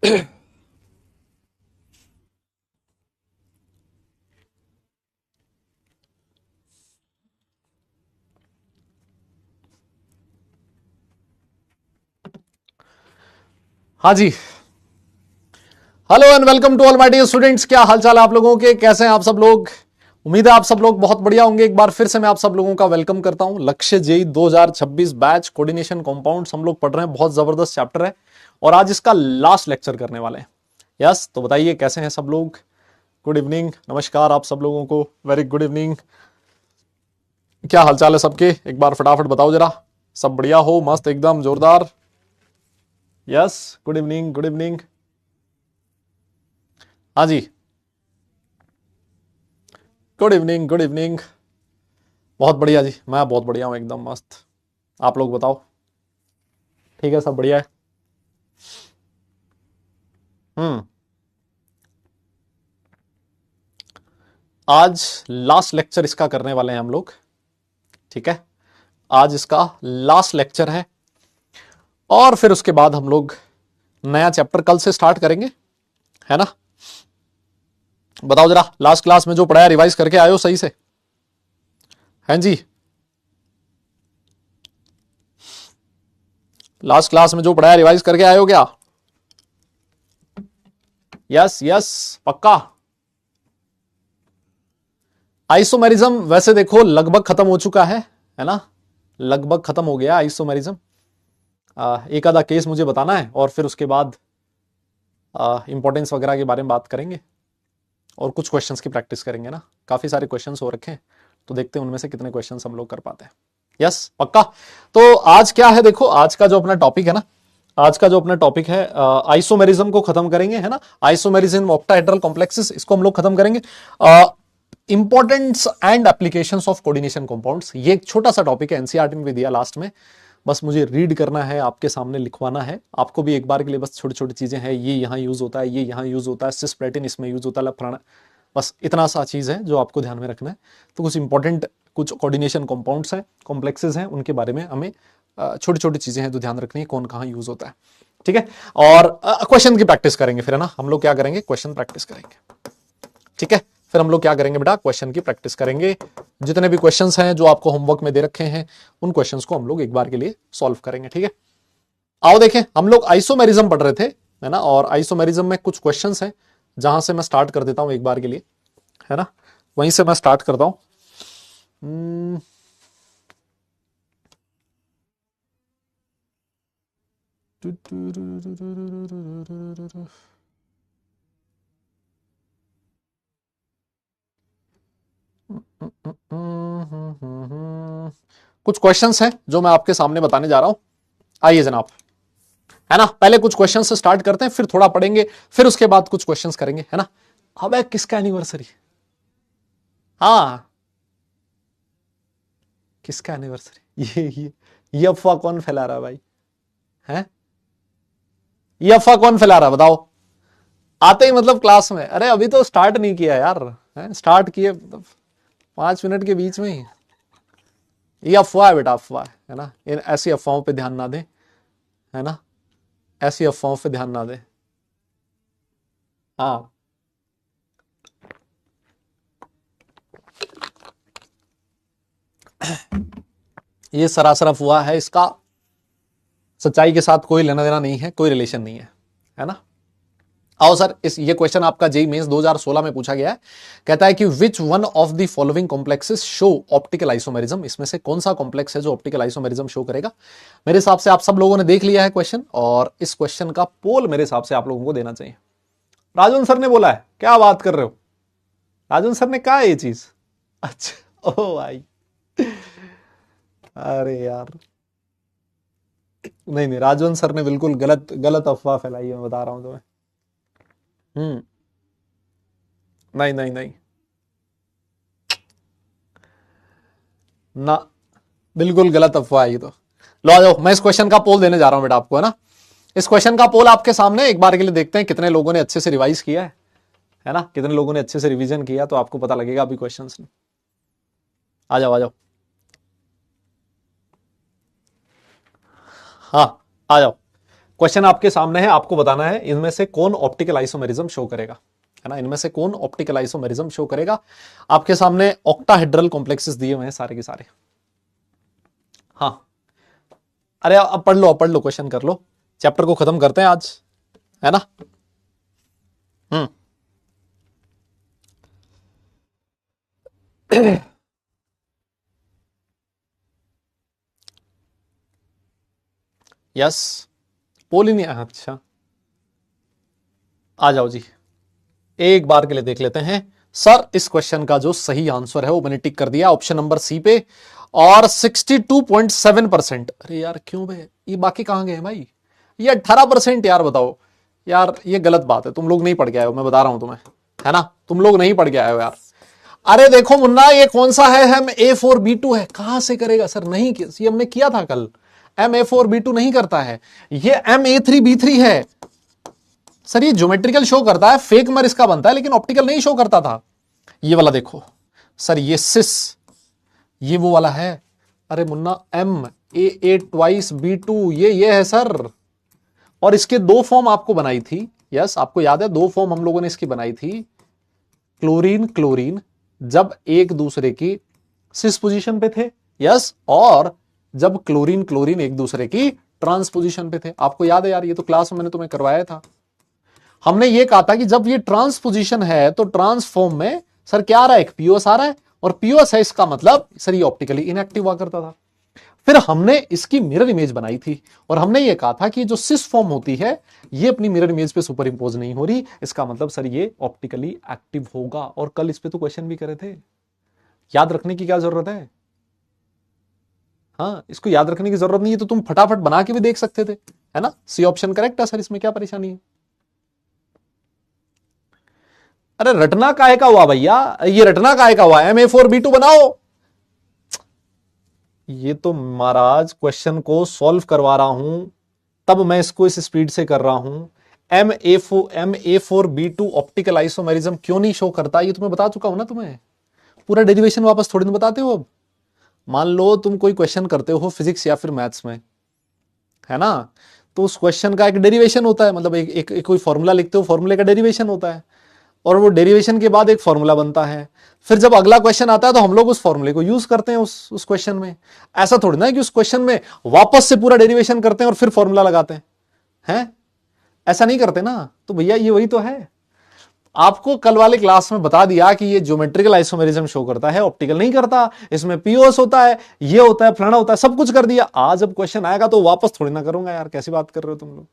हाँ जी। Hello and welcome to all my dear students. क्या हाल चाल है आप लोगों के, कैसे हैं आप सब लोग? उम्मीद है आप सब लोग बहुत बढ़िया होंगे। एक बार फिर से मैं आप सब लोगों का वेलकम करता हूं। लक्ष्य जेई 2026 बैच कोऑर्डिनेशन कंपाउंड्स हम लोग पढ़ रहे हैं। बहुत जबरदस्त चैप्टर है और आज इसका लास्ट लेक्चर करने वाले हैं। यस, तो बताइए कैसे हैं सब लोग? गुड इवनिंग, नमस्कार आप सब लोगों को, वेरी गुड इवनिंग। क्या हालचाल है सबके? एक बार फटाफट बताओ जरा। सब बढ़िया हो? मस्त एकदम जोरदार। Yes, good evening, good evening. हाँ जी, गुड इवनिंग, गुड इवनिंग। बहुत बढ़िया जी, मैं बहुत बढ़िया हूँ, एकदम मस्त। आप लोग बताओ, ठीक है? सब बढ़िया है। हम्म। आज लास्ट लेक्चर इसका करने वाले हैं हम लोग, ठीक है? आज इसका लास्ट लेक्चर है और फिर उसके बाद हम लोग नया चैप्टर कल से स्टार्ट करेंगे, है ना? बताओ जरा, लास्ट क्लास में जो पढ़ाया रिवाइज करके आए हो सही से? हैं जी? लास्ट क्लास में जो पढ़ाया रिवाइज करके आए हो क्या? यस यस, पक्का। आइसोमेरिज्म वैसे देखो लगभग खत्म हो चुका है ना? लगभग खत्म हो गया आइसोमेरिज्म। एक आधा केस मुझे बताना है और फिर उसके बाद इंपॉर्टेंस वगैरह के बारे में बात करेंगे और कुछ क्वेश्चंस की प्रैक्टिस करेंगे ना। काफी सारे क्वेश्चंस हो रखे हैं, तो देखते हैं उनमें से कितने क्वेश्चंस हम लोग कर पाते हैं। यस, पक्का। तो आज क्या है, देखो आज का जो अपना टॉपिक है ना, आज का जो अपना टॉपिक है आइसोमेरिज्म को खत्म करेंगे, है ना? आइसोमेरिज्म ऑक्टाहेड्रल कॉम्प्लेक्सेस, इसको हम लोग खत्म करेंगे। Importance and applications of coordination compounds, ये एक छोटा सा टॉपिक है, एनसीईआरटी में भी दिया लास्ट में। बस मुझे रीड करना है, आपके सामने लिखवाना है। आपको भी एक बार के लिए बस छोटी छोटी चीजें हैं, ये यहाँ यूज होता है, ये यहाँ यूज होता है, सिस्प्लेटिन इसमें यूज होता है, फलाना। बस इतना सा चीज है जो आपको ध्यान में रखना है। तो कुछ इंपॉर्टेंट कुछ कोऑर्डिनेशन कंपाउंड्स हैं, कॉम्प्लेक्सेस हैं, उनके बारे में हमें छोटी छोटी चीजें हैं जो ध्यान रखनी है, कौन कहाँ यूज होता है, ठीक है? और क्वेश्चन की प्रैक्टिस करेंगे फिर, है ना? हम लोग क्या करेंगे, क्वेश्चन प्रैक्टिस करेंगे, ठीक है? फिर हम लोग क्या करेंगे बेटा, क्वेश्चन की प्रैक्टिस करेंगे। जितने भी क्वेश्चंस हैं जो आपको होमवर्क में दे रखे हैं, उन क्वेश्चंस को हम लोग एक बार के लिए सॉल्व करेंगे, ठीक है? आओ देखें, हम लोग आइसोमेरिज्म पढ़ रहे थे, है ना? और आइसोमेरिज्म में कुछ क्वेश्चंस हैं जहां से मैं स्टार्ट कर देता हूं एक बार के लिए, है ना? वहीं से मैं स्टार्ट करता हूं। कुछ क्वेश्चंस हैं जो मैं आपके सामने बताने जा रहा हूं। आइए जनाब, है ना? पहले कुछ क्वेश्चन से स्टार्ट करते हैं, फिर थोड़ा पढ़ेंगे, फिर उसके बाद कुछ क्वेश्चंस करेंगे, है ना? अब किसका एनिवर्सरी? हाँ, किसका एनिवर्सरी? ये अफवाह कौन फैला रहा है भाई? है ये अफवाह कौन फैला रहा है, बताओ? आते ही मतलब क्लास में, अरे अभी तो स्टार्ट नहीं किया यार, है? स्टार्ट किए मतलब 5 मिनट के बीच में ही। ये अफवाह है बेटा, अफवाह है ना? इन ऐसी अफवाहों पे ध्यान ना दें, है ना? ऐसी अफवाहों पे ध्यान ना दें। हाँ, ये सरासर अफवाह है, इसका सच्चाई के साथ कोई लेना देना नहीं है, कोई रिलेशन नहीं है ना? आओ सर, इस ये क्वेश्चन आपका जेई मेंस 2016 में पूछा गया है। कहता है कि which one of the following complexes show optical isomerism, इसमें से कौन सा कॉम्प्लेक्स है जो ऑप्टिकल आइसोमेरिज्म शो करेगा? मेरे हिसाब से आप सब लोगों ने देख लिया है क्वेश्चन, और इस क्वेश्चन का पोल मेरे हिसाब से आप लोगों को देना चाहिए। राजन सर ने बोला है, क्या बात कर रहे हो? राजन सर ने कहा है ये चीज? अच्छा, ओ भाई, अरे यार, नहीं नहीं, राजवन सर ने बिल्कुल गलत गलत अफवाह फैलाई है, मैं बता रहा हूं तुम्हें। हम्म। नहीं नहीं नहीं ना, बिल्कुल गलत अफवाह है ये तो। लो आ जाओ, मैं इस क्वेश्चन का पोल देने जा रहा हूं बेटा आपको, है ना? इस क्वेश्चन का पोल आपके सामने, एक बार के लिए देखते हैं कितने लोगों ने अच्छे से रिवाइज किया है ना? कितने लोगों ने अच्छे से रिवीजन किया, तो आपको पता लगेगा अभी क्वेश्चंस में। आ जाओ आ जाओ, हाँ, आ जाओ। क्वेश्चन आपके सामने है, आपको बताना है इनमें से कौन ऑप्टिकल आइसोमेरिज्म शो करेगा, है ना, इनमें से कौन ऑप्टिकल आइसोमेरिज्म शो करेगा। आपके सामने ऑक्टाहेड्रल कॉम्प्लेक्सेस दिए हुए हैं सारे के सारे। हाँ, अरे अब पढ़ लो, अब पढ़ लो, क्वेश्चन कर लो, चैप्टर को खत्म करते हैं आज, है ना। यस, पोल ही नहीं, अच्छा आ जाओ जी, एक बार के लिए देख लेते हैं। सर इस क्वेश्चन का जो सही आंसर है वो मैंने टिक कर दिया ऑप्शन नंबर सी पे, और 62.7%। अरे यार क्यों बे, ये बाकी कहां गए भाई, ये 18%। यार बताओ यार, ये गलत बात है, तुम लोग नहीं पढ़ के आए हो, मैं बता रहा हूं तुम्हें, है ना, तुम लोग नहीं पढ़ के आए हो यार। अरे देखो मुन्ना, ये कौन सा है, हम A4B2 है, कहां से करेगा सर, नहीं ये हमने किया था कल, MA4B2 नहीं करता है, ये MA3B3 है सर, ये ज्योमेट्रिकल शो करता है, फेक मर इसका बनता है, लेकिन ऑप्टिकल नहीं शो करता था। ये वाला देखो सर, ये सिस, ये वो वाला है। अरे मुन्ना, MA8B2 ये है सर, और इसके दो फॉर्म आपको बनाई थी। यस, आपको याद है, दो फॉर्म हम लोगों ने इसकी बनाई थी, क्लोरीन क्लोरीन, जब एक दूसरे की सिस पोजीशन पे थे, यस, और जब क्लोरीन क्लोरीन एक दूसरे की ट्रांस पोजीशन पे थे। आपको याद है यार, ये तो क्लास में मैंने तुम्हें करवाया था। हमने ये कहा था कि जब ये ट्रांस पोजीशन है तो ट्रांसफॉर्म में सर क्या आ रहा है, एक पीओएस आ रहा है, और पीओएस है, इसका मतलब सर ये ऑप्टिकली इनएक्टिव हुआ करता था। फिर हमने इसकी मिरर इमेज बनाई थी, और हमने ये कहा था कि जो सिस फॉर्म होती है ये अपनी मिरर इमेज पे सुपर इंपोज नहीं हो रही, इसका मतलब सर ये ऑप्टिकली एक्टिव होगा। और कल इस पे तो क्वेश्चन भी करे थे, याद रखने की क्या जरूरत है। हाँ, इसको याद रखने की जरूरत नहीं है, तो तुम फटाफट बना के भी देख सकते थे, है ना। सी ऑप्शन करेक्ट है सर, इसमें क्या परेशानी है। अरे रटना काहे का हुआ भैया, ये रटना काहे का हुआ, MA4B2 बनाओ। ये तो महाराज क्वेश्चन को सॉल्व करवा रहा हूं, तब मैं इसको इस स्पीड से कर रहा हूं। MA4B2 ऑप्टिकल आइसोमेरिज्म क्यों नहीं शो करता, ये तुम्हें बता चुका हूं ना, तुम्हें पूरा डेरिवेशन वापस थोड़ी ना बताते हो। अब मान लो तुम कोई क्वेश्चन करते हो फिजिक्स या फिर मैथ्स में, है ना, तो उस क्वेश्चन का एक डेरिवेशन होता है, मतलब एक कोई फॉर्मूला लिखते हो, फॉर्मूले का डेरिवेशन होता है, और वो डेरिवेशन के बाद एक फॉर्मूला बनता है। फिर जब अगला क्वेश्चन आता है तो हम लोग उस फॉर्मूले को यूज करते हैं उस क्वेश्चन में। ऐसा थोड़ी ना है कि उस क्वेश्चन में वापस से पूरा डेरिवेशन करते हैं और फिर फॉर्मूला लगाते हैं, ऐसा नहीं करते ना। तो भैया ये वही तो है, आपको कल वाले क्लास में बता दिया कि ये ज्योमेट्रिकल आइसोमेरिज्म शो करता है, ऑप्टिकल नहीं करता, इसमें पीओएस होता है, ये होता है, फलाना होता है, सब कुछ कर दिया। आज जब क्वेश्चन आएगा तो वापस थोड़ी ना करूंगा यार, कैसी बात कर रहे हो तुम लोग,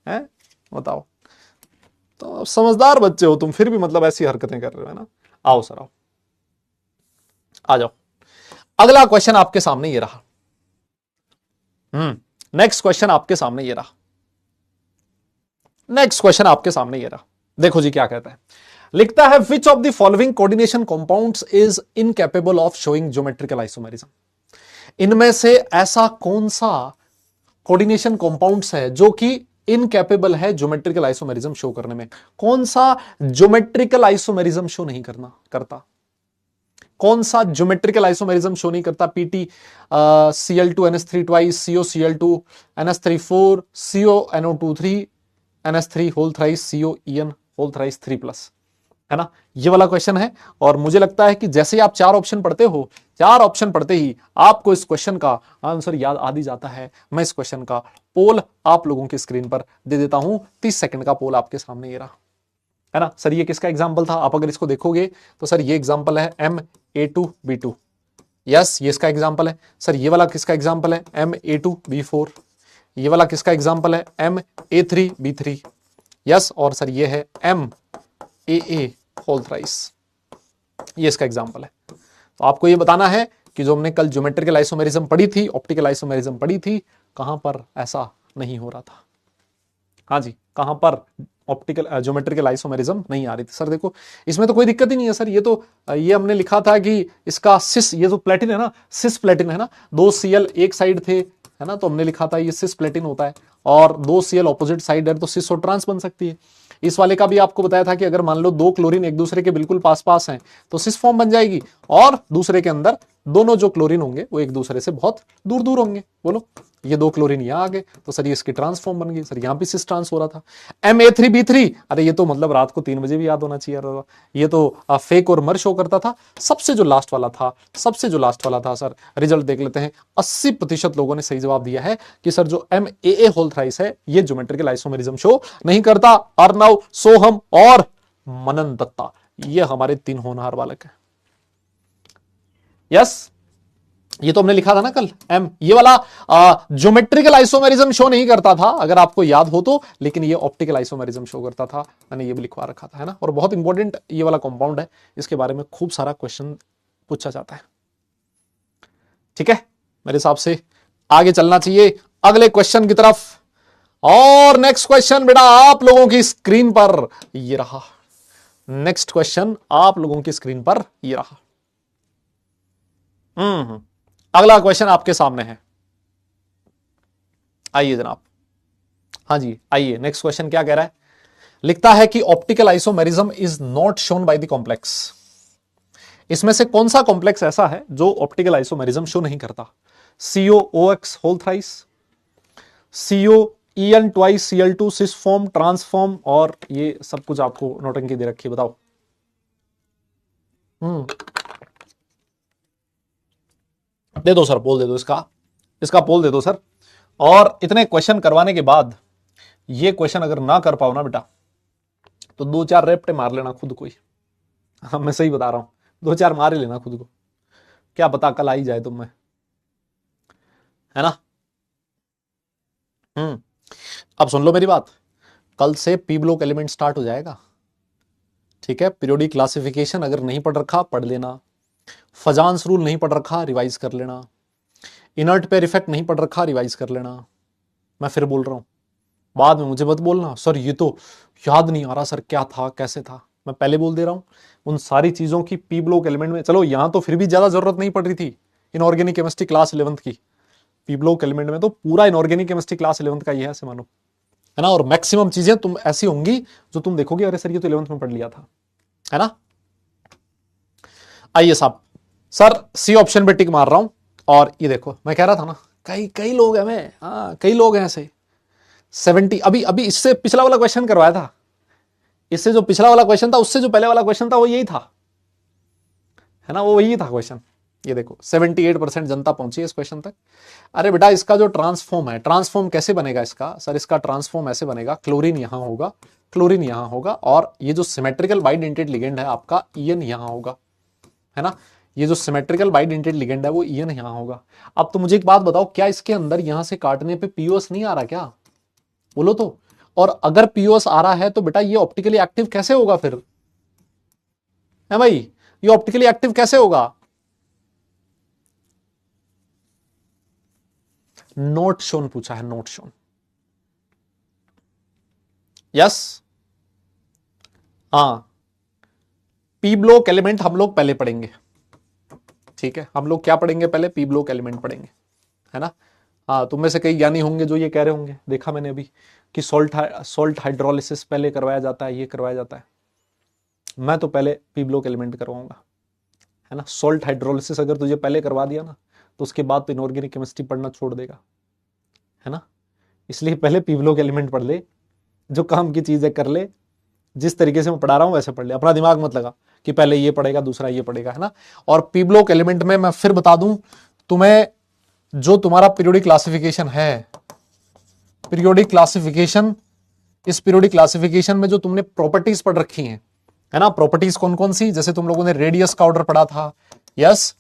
हैं बताओ। तो समझदार बच्चे हो तुम, फिर भी मतलब ऐसी हरकतें कर रहे हो, है ना। आओ सर, आओ, आ जाओ। अगला क्वेश्चन आपके सामने ये रहा। नेक्स्ट क्वेश्चन आपके सामने ये रहा, नेक्स्ट क्वेश्चन आपके सामने ये रहा। देखो जी क्या कहता है, लिखता है which of the following coordination compounds is incapable of showing geometrical isomerism. इनमें से ऐसा कौन सा कोऑर्डिनेशन कंपाउंड्स है जो कि इनकैपेबल है ज्योमेट्रिकल आइसोमेरिज्म शो करने में। कौन सा ज्योमेट्रिकल आइसोमेरिज्म शो नहीं करता, कौन सा ज्योमेट्रिकल आइसोमेरिज्म शो नहीं करता। PT Cl2NH3 twice, COCl2NH3 4, CONO2 3, NH3 whole thrice, COEN whole thrice 3+, है ना। ये वाला क्वेश्चन है, और मुझे लगता है कि जैसे ही आप चार ऑप्शन पढ़ते हो, चार ऑप्शन पढ़ते ही आपको इस क्वेश्चन का आंसर याद आ ही जाता है। मैं इस क्वेश्चन का पोल आप लोगों की स्क्रीन पर दे देता हूं, 30 सेकंड का पोल आपके सामने ये रहा, है ना। सर ये किसका एग्जाम्पल था, आप अगर इसको देखोगे तो सर ये एग्जाम्पल है MA2B2, यस ये इसका एग्जाम्पल है। सर ये वाला किसका एग्जाम्पल है, MA2B4। ये वाला किसका एग्जाम्पल है, MA3B3, यस। और सर ये है MAA होल थ्राइस, ये इसका एग्जाम्पल है। तो आपको ये बताना है कि जो हमने कल ज्योमेट्रिकल आइसोमेरिज्म पढ़ी थी, ऑप्टिकल आइसोमेरिज्म पढ़ी थी, कहां पर ऐसा नहीं हो रहा था। हाँ जी, कहां पर ऑप्टिकल ज्योमेट्रिकल आइसोमेरिज्म नहीं आ रही थी। सर देखो इसमें तो कोई दिक्कत ही नहीं है सर, ये तो ये हमने लिखा था कि इसका सिस, ये जो प्लेटिन है ना, सिस प्लेटिन है ना, 2 Cl एक साइड थे, है ना, तो हमने लिखा था ये सिस प्लेटिन होता है, और 2 Cl ऑपोजिट साइड है तो सिस और ट्रांस बन सकती है। इस वाले का भी आपको बताया था कि अगर मान लो 2 क्लोरीन एक दूसरे के बिल्कुल पास पास हैं तो सिस फॉर्म बन जाएगी, और दूसरे के अंदर दोनों जो क्लोरीन होंगे वो एक दूसरे से बहुत दूर दूर होंगे। बोलो ये 2 क्लोरीन यहां आ गए, तो सर ये इसकी ट्रांसफॉर्म बन गई, सर यहां भी सिस ट्रांस हो रहा था। Ma3B3, अरे ये तो मतलब रात को 3 बजे भी याद होना चाहिए, ये तो फेक और मर शो करता था। सबसे जो लास्ट वाला था सर, रिजल्ट देख लेते हैं। 80% लोगों ने सही जवाब दिया है कि सर जो MAA होल थ्राइस है ये ज्योमेट्रिकल आइसोमेरिज्म शो नहीं करता। अर्नव, सोहम और मनन दत्ता, ये हमारे 3 होनहार बालक हैं। यस, ये तो हमने लिखा था ना कल, ये वाला ज्योमेट्रिकल आइसोमेरिज्म शो नहीं करता था, अगर आपको याद हो तो, लेकिन ये ऑप्टिकल आइसोमेरिज्म शो करता था। मैंने ये भी लिखवा रखा था, है ना। और बहुत इंपॉर्टेंट ये वाला कंपाउंड है, इसके बारे में खूब सारा क्वेश्चन पूछा जाता है। ठीक है, मेरे हिसाब से आगे चलना चाहिए अगले क्वेश्चन की तरफ। और नेक्स्ट क्वेश्चन बेटा आप लोगों की स्क्रीन पर ये रहा। नेक्स्ट क्वेश्चन आप लोगों की स्क्रीन पर ये रहा। अगला क्वेश्चन आपके सामने है, आइए जनाब। हाँ जी, आइए। नेक्स्ट क्वेश्चन क्या कह रहा है? लिखता है कि optical isomerism is not shown by the complex. इसमें से कौन सा कॉम्प्लेक्स ऐसा है जो ऑप्टिकल आइसोमेरिज्म शो नहीं करता? COOX whole thrice, COEN twice Cl2 cis form, trans form, और ये सब कुछ आपको नोटंकी दे रखी है, बताओ। दे दो सर, पोल दे दो, इसका पोल दे दो सर। और इतने क्वेश्चन करवाने के बाद ये क्वेश्चन अगर ना कर पाओ ना बेटा, तो 2-4 रेप्टे मार लेना खुद को ही। हाँ, मैं सही बता रहा हूं, 2-4 मार ही लेना खुद को, क्या पता कल आई जाए तुम में, है ना। अब सुन लो मेरी बात, कल से पी ब्लॉक एलिमेंट स्टार्ट हो जाएगा। ठीक है, पीरियोडिक क्लासिफिकेशन अगर नहीं पढ़ रखा पढ़ लेना, फजान्स रूल नहीं पढ़ रखा रिवाइज कर लेना, इनर्ट पेयर इफेक्ट नहीं पढ़ रखा रिवाइज कर लेना। मैं फिर बोल रहा हूं, बाद में मुझे मत बोलना सर ये तो याद नहीं आ रहा सर, क्या था कैसे था। मैं पहले बोल दे रहा हूं, उन सारी चीजों की पी ब्लॉक एलिमेंट में, चलो यहां तो फिर भी ज्यादा जरूरत नहीं पड़ रही थी इनऑर्गेनिक केमिस्ट्री क्लास 11th की। पी ब्लॉक एलिमेंट में तो पूरा इनऑर्गेनिक केमिस्ट्री क्लास 11th का ही है, ऐसे मानो, है ना। और मैक्सिमम चीजें तुम ऐसी होंगी जो तुम देखोगे अरे सर ये तो 11th में पढ़ लिया था, है ना। आइए साहब, सर सी ऑप्शन पे टिक मार रहा हूं। और ये देखो, मैं कह रहा था ना, कई लोग हैं, मैं कई लोग हैं ऐसे 70। अभी इससे पिछला वाला क्वेश्चन करवाया था, इससे जो पिछला वाला क्वेश्चन था उससे जो पहले वाला क्वेश्चन था वो यही था, है ना, वो यही था क्वेश्चन। ये देखो 78% जनता पहुंची है इस क्वेश्चन तक। अरे बेटा इसका जो ट्रांसफॉर्म है, ट्रांसफॉर्म कैसे बनेगा इसका? सर इसका ट्रांसफॉर्म ऐसे बनेगा, क्लोरीन यहां होगा, क्लोरीन यहां होगा, और ये जो सिमेट्रिकल बाइडेंटेड लिगेंड है आपका ईएन यहां होगा, है ना। ये जो सिमेट्रिकल बाइडेंटेड लिगेंड है वो ईएन यहां होगा। अब तो मुझे एक बात बताओ, क्या इसके अंदर यहां से काटने पे पीओएस नहीं आ रहा क्या? बोलो तो। और अगर पीओएस आ रहा है तो बेटा ये ऑप्टिकली एक्टिव कैसे होगा फिर? है भाई, ये ऑप्टिकली एक्टिव कैसे होगा? नोट शोन पूछा है, नोट शोन। यस, हाँ, पी ब्लॉक एलिमेंट हम लोग पहले पढ़ेंगे। ठीक है, हम लोग क्या पढ़ेंगे पहले? पी ब्लॉक एलिमेंट पढ़ेंगे, है ना। हाँ, तुम में से कई ज्ञानी होंगे जो ये कह रहे होंगे, देखा मैंने अभी कि सोल्ट हाइड्रोलिसिस पहले करवाया जाता है, ये करवाया जाता है। मैं तो पहले पी ब्लॉक एलिमेंट करवाऊंगा, है ना। सोल्ट हाइड्रोलिसिस अगर तुझे पहले करवा दिया ना, तो उसके बाद तो इनऑर्गेनिक केमिस्ट्री पढ़ना छोड़ देगा, है ना। इसलिए पहले पी ब्लॉक एलिमेंट पढ़ ले, जो काम की चीज है कर ले, जिस तरीके से मैं पढ़ा रहा हूं वैसे पढ़ ले, अपना दिमाग मत लगा कि पहले ये पढ़ेगा दूसरा ये पढ़ेगा, है ना। और पी ब्लॉक एलिमेंट में मैं फिर बता दूं तुम्हें, जो तुम्हारा पीरियोडिक क्लासिफिकेशन है, पीरियोडिक क्लासिफिकेशन, इस पीरियोडिक क्लासिफिकेशन में जो तुमने प्रॉपर्टीज पढ़ रखी हैं, है ना, प्रॉपर्टीज कौन कौन सी, जैसे तुम लोगों ने रेडियस का ऑर्डर पढ़ा था, यस,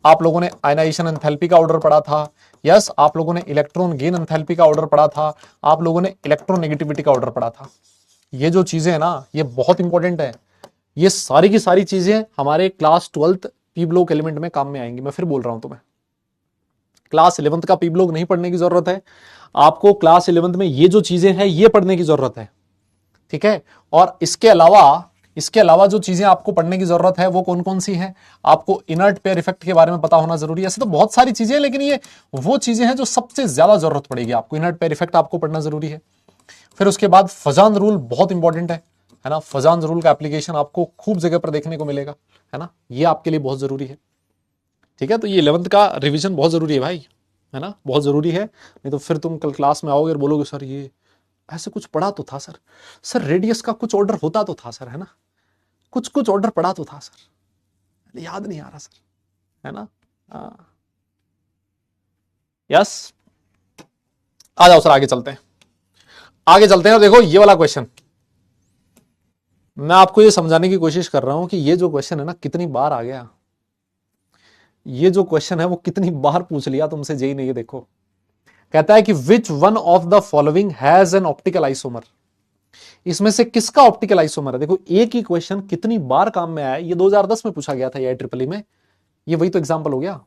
आप लोगों ने आयनाइजेशन एंथैल्पी का ऑर्डर पढ़ा था, यस, आप लोगों ने इलेक्ट्रॉन गेन एंथैल्पी का ऑर्डर पढ़ा था, आप लोगों ने इलेक्ट्रोनेगेटिविटी का ऑर्डर पढ़ा था। ये जो चीजें हैं ना, ये बहुत इंपॉर्टेंट है। ये सारी की सारी चीजें हमारे class 12th P block element में काम में आएंगी। मैं फिर बोल रहा हूं तुम्हें, क्लास 11th का पी ब्लॉक नहीं पढ़ने की जरूरत है आपको, क्लास 11th में ये जो चीजें हैं ये पढ़ने की जरूरत है। ठीक है, और इसके अलावा जो चीजें आपको पढ़ने की जरूरत है वो कौन कौन सी हैं? आपको इनर्ट पेयर इफेक्ट के बारे में पता होना जरूरी है। ऐसे तो बहुत सारी चीजें हैं, लेकिन ये वो चीजें हैं जो सबसे ज्यादा जरूरत पड़ेगी आपको। इनर्ट पेयर इफेक्ट आपको पढ़ना जरूरी है। फिर उसके बाद फजान रूल बहुत इंपॉर्टेंट है ना। फजान रूल का एप्लीकेशन आपको खूब जगह पर देखने को मिलेगा, है ना, ये आपके लिए बहुत जरूरी है। ठीक है, तो ये 11th का रिवीजन बहुत जरूरी है भाई, है ना, बहुत जरूरी है। नहीं तो फिर तुम कल क्लास में आओगे और बोलोगे सर ये ऐसे कुछ पढ़ा तो था सर, सर रेडियस का कुछ ऑर्डर होता तो था सर, है ना, कुछ कुछ ऑर्डर पढ़ा तो था सर, याद नहीं आ रहा सर, है ना। यस, आ जाओ सर, आगे चलते हैं, आगे चलते हैं। और देखो ये वाला क्वेश्चन मैं आपको ये समझाने की कोशिश कर रहा हूं कि ये जो क्वेश्चन है ना कितनी बार आ गया, ये जो क्वेश्चन है वो कितनी बार पूछ लिया तुमसे जेई ने। ये देखो, कहता है कि which one of the following has an optical isomer, इसमें से किसका ऑप्टिकल आइसोमर है। देखो एक ही क्वेश्चन कितनी बार काम में आया, ये 2010 में पूछा गया था ये ट्रिपल में, ये वही तो एग्जांपल हो गया।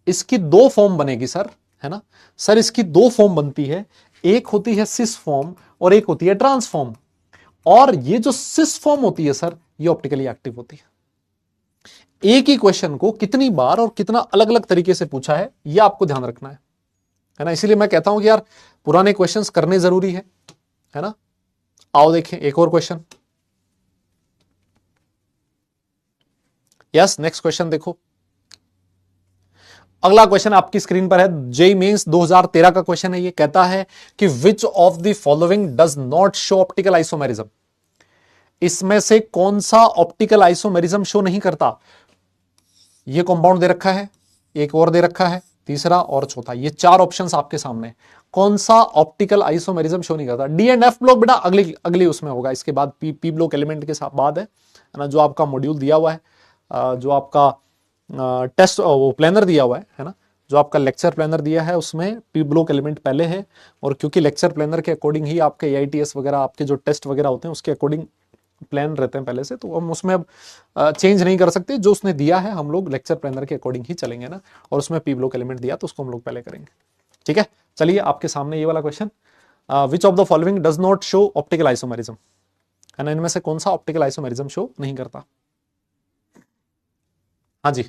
इसकी दो फॉर्म बनेगी सर, है ना सर, इसकी दो फॉर्म बनती है, एक होती है सिस फॉर्म और एक होती है ट्रांस फॉर्म। और ये जो सिस फॉर्म होती है सर, ये ऑप्टिकली एक्टिव होती है। एक ही क्वेश्चन को कितनी बार और कितना अलग अलग तरीके से पूछा है, ये आपको ध्यान रखना है ना। इसीलिए मैं कहता हूं कि यार पुराने क्वेश्चंस करने जरूरी है ना। आओ देखें एक और क्वेश्चन। यस, नेक्स्ट क्वेश्चन देखो, अगला क्वेश्चन आपकी स्क्रीन पर है, जेई मेंस 2013 का क्वेश्चन है। ये कहता है कि which of the following does not show optical isomerism, इसमें से कौन सा ऑप्टिकल आइसोमेरिज्म शो नहीं करता। ये कंपाउंड दे रखा है, एक और दे रखा है, तीसरा और चौथा, ये चार ऑप्शंस आपके सामने, कौन सा ऑप्टिकल आइसोमेरिज्म शो नहीं करता। डी एंड एफ ब्लॉक बेटा अगली अगली उसमें होगा, इसके बाद पी ब्लॉक एलिमेंट के साथ बाद है ना, जो आपका मॉड्यूल दिया हुआ है, जो आपका टेस्ट वो प्लानर दिया हुआ है ना, जो आपका लेक्चर प्लानर दिया है उसमें पी ब्लॉक एलिमेंट पहले है। और क्योंकि लेक्चर प्लानर के अकॉर्डिंग ही आपके AITS वगैरह आपके जो टेस्ट वगैरह होते हैं उसके अकॉर्डिंग प्लान रहते हैं पहले से, तो हम उसमें अब चेंज नहीं कर सकते, जो उसने दिया है हम लोग लेक्चर प्लानर के अकॉर्डिंग ही चलेंगे ना। और उसमें पी ब्लॉक एलिमेंट दिया तो उसको हम लोग पहले करेंगे, ठीक है। चलिए आपके सामने ये वाला question, which of the following does not show optical isomerism, है ना, इनमें से कौन सा ऑप्टिकल आइसोमेरिज्म शो नहीं करता। हाँ जी,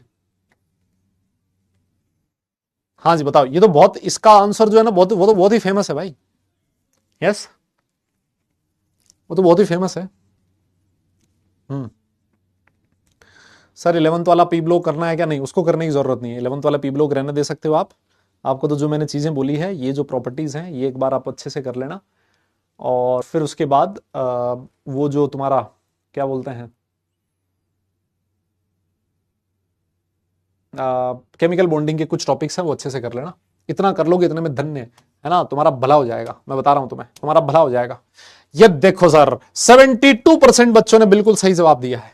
हाँ जी बताओ। ये तो बहुत, इसका आंसर जो है ना बहुत, वो तो बहुत ही फेमस है भाई। यस, वो तो बहुत ही फेमस है। सर 11th वाला पी ब्लॉक करना है क्या, नहीं उसको करने की जरूरत नहीं है, 11th वाला पी ब्लॉक रहने दे सकते हो आप। आपको तो जो मैंने चीजें बोली है, ये जो प्रॉपर्टीज हैं ये एक बार आप अच्छे से कर लेना। और फिर उसके बाद वो जो तुम्हारा क्या बोलते हैं केमिकल बॉन्डिंग के कुछ टॉपिक्स हैं वो अच्छे से कर लेना। इतना कर लोगे इतने में धन्य है ना, तुम्हारा भला हो जाएगा, मैं बता रहा हूं तुम्हें, तुम्हारा भला हो जाएगा। ये देखो सर 72% बच्चों ने बिल्कुल सही जवाब दिया है,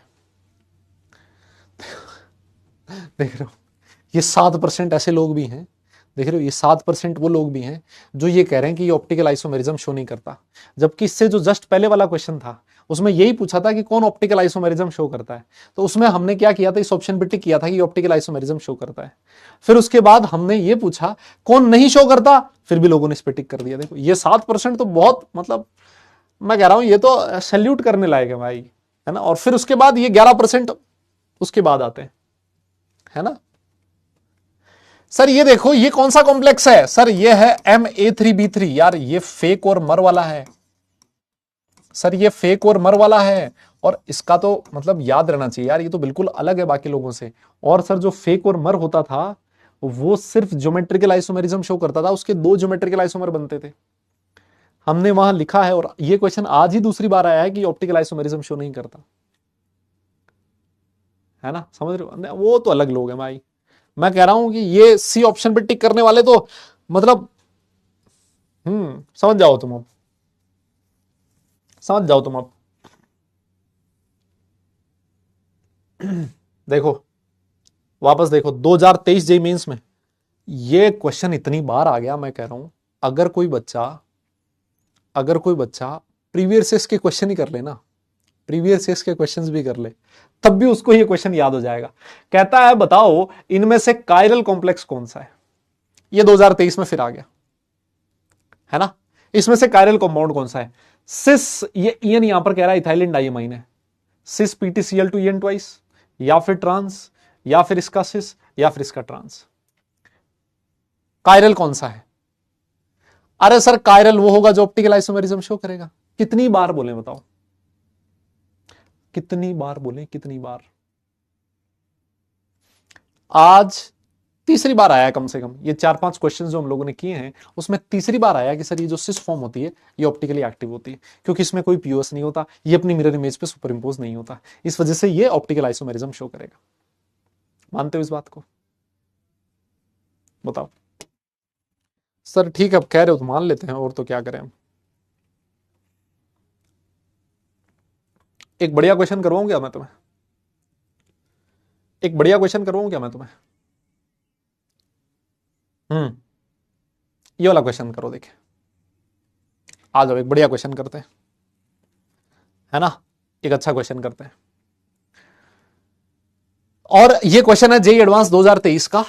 देख रहे हो। ये 7% ऐसे लोग भी हैं, देख रहे हो, ये 7% वो लोग भी हैं जो ये कह रहे हैं कि ये ऑप्टिकल आइसोमेरिज्म शो नहीं करता। जबकि इससे जो जस्ट पहले वाला क्वेश्चन था उसमें यही पूछा था कि कौन ऑप्टिकल आइसोमेरिज्म शो करता है, तो उसमें हमने क्या किया था, इस ऑप्शन पे टिक किया था कि ऑप्टिकल आइसोमेरिज्म शो करता है। फिर उसके बाद हमने ये पूछा कौन नहीं शो करता, फिर भी लोगों ने इस पे टिक कर दिया। देखो ये 7% तो बहुत, मतलब मैं कह रहा हूं ये तो सैल्यूट करने लायक है भाई, है ना। और फिर उसके बाद ये 11% उसके बाद आते हैं, है ना। सर ये देखो ये कौन सा कॉम्प्लेक्स है, सर ये है Ma3B3। यार ये फेक और मर वाला है, सर ये फेक और मर वाला है। और इसका तो मतलब याद रहना चाहिए यार, ये तो बिल्कुल अलग है बाकी लोगों से। और सर जो फेक और मर होता था वो सिर्फ ज्योमेट्रिकल आइसोमेरिज्म शो करता था, उसके दो ज्योमेट्रिकल आइसोमर बनते थे, हमने वहां लिखा है। और ये क्वेश्चन आज ही दूसरी बार आया है कि ऑप्टिकल आइसोमेरिज्म शो नहीं करता, है ना, समझ रहे हो। वो तो अलग लोग हैं भाई, मैं कह रहा हूं कि ये सी ऑप्शन पे टिक करने वाले तो मतलब समझ जाओ तुम अब, समझ जाओ तुम अब। देखो वापस देखो 2023 जेई मेंस में ये क्वेश्चन इतनी बार आ गया, मैं कह रहा हूं अगर कोई बच्चा प्रीवियस ईयर्स के क्वेश्चन ही कर ले ना, प्रीवियस ईयर्स के क्वेश्चंस भी कर ले, तब भी उसको ये क्वेश्चन याद हो जाएगा। कहता है बताओ इनमें से कायरल कॉम्प्लेक्स कौन सा है, ये 2023 में फिर आ गया, है ना। इसमें से कायरल कंपाउंड कौन सा है, सिस, ये ईएन यहां पर कह रहा है इथाइलिन डाइमाइन है, सिस PTCl2 ईएन ट्वाइस, या फिर ट्रांस, या फिर इसका सिस, या फिर इसका ट्रांस। कायरल कौन सा है। अरे सर कायरल वो होगा जो ऑप्टिकल आइसोमेरिज्म शो करेगा। कितनी बार बोले बताओ, कितनी बार बोले, कितनी बार। आज तीसरी बार आया कम से कम, ये 4-5 क्वेश्चन जो हम लोगों ने किए हैं उसमें तीसरी बार आया कि सर ये जो सिस फॉर्म होती है ये ऑप्टिकली एक्टिव होती है, क्योंकि इसमें कोई पीओएस नहीं होता, ये अपनी मिरर इमेज पे सुपर इंपोज नहीं होता, इस वजह से ये ऑप्टिकल आइसोमेरिज्म शो करेगा। मानते हो इस बात को? बताओ सर। ठीक है, अब कह रहे हो तो मान लेते हैं, और तो क्या करें हम। एक बढ़िया क्वेश्चन करवाऊं क्या मैं तुम्हें? एक बढ़िया क्वेश्चन करवाऊं क्या मैं तुम्हें? ये वाला क्वेश्चन करो, देखिए आ जाओ, एक बढ़िया क्वेश्चन करते हैं, है ना, एक अच्छा क्वेश्चन करते हैं। और ये क्वेश्चन है जेईई एडवांस 2023 का।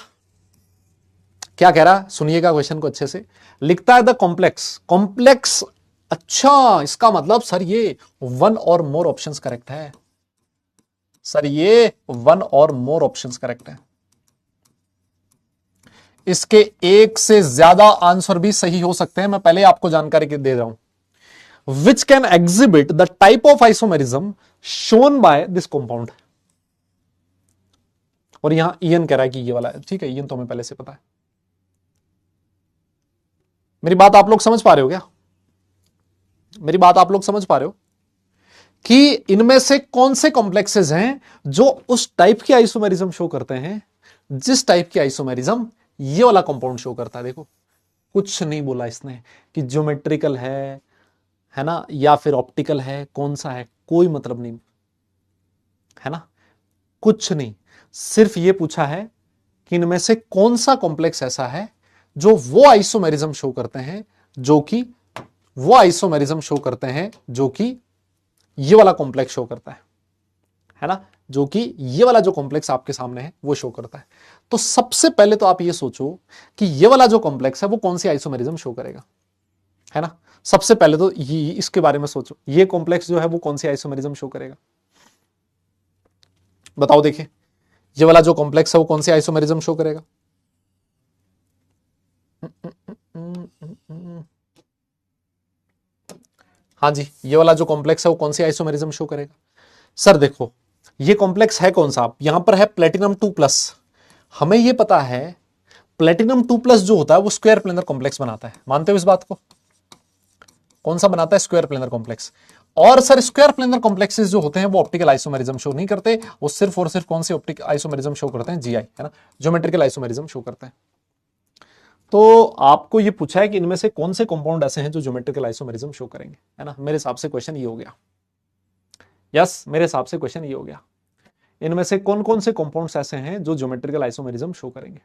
क्या कह रहा है, सुनिएगा क्वेश्चन को अच्छे से। लिखता है द कॉम्प्लेक्स। अच्छा, इसका मतलब सर ये 1 और मोर ऑप्शंस करेक्ट है। सर ये 1 और मोर ऑप्शंस करेक्ट है। इसके एक से ज्यादा आंसर भी सही हो सकते हैं, मैं पहले आपको जानकारी दे रहा हूं। Which can exhibit the type of isomerism shown by this compound. और यहां ईएन कह रहा है कि ये वाला है, ठीक है, ईएन तो हमें पहले से पता है। मेरी बात आप लोग समझ पा रहे हो क्या? मेरी बात आप लोग समझ पा रहे हो कि इनमें से कौन से कॉम्प्लेक्सेस हैं जो उस टाइप की आइसोमेरिज्म शो करते हैं जिस टाइप की आइसोमेरिज्म ये वाला कंपाउंड शो करता है। देखो कुछ नहीं बोला इसने कि ज्योमेट्रिकल है ना, या फिर ऑप्टिकल है, कौन सा है, कोई मतलब नहीं, है ना, कुछ नहीं। सिर्फ ये पूछा है कि इनमें से कौन सा कॉम्प्लेक्स ऐसा है जो वो आइसोमेरिज्म शो करते हैं जो कि ये वाला कॉम्प्लेक्स शो करता है ना, जो कि ये वाला जो कॉम्प्लेक्स आपके सामने है वो शो करता है। तो सबसे पहले तो आप ये सोचो कि ये वाला जो कॉम्प्लेक्स है वो कौन सी आइसोमेरिज्म शो करेगा, है ना। सबसे पहले तो ये इसके बारे में सोचो, ये कॉम्प्लेक्स जो है वो कौन सी आइसोमेरिज्म शो करेगा, बताओ। देखिए ये वाला जो कॉम्प्लेक्स है वो कौन सी आइसोमेरिज्म शो करेगा? हाँ जी, ये वाला जो कॉम्प्लेक्स है वो कौन सी आइसोमेरिज्म शो करेगा? सर देखो ये कॉम्प्लेक्स है कौन सा, यहां पर है प्लेटिनम 2+। हमें ये पता है प्लेटिनम 2+ जो होता है वो स्क्वायर प्लेनर कॉम्प्लेक्स बनाता है। मानते हो इस बात को? कौन सा बनाता है? Square planar complex. और सर स्क्वायर प्लेनर कॉम्प्लेक्सेस जो होते हैं वो ऑप्टिकल आइसोमेरिज्म शो नहीं करते, वो सिर्फ और सिर्फ कौन सी ऑप्टिकल आइसोमेरिज्म शो करते हैं? जीआई, है ना, ज्योमेट्रिकल आइसोमेरिज्म शो करते हैं। तो आपको ये पूछा है कि इनमें से कौन से कंपाउंड ऐसे हैं जो ज्योमेट्रिकल आइसोमेरिज्म शो करेंगे, है ना। मेरे हिसाब से क्वेश्चन ये हो गया। यस, मेरे हिसाब से क्वेश्चन ये हो गया, इनमें से कौन कौन से कंपाउंड्स ऐसे हैं जो ज्योमेट्रिकल आइसोमेरिज्म शो करेंगे,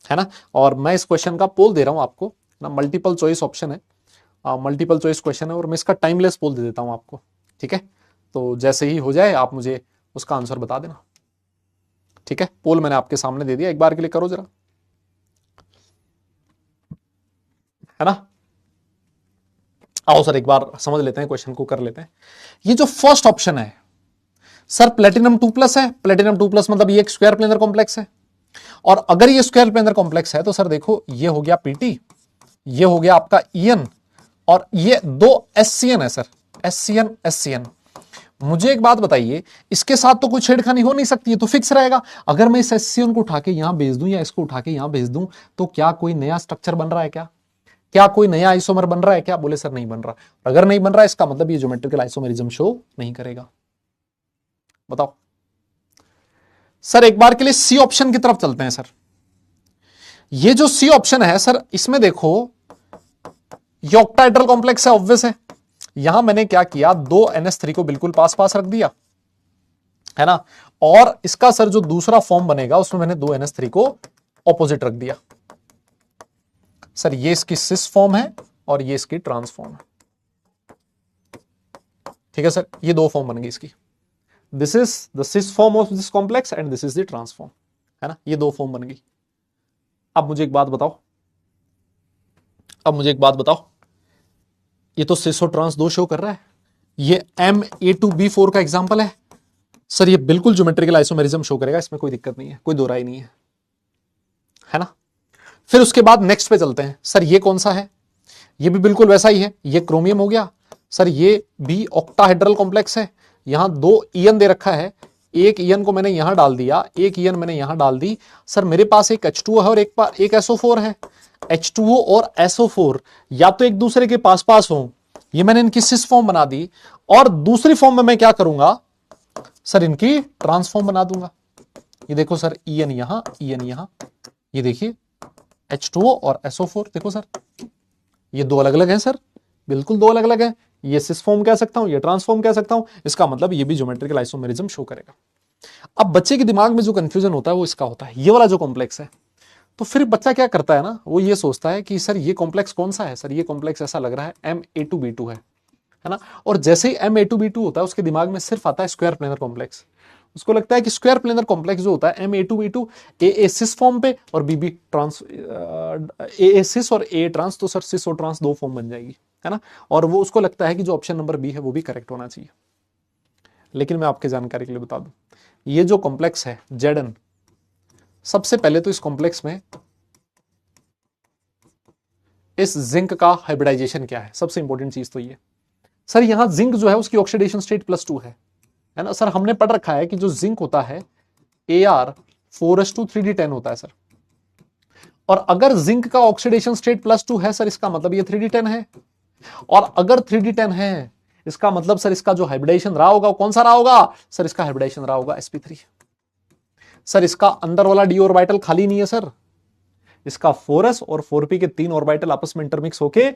है ना। और मैं इस क्वेश्चन का पोल दे रहा हूं आपको ना, मल्टीपल चॉइस ऑप्शन है, मल्टीपल चॉइस क्वेश्चन है, और मैं इसका टाइमलेस पोल दे देता हूं आपको, ठीक है। तो जैसे ही हो जाए आप मुझे उसका आंसर बता देना, ठीक है। पोल मैंने आपके सामने दे दिया, एक बार के लिए करो जरा, है ना। आओ सर एक बार समझ लेते हैं, क्वेश्चन को कर लेते हैं। ये जो फर्स्ट ऑप्शन है सर प्लेटिनम 2+ है, प्लेटिनम 2+ मतलब ये एक स्क्वायर प्लेनर कॉम्प्लेक्स है। और अगर ये स्क्वायर प्लेनर कॉम्प्लेक्स है तो सर देखो ये हो गया पीटी, ये हो गया आपका ईएन, और ये 2 एससीएन है सर, एससीएन। मुझे एक बात बताइए, इसके साथ तो कोई छेड़खानी हो नहीं सकती है, तो फिक्स रहेगा। अगर मैं इस एससीएन को उठा के यहां भेज दूं या इसको उठा के यहां भेज दूं तो क्या कोई नया स्ट्रक्चर बन रहा है क्या कोई नया आइसोमर बन रहा है क्या? बोले सर नहीं बन रहा। अगर नहीं बन रहा है इसका मतलब ये ज्योमेट्रिकल आइसोमेरिज्म शो नहीं करेगा। बताओ सर, एक बार के लिए सी ऑप्शन की तरफ चलते हैं सर। ये जो सी ऑप्शन है सर, इसमें देखो ये ऑक्टाहेड्रल कॉम्प्लेक्स है, ऑब्वियस है। यहां मैंने क्या किया, 2 NH3 को बिल्कुल पास पास रख दिया, है ना। और इसका सर जो दूसरा फॉर्म बनेगा उसमें मैंने 2 NH3 को ऑपोजिट रख दिया। सर ये इसकी सिस फॉर्म है और ये इसकी ट्रांस फॉर्म है, ठीक है सर। ये 2 फॉर्म बन गई इसकी, this is the cis form of this complex and this is the trans form, है ना। ये 2 फॉर्म बन गई। अब मुझे एक बात बताओ, ये तो सिस और ट्रांस 2 शो कर रहा है, ये MA2B4 का एग्जांपल है सर, ये बिल्कुल ज्योमेट्रिकल आइसोमेरिज्म शो करेगा, इसमें कोई दिक्कत नहीं है, कोई दो राय नहीं है ना। फिर उसके बाद नेक्स्ट पे चलते हैं सर, ये कौन सा है? ये भी बिल्कुल वैसा ही है, ये क्रोमियम हो गया सर, ये भी ऑक्टाहेड्रल कॉम्प्लेक्स है, यहां 2 ईएन दे रखा है, एक ईएन को मैंने यहां डाल दिया, एक ईएन मैंने यहां डाल दी। सर मेरे पास एक H2O है और एक SO4 है। H2O और SO4 या तो एक दूसरे के पास पास हो, ये मैंने इनकी सिस फॉर्म बना दी, और दूसरी फॉर्म में मैं क्या करूंगा सर, इनकी ट्रांसफॉर्म बना दूंगा। ये देखो सर, ईएन यहां, ईएन यहां, ये देखिए H2O और SO4, देखो सर ये दो अलग अलग हैं सर, बिल्कुल दो अलग अलग हैं। ये सिस फॉर्म कह सकता हूं, ये ट्रांसफॉर्म कह सकता हूं, इसका मतलब ये भी ज्योमेट्रिकल आइसोमेरिज्म शो करेगा। अब बच्चे के दिमाग में जो कंफ्यूजन होता है वो इसका होता है, ये वाला जो कॉम्प्लेक्स है। तो फिर बच्चा क्या करता है ना, वो ये सोचता है कि सर ये कॉम्प्लेक्स कौन सा है, सर ये कॉम्प्लेक्स ऐसा लग रहा है Ma2B2 है ना। और जैसे ही Ma2B2 होता है उसके दिमाग में सिर्फ आता है स्क्वायर प्लेनर कॉम्प्लेक्स। उसको लगता है कि स्क्वायर प्लेनर कॉम्प्लेक्स जो होता है Ma2B2 ए सिस फॉर्म पे और बीबी ट्रांस, ए सिस और ए ट्रांस, तो सर सिस और ट्रांस दो फॉर्म बन जाएगी, है ना। और वो उसको लगता है कि जो ऑप्शन नंबर बी है वो भी करेक्ट होना चाहिए। लेकिन मैं आपके जानकारी के लिए बता दूं, ये जो कॉम्प्लेक्स है Zn, सबसे पहले तो इस कॉम्प्लेक्स में इस जिंक का हाइब्रिडाइजेशन क्या है, सबसे इंपॉर्टेंट चीज तो ये। सर यहां जिंक जो है उसकी ऑक्सीडेशन स्टेट +2 है ना। सर हमने पढ़ रखा है कि जो जिंक होता है Ar4s2 3d10 होता है सर। और अगर जिंक का ऑक्सीडेशन स्टेट +2 है सर, इसका मतलब ये 3d10 है। और अगर 3d10 है, इसका मतलब सर इसका जो हाइब्रिडाइजेशन रहा होगा वो कौन सा रहा होगा सर, इसका हाइब्रिडाइजेशन रहा होगा sp3। सर इसका अंदर वाला डी ऑर्बिटल खाली नहीं है सर, इसका 4s और 4p के 3 ऑर्बिटल आपस में इंटरमिक्स होके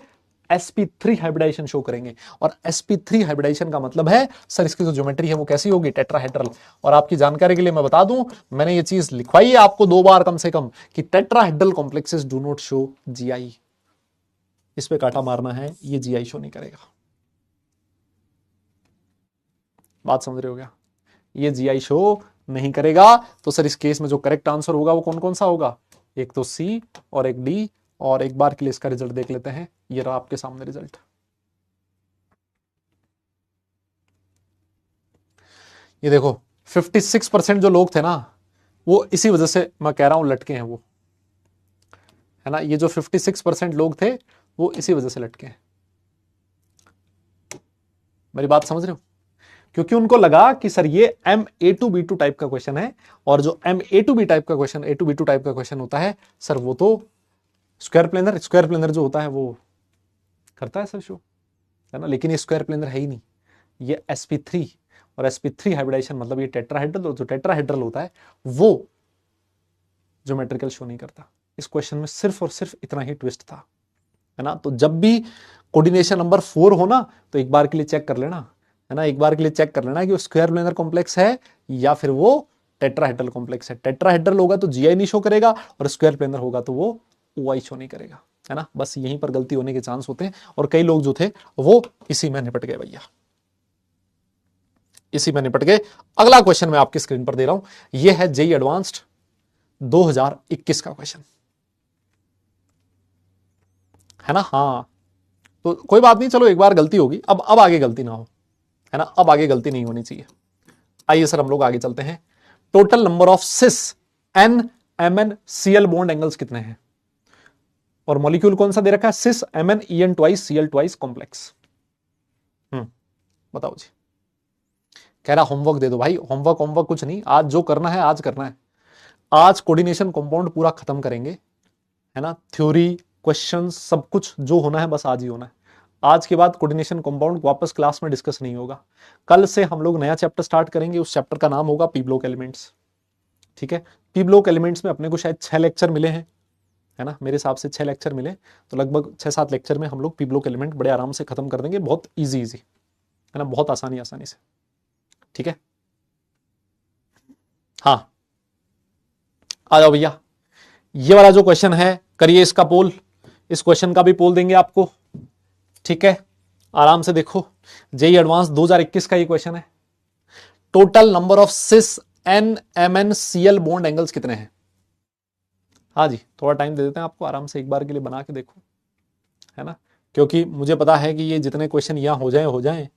sp3 हाइब्रिडाइजेशन शो करेंगे। और sp3 हाइब्रिडाइजेशन का मतलब है सर इसकी जो ज्योमेट्री है वो कैसी होगी, टेट्राहेड्रल। और आपकी जानकारी के लिए मैं बता दूं, मैंने ये चीज लिखवाई है आपको 2 बार कम से कम, कि tetrahedral complexes do not show GI. इस पे कांटा मारना है, ये जीआई शो नहीं करेगा। बात समझ रहे हो क्या, ये जीआई शो नहीं करेगा। तो सर इस केस में जो करेक्ट आंसर होगा वो कौन कौन सा होगा, एक तो सी और एक डी। और एक बार के लिए इसका रिजल्ट देख लेते हैं, ये रहा आपके सामने रिजल्ट। ये देखो 56% जो लोग थे ना, वो इसी वजह से मैं कह रहा हूं लटके हैं वो, है ना। ये जो 56% लोग थे वो इसी वजह से लटके हैं। मेरी बात समझ रहे हो, क्योंकि उनको लगा कि सर ये Ma2B2 टाइप का क्वेश्चन है, और जो Ma2B टाइप का क्वेश्चन, A2B2 टाइप का क्वेश्चन होता है सर, वो तो स्क्वायर प्लेनर जो होता है वो करता है सर शो, है ना। लेकिन ये स्क्वायर प्लेनर है ही नहीं, ये sp3, और sp3 हाइब्रिडाइजेशन मतलब ये टेट्राहेड्रल, और जो टेट्राहेड्रल होता है वो ज्योमेट्रिकल शो नहीं करता। इस क्वेश्चन में सिर्फ और सिर्फ इतना ही ट्विस्ट था, है ना। तो जब भी कोऑर्डिनेशन नंबर 4 हो ना, तो एक बार के लिए चेक कर लेना, है ना, एक बार के लिए चेक कर लेना कि वो स्क्वायर प्लेनर कॉम्प्लेक्स है या फिर वो टेट्राहेड्रल कॉम्प्लेक्स है। टेट्राहेड्रल होगा तो जीआई नहीं शो करेगा, और स्क्वायर प्लेनर होगा तो वो ओआई शो नहीं करेगा, है ना। बस यहीं पर गलती होने के चांस होते हैं, और कई लोग जो थे वो इसी में निपट गए भैया, इसी में निपट गए। अगला क्वेश्चन मैं आपकी स्क्रीन पर दे रहा हूं, यह है जेई एडवांस्ड 2021 का क्वेश्चन, है ना। हाँ तो कोई बात नहीं, चलो एक बार गलती होगी, अब आगे गलती ना हो, है ना, अब आगे गलती नहीं होनी चाहिए। आइए सर हम लोग आगे चलते हैं। Total number of cis N Mn Cl bond angles कितने हैं, और मॉलिक्यूल कौन सा दे रखा है, cis Mn en twice Cl twice complex. बताओ जी। कह रहा होमवर्क दे दो भाई, होमवर्क होमवर्क कुछ नहीं, आज जो करना है आज करना है। आज कोऑर्डिनेशन कंपाउंड पूरा खत्म करेंगे, है ना। थ्योरी क्वेश्चन सब कुछ जो होना है बस आज ही होना है। आज के बाद कोऑर्डिनेशन कंपाउंड वापस क्लास में डिस्कस नहीं होगा। कल से हम लोग नया चैप्टर स्टार्ट करेंगे, उस चैप्टर का नाम होगा पी ब्लॉक एलिमेंट्स, ठीक है। पी ब्लॉक एलिमेंट्स में अपने को शायद 6 लेक्चर मिले हैं, है ना, मेरे हिसाब से 6 लेक्चर मिले, तो लगभग 6-7 लेक्चर में हम लोग पी ब्लॉक एलिमेंट बड़े आराम से खत्म कर देंगे, बहुत इजी इजी, है ना, बहुत आसानी से, ठीक है। हाँ आ जाओ भैया, ये वाला जो क्वेश्चन है करिए इसका पोल, इस क्वेश्चन का भी पोल देंगे आपको, ठीक है। आराम से देखो, जेई एडवांस 2021 का ये क्वेश्चन है। Total number of cis N M N CL bond angles कितने हैं। हाँ जी, थोड़ा टाइम दे देते हैं आपको, आराम से एक बार के लिए बना के देखो, है ना। क्योंकि मुझे पता है कि ये जितने क्वेश्चन यहां हो जाएं,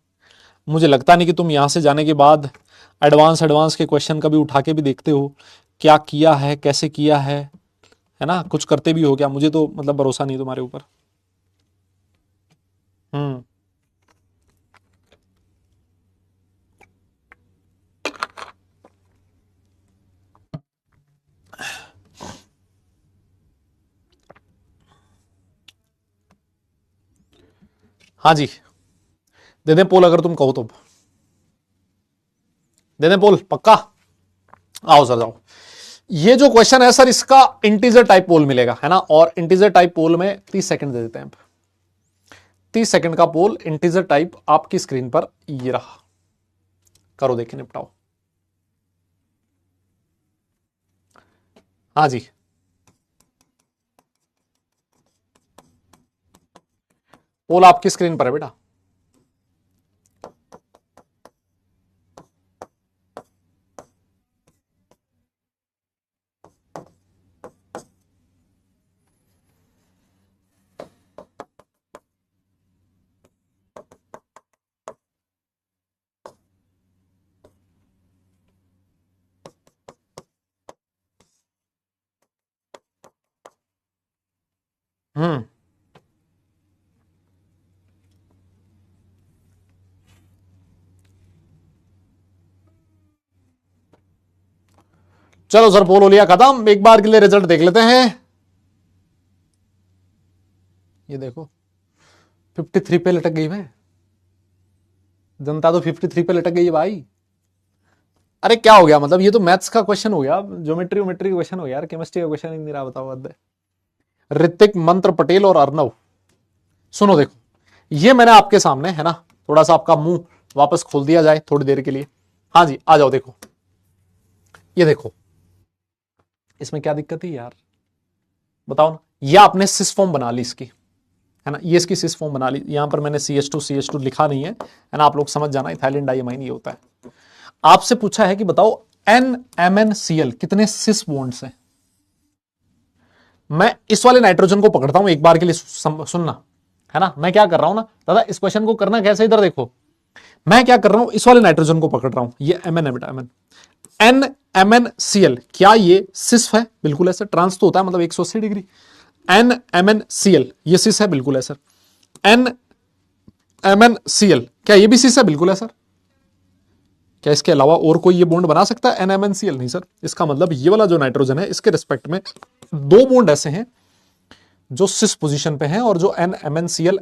मुझे लगता नहीं कि तुम यहां से जाने के बाद एडवांस के क्वेश्चन कभी उठा के भी देखते हो, क्या किया है कैसे किया है ना, कुछ करते भी हो क्या, मुझे तो मतलब भरोसा नहीं तुम्हारे ऊपर। हम्म हाँ जी, दे दें पोल अगर तुम कहो तो, दे दें पोल पक्का। आओ सर जाओ। ये जो क्वेश्चन है सर, इसका इंटीजर टाइप पोल मिलेगा, है ना, और इंटीजर टाइप पोल में 30 सेकंड दे देते हैं। 30 सेकंड का पोल इंटीजर टाइप आपकी स्क्रीन पर ये रहा, करो देखें, निपटाओ। हाँ जी, पोल आपकी स्क्रीन पर है बेटा। हम्म, चलो सर, पोल हो लिया खत्म। एक बार के लिए रिजल्ट देख लेते हैं। ये देखो 53 पे लटक गई भाई, जनता तो 53 पे लटक गई है भाई। अरे क्या हो गया, मतलब ये तो मैथ्स का क्वेश्चन हो गया, ज्योमेट्री वोमेट्री का क्वेश्चन हो गया यार, केमिस्ट्री का क्वेश्चन ही नहीं रहा, बताओ। ऋतिक, मंत्र, पटेल और अर्नव, सुनो देखो, ये मैंने आपके सामने, है ना, थोड़ा सा आपका मुंह वापस खोल दिया जाए थोड़ी देर के लिए। हाँ जी, आ जाओ। देखो, ये देखो, इसमें क्या दिक्कत है यार, बताओ ना। ये आपने सिस फॉर्म बना ली इसकी, है ना, ये इसकी सिस फॉर्म बना ली। यहां पर मैंने CH2 लिखा नहीं है ना, आप लोग समझ जाना, इथाइलिन डाइमाइन ये होता है। आपसे पूछा है कि बताओ NMnCl कितने सिस बॉन्ड्स हैं। मैं इस वाले नाइट्रोजन को पकड़ता हूं, एक बार के लिए सुनना, है ना। मैं क्या कर रहा हूं ना दादा, इस क्वेश्चन को करना कैसे, इधर देखो, मैं क्या कर रहा हूं, इस वाले नाइट्रोजन को पकड़ रहा हूं, ये Mn है बेटा, NMnCl, क्या ये सिस है? बिल्कुल है सर। ट्रांस तो होता है, मतलब 180 डिग्री। NMnCl ये सिस है, बिल्कुल है सर। NMnCl क्या ये भी सिस है? बिल्कुल है सर। क्या इसके अलावा और कोई ये बॉन्ड बना सकता है NMnCl? नहीं सर। इसका मतलब ये वाला जो नाइट्रोजन है, इसके रिस्पेक्ट में दो बॉन्ड ऐसे हैं जो सिस पोजीशन पे हैं, और जो NMnCl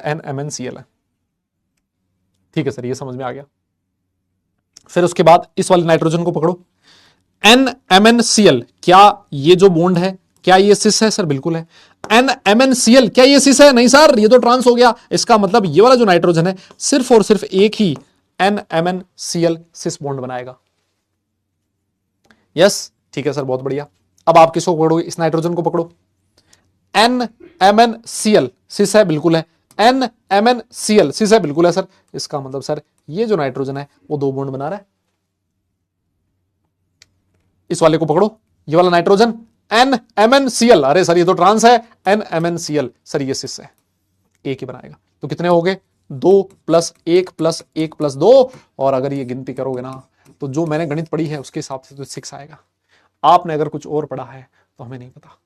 है। ठीक है सर, ये समझ में आ गया। फिर उसके बाद इस वाले नाइट्रोजन को पकड़ो, NMnCl क्या ये जो बॉन्ड है, क्या ये सिस है? सर बिल्कुल है। NMnCl क्या ये सिस है? नहीं सर, ये तो ट्रांस हो गया। इसका मतलब ये वाला जो नाइट्रोजन है, सिर्फ और सिर्फ एक ही NMnCl सिस बॉन्ड बनाएगा। यस, ठीक है सर, बहुत बढ़िया। अब आप किसको पकड़ोगे? इस नाइट्रोजन को पकड़ो। NMnCl सिस है? बिल्कुल है। NMnCl सिस है? बिल्कुल है सर। इसका मतलब सर ये जो नाइट्रोजन है वो दो बॉन्ड बना रहा है। इस वाले को पकड़ो, ये वाला नाइट्रोजन NMnCl, अरे सर ये तो ट्रांस है। NMnCl सर ये सिस है, एक ही बनाएगा। तो कितने हो गए? 2 + 1 + 1 + 2, और अगर ये गिनती करोगे ना, तो जो मैंने गणित पढ़ी है उसके हिसाब से तो 6 आएगा। आपने अगर कुछ और पढ़ा है तो हमें नहीं पता।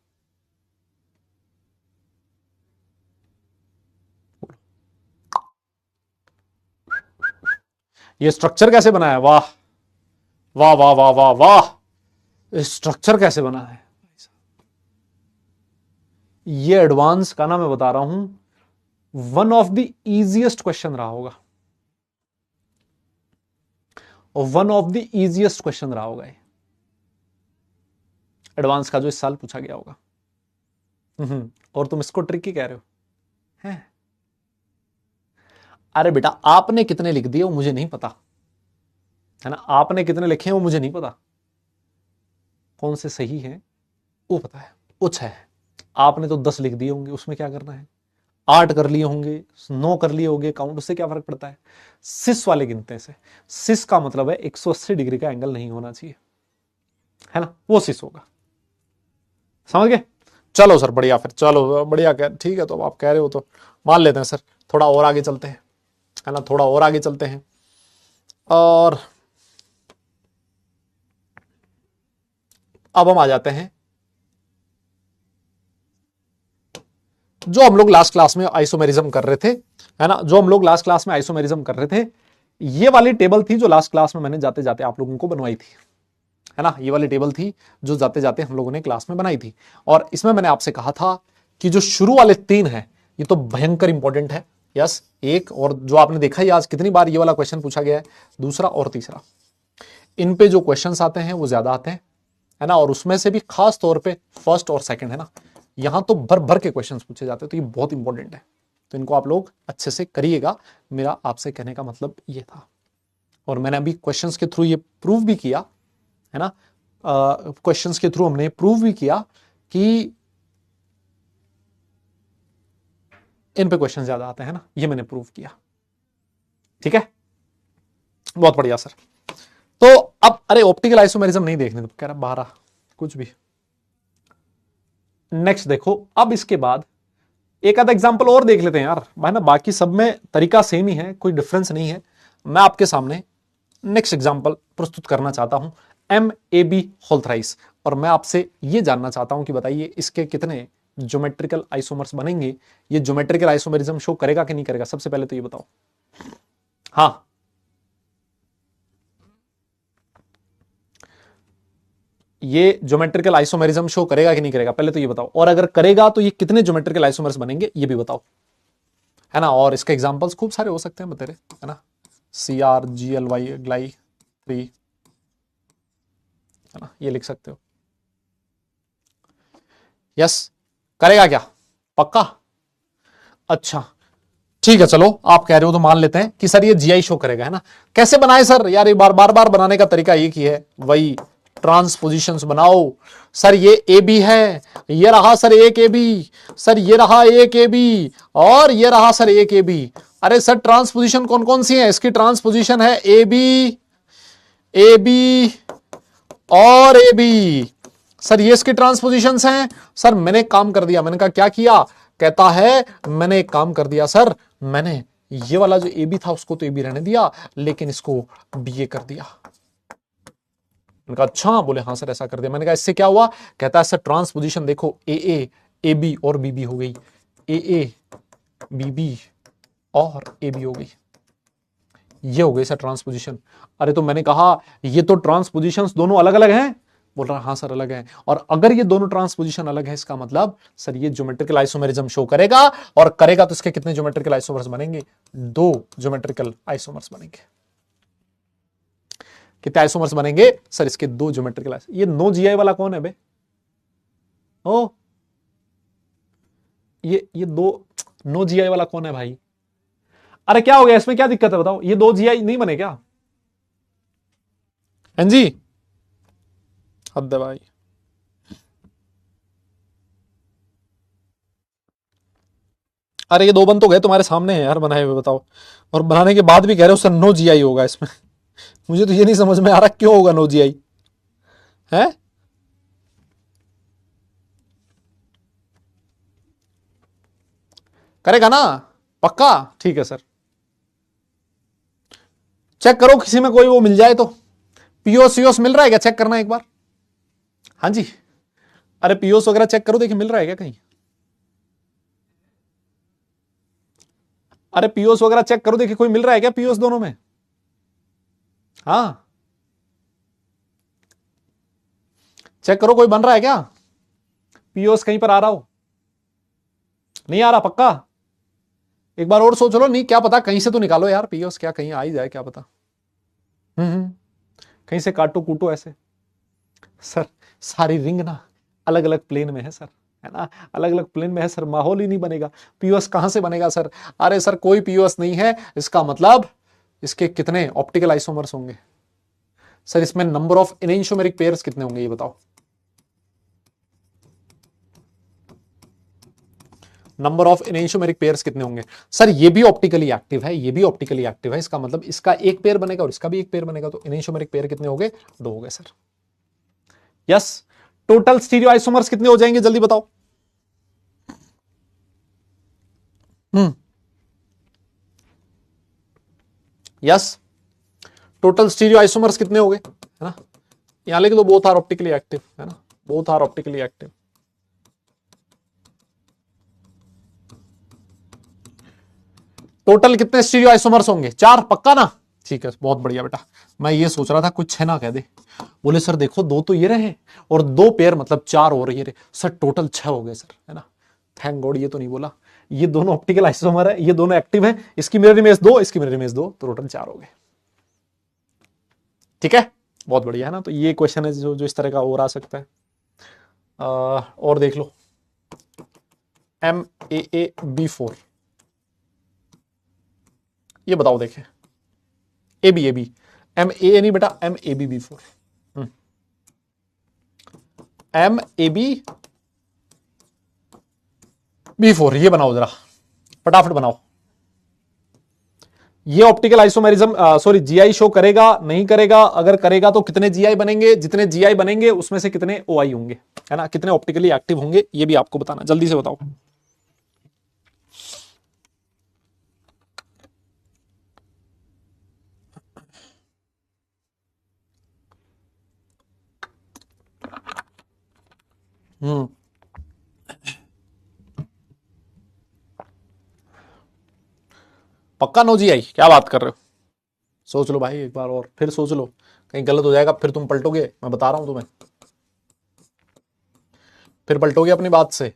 ये स्ट्रक्चर कैसे बना है? वाह वाह वाह वाह वाह वाह, स्ट्रक्चर कैसे बना है? ये एडवांस का ना, मैं बता रहा हूं, one of the easiest question रहा होगा, one of the easiest question रहा होगा ये एडवांस का, जो इस साल पूछा गया होगा। और तुम इसको ट्रिकी कह रहे हो हैं? अरे बेटा, आपने कितने लिख दिए वो मुझे नहीं पता, है ना। आपने कितने लिखे हैं वो मुझे नहीं पता, कौन से सही है वो पता है, कुछ है। आपने तो 10 लिख दिए होंगे, उसमें क्या करना है? 8 कर लिए होंगे, 9 कर लिए होंगे काउंट, उससे क्या फर्क पड़ता है? सिस वाले गिनते हैं से। सिस का मतलब है 180 डिग्री का एंगल नहीं होना चाहिए, है ना, वो सिस होगा। समझ गए? चलो सर बढ़िया, फिर चलो बढ़िया, ठीक है। तो अब आप कह रहे हो तो मान लेते हैं सर, थोड़ा और आगे चलते हैं, है ना, थोड़ा और आगे चलते हैं। और अब हम आ जाते हैं जो हम लोग लास्ट क्लास में आइसोमेरिज्म कर रहे थे, है ना, जो हम लोग लास्ट क्लास में आइसोमेरिज्म कर रहे थे। ये वाली टेबल थी जो लास्ट क्लास में मैंने जाते जाते आप लोगों को बनवाई थी, है ना। ये वाली टेबल थी जो जाते जाते हम लोगों ने क्लास में बनाई थी, और इसमें मैंने आपसे कहा था कि जो शुरू वाले 3 हैं ये तो भयंकर इंपॉर्टेंट है, यस, एक और जो आपने देखा ही आज कितनी बार ये वाला क्वेश्चन पूछा गया है, दूसरा और तीसरा, इन पे जो क्वेश्चंस आते हैं वो ज्यादा आते हैं, है ना, और उसमें से भी खास तौर पे फर्स्ट और सेकंड, है ना, यहां तो भर भर के क्वेश्चंस पूछे जाते हैं, तो ये बहुत इंपॉर्टेंट है, तो इनको आप लोग अच्छे से करिएगा, मेरा आपसे कहने का मतलब ये था। और मैंने अभी क्वेश्चंस के थ्रू ये प्रूव भी किया, है ना, क्वेश्चंस के थ्रू हमने प्रूव भी किया कि इन पे क्वेश्चन ज्यादा आते हैं ना, ये मैंने प्रूव किया। ठीक है, बहुत बढ़िया सर। तो अब अरे ऑप्टिकल आइसोमेरिज्म नहीं देखने तो कह रहा 12 कुछ भी। नेक्स्ट देखो, अब इसके बाद एक आधा एग्जांपल और देख लेते हैं यार भाई ना, बाकी सब में तरीका सेम ही है, कोई डिफरेंस नहीं है। मैं आपके सामने नेक्स्ट एग्जांपल प्रस्तुत करना चाहता हूं, MAB होल थ्राइस, और मैं आपसे यह जानना चाहता हूं कि बताइए इसके कितने ज्योमेट्रिकल आइसोमर्स बनेंगे, ये ज्योमेट्रिकल आइसोमेरिज्म शो करेगा कि नहीं करेगा, सबसे पहले तो ये बताओ। हाँ, ये ज्योमेट्रिकल आइसोमेरिज्म शो करेगा कि नहीं करेगा, पहले तो ये बताओ, और अगर करेगा तो ये कितने ज्योमेट्रिकल आइसोमर्स बनेंगे ये भी बताओ, है ना, और इसके एग्जांपल्स खूब सारे हो सकते हैं बतेरे, है ना, CRGLY ग्लाई 3, है ना, ये लिख सकते हो। यस, करेगा क्या, पक्का? अच्छा ठीक है, चलो आप कह रहे हो तो मान लेते हैं कि सर ये GI शो करेगा, है ना। कैसे बनाए सर, यार बार बार बनाने का तरीका एक ही है, वही ट्रांसपोजिशंस बनाओ। सर ये AB है, ये रहा सर एक AB, सर ये रहा एक AB, और ये रहा सर एक AB। अरे सर ट्रांसपोजिशन कौन कौन सी है, इसकी ट्रांसपोजिशन है AB, AB और AB। सर ये इसकी ट्रांसपोजिशंस हैं। सर मैंने एक काम कर दिया, मैंने कहा क्या किया, कहता है मैंने एक काम कर दिया सर, मैंने ये वाला जो AB था उसको तो AB रहने दिया, लेकिन इसको BA कर दिया। मैंने कहा अच्छा, बोले हाँ सर ऐसा कर दिया। मैंने कहा इससे क्या हुआ, कहता है सर ट्रांसपोजिशन देखो AA AB और BB हो गई, AA BB और AB हो गई, ये हो गई सर ट्रांसपोजिशन। अरे तो मैंने कहा ये तो ट्रांसपोजिशंस दोनों अलग अलग हैं, बोल रहा हाँ सर अलग है, और अगर ये दोनों ट्रांसपोजिशन अलग है इसका मतलब सर ये ज्योमेट्रिकल आइसोमेरिज्म शो करेगा, और करेगा तो इसके कितने ज्योमेट्रिकल आइसोमर्स बनेंगे, 2 ज्योमेट्रिकल आइसोमर्स बनेंगे। कितने आइसोमर्स बनेंगे सर, इसके 2 ज्योमेट्रिकल। ये नो GI वाला कौन है बे, ओ ये 2 नो GI वाला कौन है भाई? अरे क्या हो गया, इसमें क्या दिक्कत है बताओ, ये 2 GI नहीं बने क्या? हैं जी, हद है भाई। अरे ये 2 बन तो गए तुम्हारे सामने हैं यार बनाए हुए, बताओ, और बनाने के बाद भी कह रहे हो सर नो GI होगा इसमें। मुझे तो ये नहीं समझ में आ रहा क्यों होगा नो GI है। करेगा ना, पक्का? ठीक है सर, चेक करो किसी में कोई वो मिल जाए तो, POS मिल रहा है क्या, चेक करना एक बार। हाँ जी, अरे POS वगैरह चेक करो, देखिए मिल रहा है क्या कहीं। अरे POS वगैरह चेक करो, देखिए कोई मिल रहा है क्या POS दोनों में। हाँ चेक करो कोई बन रहा है क्या, POS कहीं पर आ रहा हो, नहीं आ रहा पक्का? एक बार और सोच लो, नहीं क्या पता कहीं से तो निकालो यार POS, क्या कहीं आ ही जाए क्या पता। कहीं से काटो कूटो ऐसे। सर सारी रिंग ना अलग अलग प्लेन में है सर, है ना, अलग अलग प्लेन में है सर, माहौल ही नहीं बनेगा, POS कहां से बनेगा सर? अरे सर कोई POS नहीं है, इसका मतलब इसके कितने ऑप्टिकल आइसोमर्स होंगे सर, इसमें नंबर ऑफ एनेंशियोमेरिक पेयर्स कितने होंगे ये बताओ, नंबर ऑफ एनेंशियोमेरिक पेयर्स कितने होंगे सर? ये भी ऑप्टिकली एक्टिव है, ये भी ऑप्टिकली एक्टिव है, इसका मतलब इसका एक पेयर बनेगा और इसका भी एक पेयर बनेगा, तो एनेंशियोमेरिक पेयर कितने हो गए, 2 हो गए sir. Yes, total stereo isomers कितने हो जाएंगे जल्दी बताओ। यस, टोटल स्टीरियो आइसोमर्स कितने हो गए, है ना, यहां लिख दो बोथ आर ऑप्टिकली एक्टिव, है ना, both are optically active. Total कितने स्टीरियो आइसोमर्स होंगे, 4 पक्का ना? ठीक है बहुत बढ़िया बेटा, मैं ये सोच रहा था कुछ 6 ना कह दे। बोले सर देखो 2 तो ये रहे और 2 पेयर मतलब 4 और ये रहे सर, टोटल 6 हो गए सर, है ना, थैंक गॉड ये तो नहीं बोला, ये दोनों ऑप्टिकल आइसोमर है, ये दोनों एक्टिव है, इसकी मिरर इमेज 2, इसकी मिरर इमेज 2, तो टोटल 4 हो गए। ठीक है, बहुत बढ़िया है ना। तो ये क्वेश्चन है जो इस तरह का और आ सकता है। और देख लो MAAB4, ये बताओ देखें। AB MAA नहीं बेटा, MABB4, MABB4, ये बनाओ जरा, फटाफट बनाओ। ये optical isomerism sorry GI show करेगा नहीं करेगा? अगर करेगा तो कितने जीआई बनेंगे, जितने जीआई बनेंगे उसमें से कितने ओआई होंगे, है ना, कितने ऑप्टिकली एक्टिव होंगे, ये भी आपको बताना, जल्दी से बताओ। पक्का नो जीआई? क्या बात कर रहे हो, सोच लो भाई एक बार और, फिर सोच लो, कहीं गलत हो जाएगा फिर तुम पलटोगे, मैं बता रहा हूं तुम्हें, फिर पलटोगे अपनी बात से।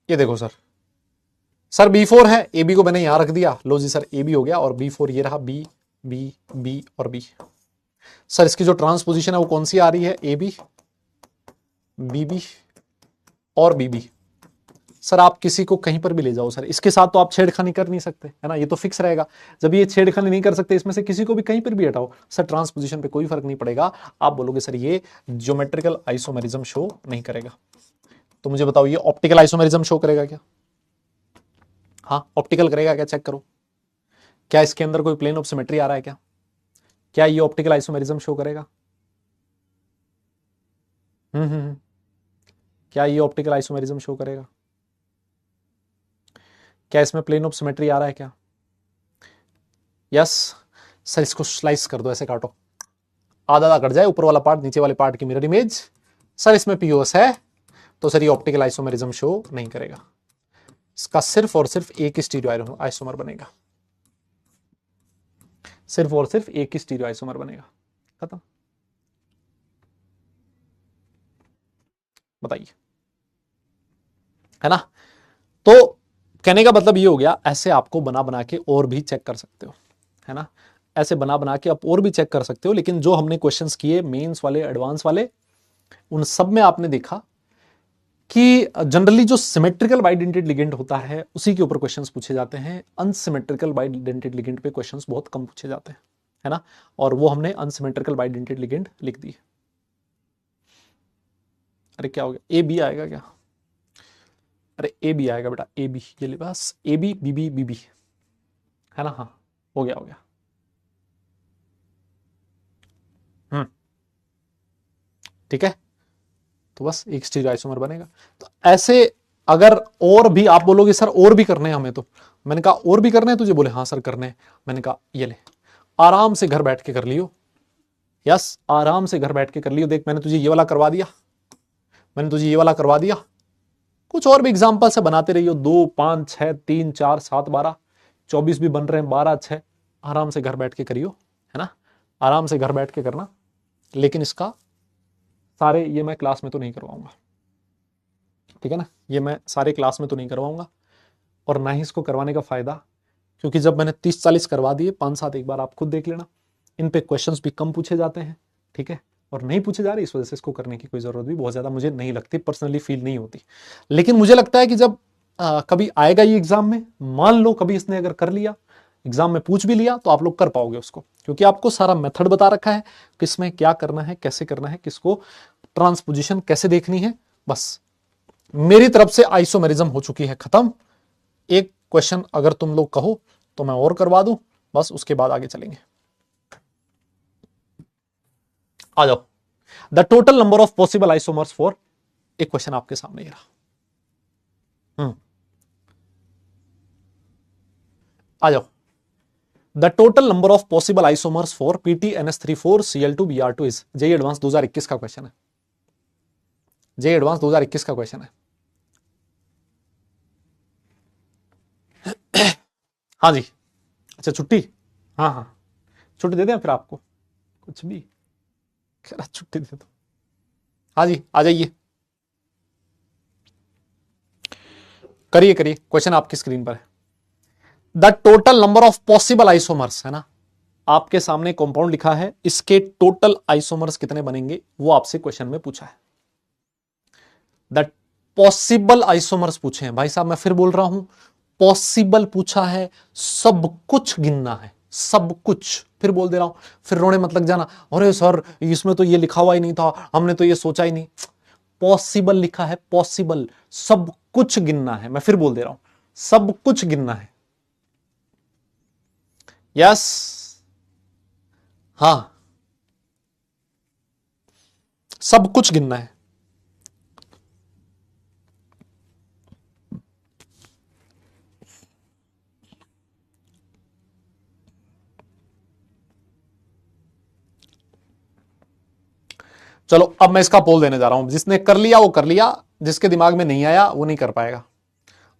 ये देखो सर B4 है, AB को मैंने यहां रख दिया, लो जी सर AB हो गया, और B4 ये रहा, B B B और B। सर इसकी जो ट्रांसपोजिशन है वो कौन सी आ रही है? AB BB और BB। सर आप किसी को कहीं पर भी ले जाओ सर, इसके साथ तो आप छेड़खानी कर नहीं सकते, है ना, ये तो फिक्स रहेगा। जब ये छेड़खानी नहीं कर सकते, इसमें से किसी को भी कहीं पर भी हटाओ सर, ट्रांसपोजिशन पे कोई फर्क नहीं पड़ेगा। आप बोलोगे सर ये ज्योमेट्रिकल आइसोमेरिज्म शो नहीं करेगा। तो मुझे बताओ ये ऑप्टिकल आइसोमेरिज्म शो करेगा क्या? हाँ ऑप्टिकल करेगा क्या, चेक करो। क्या इसके अंदर कोई प्लेन ऑफ सिमेट्री आ रहा है क्या? क्या ये ऑप्टिकल आइसोमेरिज्म शो करेगा? क्या ये ऑप्टिकल आइसोमेरिज्म शो करेगा? क्या इसमें प्लेन ऑफ सिमेट्री आ रहा है क्या? यस सर, इसको स्लाइस कर दो, ऐसे काटो, आधा आधा कट जाए, ऊपर वाला पार्ट नीचे वाले पार्ट की मिरर इमेज। सर इसमें पीओएस है, तो सर ये ऑप्टिकल आइसोमेरिज्म शो नहीं करेगा, इसका सिर्फ और सिर्फ एक ही स्टीरियो आइसोमर बनेगा, सिर्फ और सिर्फ एक ही स्टीरियो आइसोमर बनेगा, खत्म। बताइए, है ना। तो कहने का मतलब ये हो गया, ऐसे आपको बना बना के और भी चेक कर सकते हो, है ना, ऐसे बना बना के आप और भी चेक कर सकते हो। लेकिन जो हमने क्वेश्चंस किए मेंस वाले, एडवांस वाले, उन सब में आपने देखा कि जनरली जो सिमेट्रिकल बाइडेंटेड लिगेंड होता है उसी के ऊपर क्वेश्चंस पूछे जाते हैं, अनसिमेट्रिकल बाइडेंटेड लिगेंड पे क्वेश्चंस बहुत कम पूछे जाते हैं, है ना। और वो हमने अनसिमेट्रिकल बाइडेंटेड लिगेंड लिख दी। अरे क्या हो गया, ए बी आएगा क्या? अरे ए बी आएगा बेटा, ए बी, ये बस A B B B B B, है ना। हाँ हो गया हो गया। ठीक है, तो बस एक स्टीरियो आइसोमर बनेगा। तो ऐसे अगर और भी आप बोलोगे सर और भी करने हैं हमें, तो मैंने कहा और भी करने हैं तुझे, बोले हाँ सर करने हैं। मैंने कहा ये ले, आराम से घर बैठ के कर लियो, यस आराम से घर बैठ के कर लियो। देख मैंने तुझे ये वाला करवा दिया, मैंने तुझे ये वाला करवा दिया, कुछ और भी एग्जाम्पल से बनाते रहियो, 2 5 6 3 4 7 12 24 भी बन रहे हैं, 12 6, आराम से घर बैठ के करियो, है ना, आराम से घर बैठ के करना। लेकिन इसका सारे ये मैं क्लास में तो नहीं करवाऊंगा, ठीक है ना, ये मैं सारे क्लास में तो नहीं करवाऊंगा, और ना ही इसको करवाने का फायदा, क्योंकि जब मैंने 30-40 करवा दिए, 5-7 एक बार आप खुद देख लेना, इन पे क्वेश्चंस भी कम पूछे जाते हैं, ठीक है, और नहीं पूछे जा रहे, इस वजह से इसको करने की कोई जरूरत भी बहुत ज्यादा मुझे नहीं लगती, पर्सनली फील नहीं होती। लेकिन मुझे लगता है कि जब कभी आएगा ये एग्जाम में, मान लो कभी इसने अगर कर लिया, एग्जाम में पूछ भी लिया, तो आप लोग कर पाओगे उसको, क्योंकि आपको सारा मेथड बता रखा है, किसमें क्या करना है, कैसे करना है, किसको ट्रांसपोजिशन कैसे देखनी है। बस मेरी तरफ से आइसोमेरिज्म हो चुकी है खत्म। एक क्वेश्चन अगर तुम लोग कहो तो मैं और करवा दूं, बस उसके बाद आगे चलेंगे। आ जाओ, the total number of possible isomers for, एक क्वेश्चन आपके सामने ये रहा। आ जाओ, the total number of possible isomers for PTNS34Cl2Br2 is, JEE advance 2021 का क्वेश्चन है, जेईई एडवांस 2021 का क्वेश्चन है। हाँ जी, अच्छा छुट्टी, हाँ हाँ छुट्टी दे दें फिर आपको, कुछ भी छुट्टी दे दो। हाँ जी आ जाइए, करिए करिए, क्वेश्चन आपकी स्क्रीन पर है। The total number of possible isomers, है ना, आपके सामने कंपाउंड लिखा है, इसके टोटल आइसोमर्स कितने बनेंगे वो आपसे क्वेश्चन में पूछा है। द पॉसिबल आइसोमर्स पूछे हैं भाई साहब, मैं फिर बोल रहा हूं, पॉसिबल पूछा है, सब कुछ गिनना है, सब कुछ, फिर बोल दे रहा हूं, फिर रोने मत लग जाना, अरे सर इसमें तो ये लिखा हुआ ही नहीं था, हमने तो ये सोचा ही नहीं। पॉसिबल लिखा है, पॉसिबल, सब कुछ गिनना है, मैं फिर बोल दे रहा हूं, सब कुछ गिनना है। यस, हां, सब कुछ गिनना है। चलो अब मैं इसका पोल देने जा रहा हूं, जिसने कर लिया वो कर लिया, जिसके दिमाग में नहीं आया वो नहीं कर पाएगा।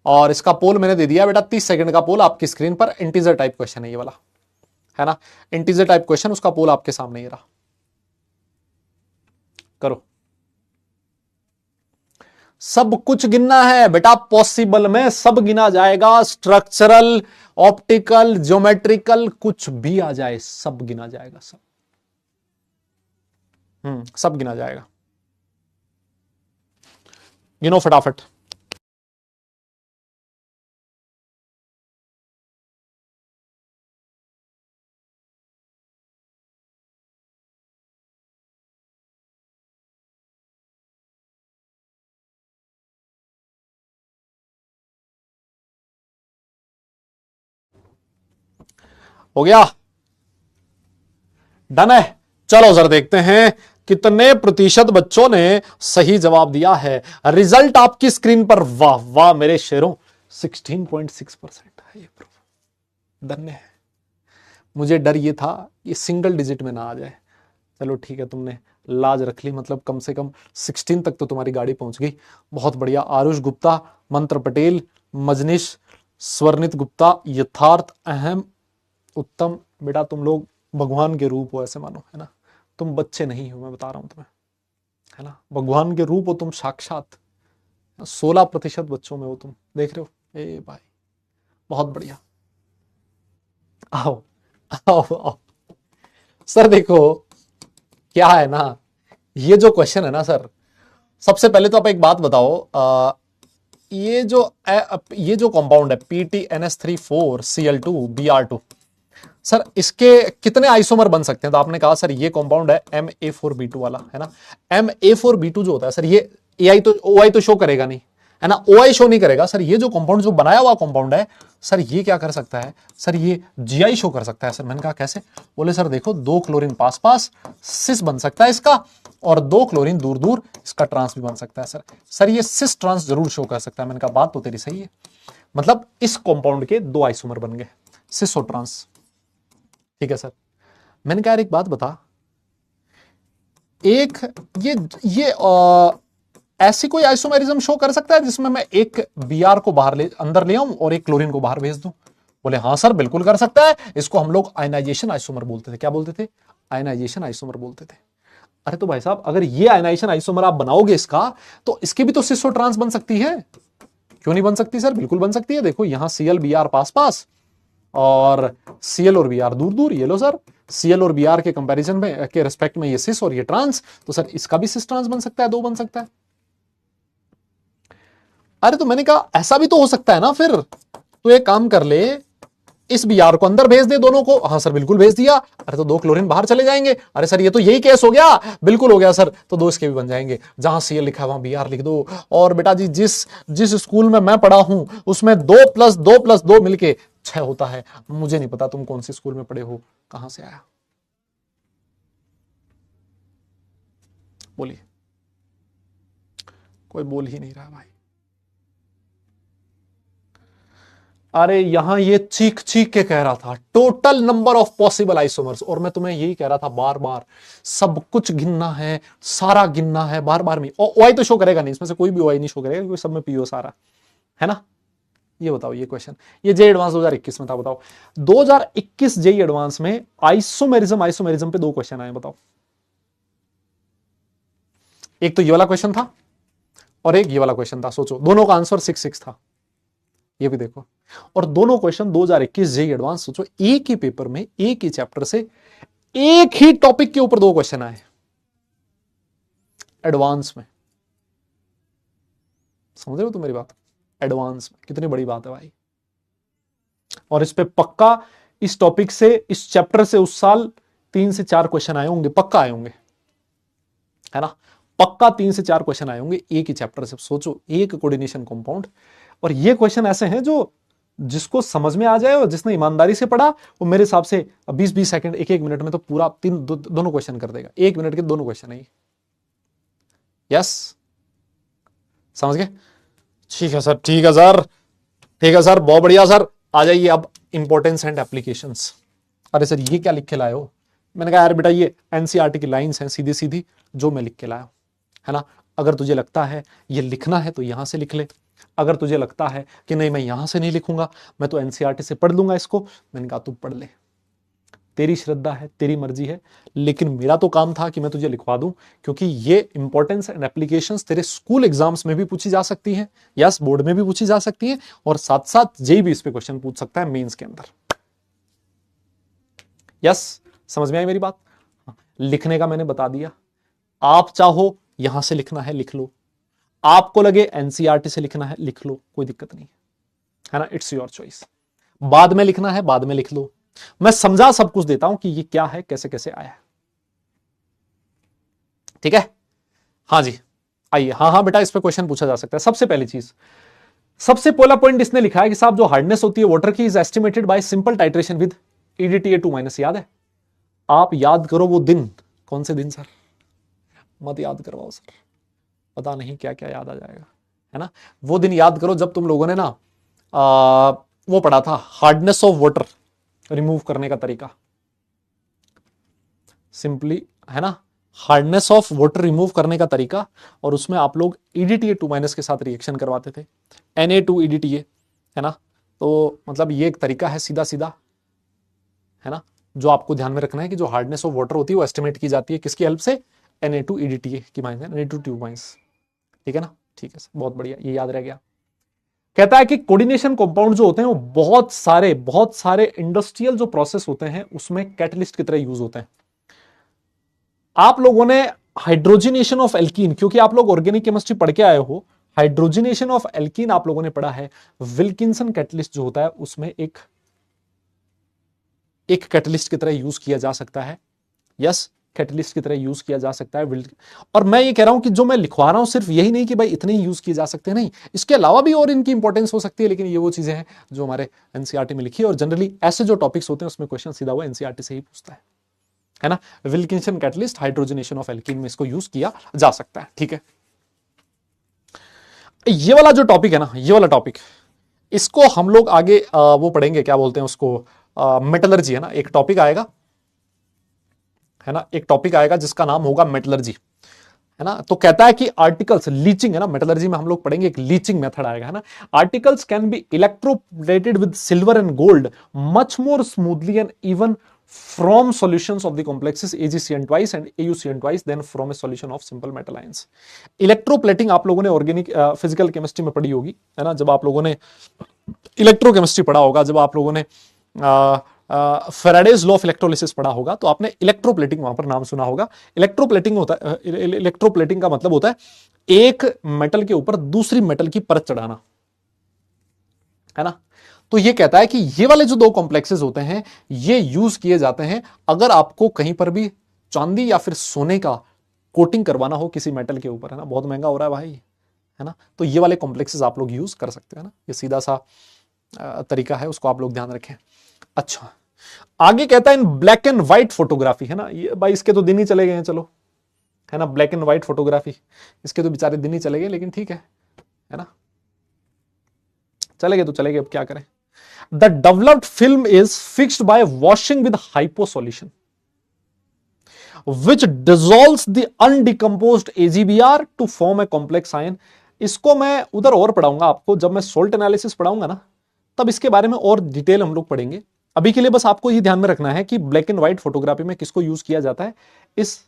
और इसका पोल मैंने दे दिया बेटा, 30 सेकंड का पोल आपकी स्क्रीन पर, इंटीजर टाइप क्वेश्चन है ये वाला, है ना, इंटीजर टाइप क्वेश्चन, उसका पोल आपके सामने ही रहा, करो। सब कुछ गिनना है बेटा, पॉसिबल में सब गिना जाएगा, स्ट्रक्चरल, ऑप्टिकल, ज्योमेट्रिकल, कुछ भी आ जाए सब गिना जाएगा, सब, सब गिना जाएगा। गिनो फटाफट। हो गया, डन है। चलो जरा देखते हैं कितने प्रतिशत बच्चों ने सही जवाब दिया है। रिजल्ट आपकी स्क्रीन पर, वाह वाह मेरे शेरों, 16.6% है ये प्रूफ, धन्य है। मुझे डर ये था ये सिंगल डिजिट में ना आ जाए। चलो ठीक है, तुमने लाज रख ली, मतलब कम से कम 16 तक तो तुम्हारी गाड़ी पहुंच गई, बहुत बढ़िया। आरुष गुप्ता, मंत्र पटेल, मजनिश, स्वर्णित गुप्ता, यथार्थ अहम, उत्तम। बेटा तुम लोग भगवान के रूप हो, ऐसे मानो, है ना, तुम बच्चे नहीं हो, मैं बता रहा हूं तुम्हें, है ना, भगवान के रूप हो तुम साक्षात। 16% बच्चों में हो तुम, देख रहे हो, ए भाई बहुत बढ़िया। आओ आओ आओ सर, देखो क्या है ना, ये जो क्वेश्चन है ना सर, सबसे पहले तो आप एक बात बताओ, ये जो कंपाउंड है PTNS34Cl2Br2, सर इसके कितने आइसोमर बन सकते हैं? तो आपने कहा सर ये कंपाउंड है Ma4B2 वाला, है ना। Ma4B2 जो होता है सर, ये AI तो OI तो शो करेगा नहीं, है ना, OI शो नहीं करेगा सर। ये जो कंपाउंड जो बनाया हुआ कंपाउंड है सर, ये क्या कर सकता है सर, ये GI शो कर सकता है सर। मैंने कहा कैसे? बोले सर देखो, 2 क्लोरीन पास पास सिस बन सकता है इसका, और 2 क्लोरीन दूर दूर इसका ट्रांस भी बन सकता है सर। सर ये सिस ट्रांस जरूर शो कर सकता है। मैंने कहा बात तो तेरी सही है, मतलब इस कंपाउंड के 2 आइसोमर बन गए, सिस और ट्रांस, ठीक है सर। मैंने कहा यार एक बात बता, एक ये ऐसी कोई आइसोमेरिज्म शो कर सकता है जिसमें मैं एक Br को बाहर अंदर ले आऊं और एक क्लोरीन को बाहर भेज दूं? बोले हाँ सर बिल्कुल कर सकता है, इसको हम लोग आयनाइजेशन आइसोमर बोलते थे। क्या बोलते थे? आयनाइजेशन आइसोमर बोलते थे। अरे तो भाई साहब, अगर ये आयनाइजेशन आइसोमर आप बनाओगे इसका, तो इसकी भी तो सिस और ट्रांस बन सकती है, क्यों नहीं बन सकती सर? बिल्कुल बन सकती है। देखो यहां Cl Br पास पास और Cl और Br दूर दूर, ये लो सर, Cl और Br के कंपैरिजन में के रेस्पेक्ट में ये सिस और ये ट्रांस, तो सर इसका भी सिस ट्रांस बन सकता है, 2 बन सकता है। अरे तो मैंने कहा ऐसा भी तो हो सकता है ना, फिर तो एक काम कर ले, इस Br को अंदर भेज दे दोनों को। हाँ सर बिल्कुल भेज दिया। अरे तो 2 क्लोरीन बाहर चले जाएंगे। अरे सर ये तो यही केस हो गया। बिल्कुल हो गया सर, तो 2 इसके भी बन जाएंगे, जहां Cl लिखा है वहां Br लिख दो। और बेटा जी, जिस जिस स्कूल में मैं पढ़ा हूं उसमें 2 + 2 + 2 मिलके 6 होता है। मुझे नहीं पता तुम कौन से स्कूल में पढ़े हो, कहां से आया, बोलिए। कोई बोल ही नहीं रहा भाई। अरे यहां ये चीख चीख के कह रहा था total number of possible isomers, और मैं तुम्हें यही कह रहा था बार बार, सब कुछ गिनना है, सारा गिनना है, बार बार में। OI तो शो करेगा नहीं, इसमें से कोई भी OI नहीं शो करेगा क्योंकि सब में PO सारा, है ना। ये बताओ, ये क्वेश्चन, ये JEE एडवांस 2021 में था, बताओ 2021 JEE एडवांस में आइसोमेरिज्म पे 2 क्वेश्चन आए, बताओ। एक तो ये वाला क्वेश्चन था और एक ये वाला क्वेश्चन था, सोचो, दोनों का आंसर 6 6 था। ये भी देखो। और दोनों क्वेश्चन 2021 जेईई एडवांस। सोचो एक ही पेपर में एक ही चैप्टर से एक ही टॉपिक के ऊपर 2 क्वेश्चन आए एडवांस में। समझ रहे हो तुम मेरी बात? एडवांस में कितनी बड़ी बात है भाई। और इस पे पक्का इस टॉपिक से, इस चैप्टर से उस साल 3 से 4 क्वेश्चन आए होंगे, पक्का आए होंगे, है ना? पक्का 3 से 4 क्वेश्चन आए होंगे एक ही चैप्टर से। सोचो एक कोऑर्डिनेशन कंपाउंड। और ये क्वेश्चन ऐसे हैं जो जिसको समझ में आ जाए और जिसने ईमानदारी से पढ़ा वो मेरे हिसाब से 20-20 सेकंड, एक मिनट में तो पूरा दोनों क्वेश्चन कर देगा। 1 मिनट के दोनों क्वेश्चन है। यस, समझ गए? ठीक है सर, ठीक है सर, ठीक है सर, बहुत बढ़िया सर। आ जाइए अब इंपॉर्टेंस एंड एप्लीकेशंस। अरे सर ये क्या लिख के लाए हो? मैंने कहा यार बेटा ये एनसीईआरटी की लाइंस हैं सीधी सीधी जो मैं लिख के लाया हूं, है ना? अगर तुझे लगता है ये लिखना है तो यहां से लिख ले। अगर तुझे लगता है कि नहीं मैं यहां से नहीं लिखूंगा, मैं तो एनसीईआरटी से पढ़ लूंगा इसको, मैंने कहा तू पढ़ ले, तेरी श्रद्धा है, तेरी मर्जी है। लेकिन मेरा तो काम था कि मैं तुझे लिखवा दूं, क्योंकि ये इंपॉर्टेंस एंड एप्लीकेशंस तेरे स्कूल एग्जाम्स में भी पूछी जा सकती हैं, यस बोर्ड में भी पूछी जा सकती हैं, और साथ साथ जेईई भी इस पे क्वेश्चन पूछ सकता है मेंस के अंदर। यस, समझ में आई मेरी बात? लिखने का मैंने बता दिया। आप चाहो यहां से लिखना है लिख लो, आपको लगे एनसीईआरटी से लिखना है लिख लो, कोई दिक्कत नहीं है ना? It's your choice. बाद में लिखना है बाद में लिख लो। मैं समझा सब कुछ देता हूं कि ये क्या है, कैसे कैसे आया है। ठीक है? हाँ जी, आइए। हाँ हाँ बेटा, इस पे क्वेश्चन पूछा जा सकता है। सबसे पहली चीज, सबसे पहला पॉइंट इसने लिखा है कि साहब जो हार्डनेस होती है वाटर की is estimated by simple titration with EDTA2-। याद है? आप याद करो वो दिन। कौन से दिन सर? मत याद करवाओ सर, पता नहीं क्या क्या याद आ जाएगा, है ना? वो दिन याद करो जब तुम लोगों ने ना वो पढ़ा था हार्डनेस ऑफ वाटर रिमूव करने का तरीका। सिंपली, है ना, हार्डनेस ऑफ वाटर रिमूव करने का तरीका। और उसमें आप लोग EDTA2- के साथ रिएक्शन करवाते थे, Na2EDTA, है ना? तो मतलब ये एक तरीका है सीधा सीधा, है ना, जो आपको ध्यान में रखना है कि जो हार्डनेस ऑफ वाटर होती है वो एस्टिमेट की जाती है किसकी हेल्प से? Na2EDTA की माइनस Na2 ठीक है ना? ठीक है सर, बहुत बढ़िया, ये याद रह गया। कहता है कि कोऑर्डिनेशन कंपाउंड जो होते हैं वो बहुत सारे इंडस्ट्रियल जो प्रोसेस होते हैं उसमें कैटलिस्ट की तरह यूज होते हैं। आप लोगों ने हाइड्रोजिनेशन ऑफ एल्कीन, क्योंकि आप लोग ऑर्गेनिक केमिस्ट्री पढ़ के आए हो, हाइड्रोजिनेशन ऑफ एल्कीन आप लोगों ने पढ़ा है। विल्किंसन कैटलिस्ट जो होता है उसमें एक कैटलिस्ट की तरह यूज किया जा सकता है। यस, कैटलिस्ट की तरह यूज किया जा सकता है। और मैं ये कह रहा हूं कि जो मैं लिखवा रहा हूं सिर्फ यही नहीं कि भाई इतने ही यूज किए जा सकते हैं, नहीं, इसके अलावा भी और इनकी इंपॉर्टेंस हो सकती है। लेकिन ये वो चीजें हैं जो हमारे एनसीईआरटी में लिखी है, और जनरली ऐसे जो टॉपिक्स होते हैं उसमें क्वेश्चन सीधा हुआ एनसीईआरटी से ही पूछता है ना? Wilkinson catalyst, hydrogenation of alkene में इसको यूज किया जा सकता है। ठीक है, ये वाला जो टॉपिक है ना, ये वाला टॉपिक, इसको हम लोग आगे वो पढ़ेंगे, क्या बोलते हैं उसको, मेटलर्जी, है ना? एक टॉपिक आएगा, है ना, एक टॉपिक आएगा जिसका नाम होगा मेटलर्जी, है ना? तो कहता है कि आर्टिकल्स लीचिंग, है ना, मेटलर्जी में हम लोग पढ़ेंगे एक लीचिंग मेथड आएगा, है ना? Articles can be electroplated with silver and gold much more smoothly and even from solutions of the complexes AgCN twice and AuCN twice than from a solution of simple metal ions। Electroplating आप लोगों ने organic physical chemistry में पढ़ी होगी, है ना? जब आप लोगों ने इलेक्ट्रोकेमिस्ट्री पढ़ा होगा, जब आप लोगों ने फेराडेज लॉ ऑफ इलेक्ट्रोलिसिस पढ़ा होगा, तो आपने इलेक्ट्रोप्लेटिंग वहां पर नाम सुना होगा। इलेक्ट्रोप्लेटिंग होता है, इलेक्ट्रोप्लेटिंग का मतलब होता है एक मेटल के ऊपर दूसरी मेटल की परत चढ़ाना, है ना? तो ये कहता है कि ये वाले जो 2 कॉम्प्लेक्सेस होते हैं ये यूज किए जाते हैं अगर आपको कहीं पर भी चांदी या फिर सोने का कोटिंग करवाना हो किसी मेटल के ऊपर, है ना? बहुत महंगा हो रहा है भाई, है ना? तो ये वाले कॉम्प्लेक्सेस आप लोग यूज कर सकते हैं ना? ये सीधा सा तरीका है, उसको आप लोग ध्यान रखें। अच्छा, आगे कहता है इन ब्लैक एंड व्हाइट फोटोग्राफी, है ना? ये भाई इसके तो दिन ही चले गए हैं, चलो, है ना? ब्लैक एंड व्हाइट फोटोग्राफी, इसके तो बेचारे दिन ही चले गए, लेकिन ठीक है ना? चले गए तो चले गए, अब क्या करें। The developed film is fixed by washing with hypo solution, which dissolves the undecomposed AgBr to form a complex ion। इसको मैं उधर और पढ़ाऊंगा आपको, जब मैं सोल्ट एनालिसिस पढ़ाऊंगा ना, तब इसके बारे में और डिटेल हम लोग पढ़ेंगे। अभी के लिए बस आपको ये ध्यान में रखना है कि ब्लैक एंड व्हाइट फोटोग्राफी में किसको यूज किया जाता है, इस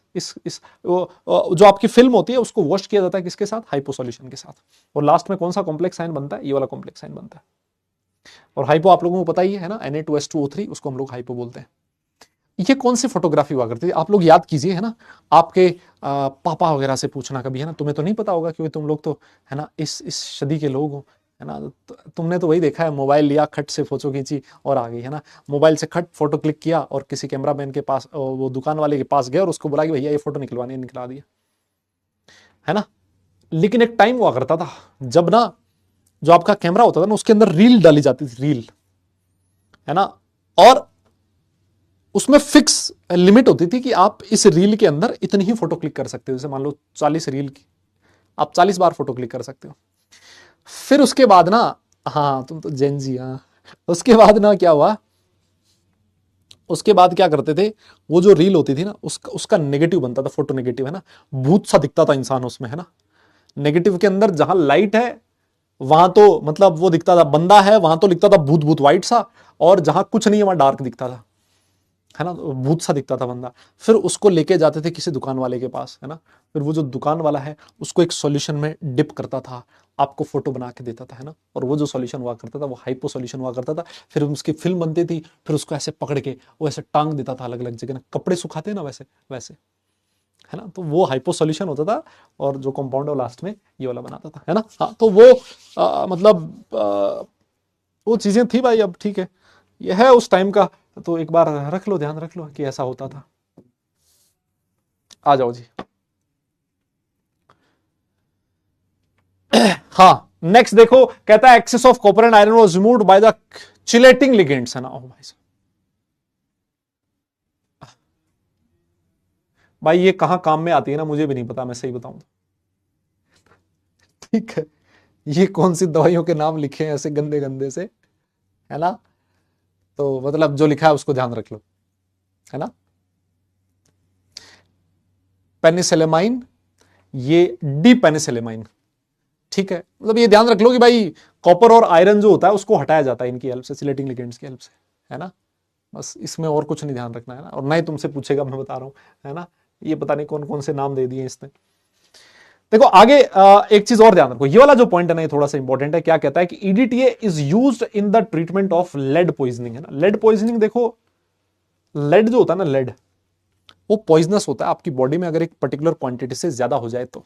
जो आपकी फिल्म होती है उसको वॉश किया जाता है किसके साथ? हाइपो सॉल्यूशन के साथ। और लास्ट में कौन सा कॉम्प्लेक्स आयन बनता है? ये वाला कॉम्प्लेक्स आयन बनता है। और हाइपो आप लोगों को पता ही है ना, Na2H2O3, उसको हम लोग हाइपो बोलते हैं। ये कौन सी फोटोग्राफी हुआ करती थी, आप लोग याद कीजिए, है ना, आपके पापा वगैरह से पूछना कभी, है ना, तुम्हें तो नहीं पता होगा क्योंकि तुम लोग तो, है ना, इस सदी के लोग हो, है ना, तुमने तो वही देखा है, मोबाइल लिया, खट से फोटो खींची और आ गई, है ना, मोबाइल से खट फोटो क्लिक किया और किसी कैमरा मैन के पास, वो दुकान वाले के पास गए और उसको बोला कि भैया ये फोटो निकलवानी है, निकला दिया, है ना। लेकिन एक टाइम हुआ करता था जब ना जो आपका कैमरा होता था ना उसके अंदर रील डाली जाती थी, रील, है ना, और उसमें फिक्स लिमिट होती थी कि आप इस रील के अंदर इतनी ही फोटो क्लिक कर सकते हो, जैसे मान लो 40 रील की, आप 40 बार फोटो क्लिक कर सकते हो। फिर उसके बाद ना, हाँ तुम तो जेनजी, हाँ, उसके बाद ना क्या हुआ, उसके बाद क्या करते थे, वो जो रील होती थी ना उसका नेगेटिव बनता था, फोटो नेगेटिव, है ना, भूत सा दिखता था इंसान उसमें, है ना, नेगेटिव के अंदर जहां लाइट है वहां तो मतलब वो दिखता था बंदा है, वहां तो लिखता था भूत भूत वाइट सा, और जहां कुछ नहीं है वहां डार्क दिखता था, है ना, भूत सा दिखता था बंदा। फिर उसको लेके जाते थे किसी दुकान वाले के पास, है ना, फिर वो जो दुकान वाला है उसको एक सॉल्यूशन में डिप करता था, आपको फोटो बना के देता था, है ना, और वो जो सॉल्यूशन हुआ करता था वो हाइपो सॉल्यूशन हुआ करता था। फिर उसकी फिल्म बनती थी, फिर उसको ऐसे पकड़ के वो ऐसे टांग देता था अलग अलग जगह ना, कपड़े सुखाते हैं ना वैसे वैसे, है ना, तो वो हाइपो सॉल्यूशन होता था, और जो कंपाउंड है लास्ट में ये वाला बनाता था, है ना। हाँ तो वो मतलब वो चीजें थी भाई, अब ठीक है, ये है उस टाइम का, तो एक बार रख लो, ध्यान रख लो कि ऐसा होता था। आ जाओ जी। हाँ नेक्स्ट देखो, कहता है excess of copper and iron was removed by the chelating ligands, है ना। ओ भाई साहब, भाई ये कहां काम में आती है ना, मुझे भी नहीं पता, मैं सही बताऊं तो। ठीक है, ये कौन सी दवाइयों के नाम लिखे हैं ऐसे गंदे गंदे से, है ना, तो मतलब जो लिखा है उसको ध्यान रख लो, है ना। पेनिसिलेमाइन, ये डी पेनिसिलेमाइन, ठीक है, मतलब ये ध्यान रख लो कि भाई कॉपर और आयरन जो होता है उसको हटाया जाता है इनकी हेल्प से, सिलेटिंग लिगेंड्स की हेल्प से, है ना। बस इसमें और कुछ नहीं ध्यान रखना है ना, और ना ही तुमसे पूछेगा, मैं बता रहा हूं, है ना, ये पता नहीं कौन कौन से नाम दे दिए इसने। देखो आगे एक चीज और ध्यान रखो, ये वाला जो पॉइंट है ना ये थोड़ा सा इंपॉर्टेंट है, क्या कहता है कि EDTA is used in the treatment of lead poisoning, है ना। लेड पॉइजनिंग देखो, लेड जो होता है ना, लेड वो पॉइजनस होता है आपकी बॉडी में अगर एक पर्टिकुलर क्वांटिटी से ज्यादा हो जाए तो,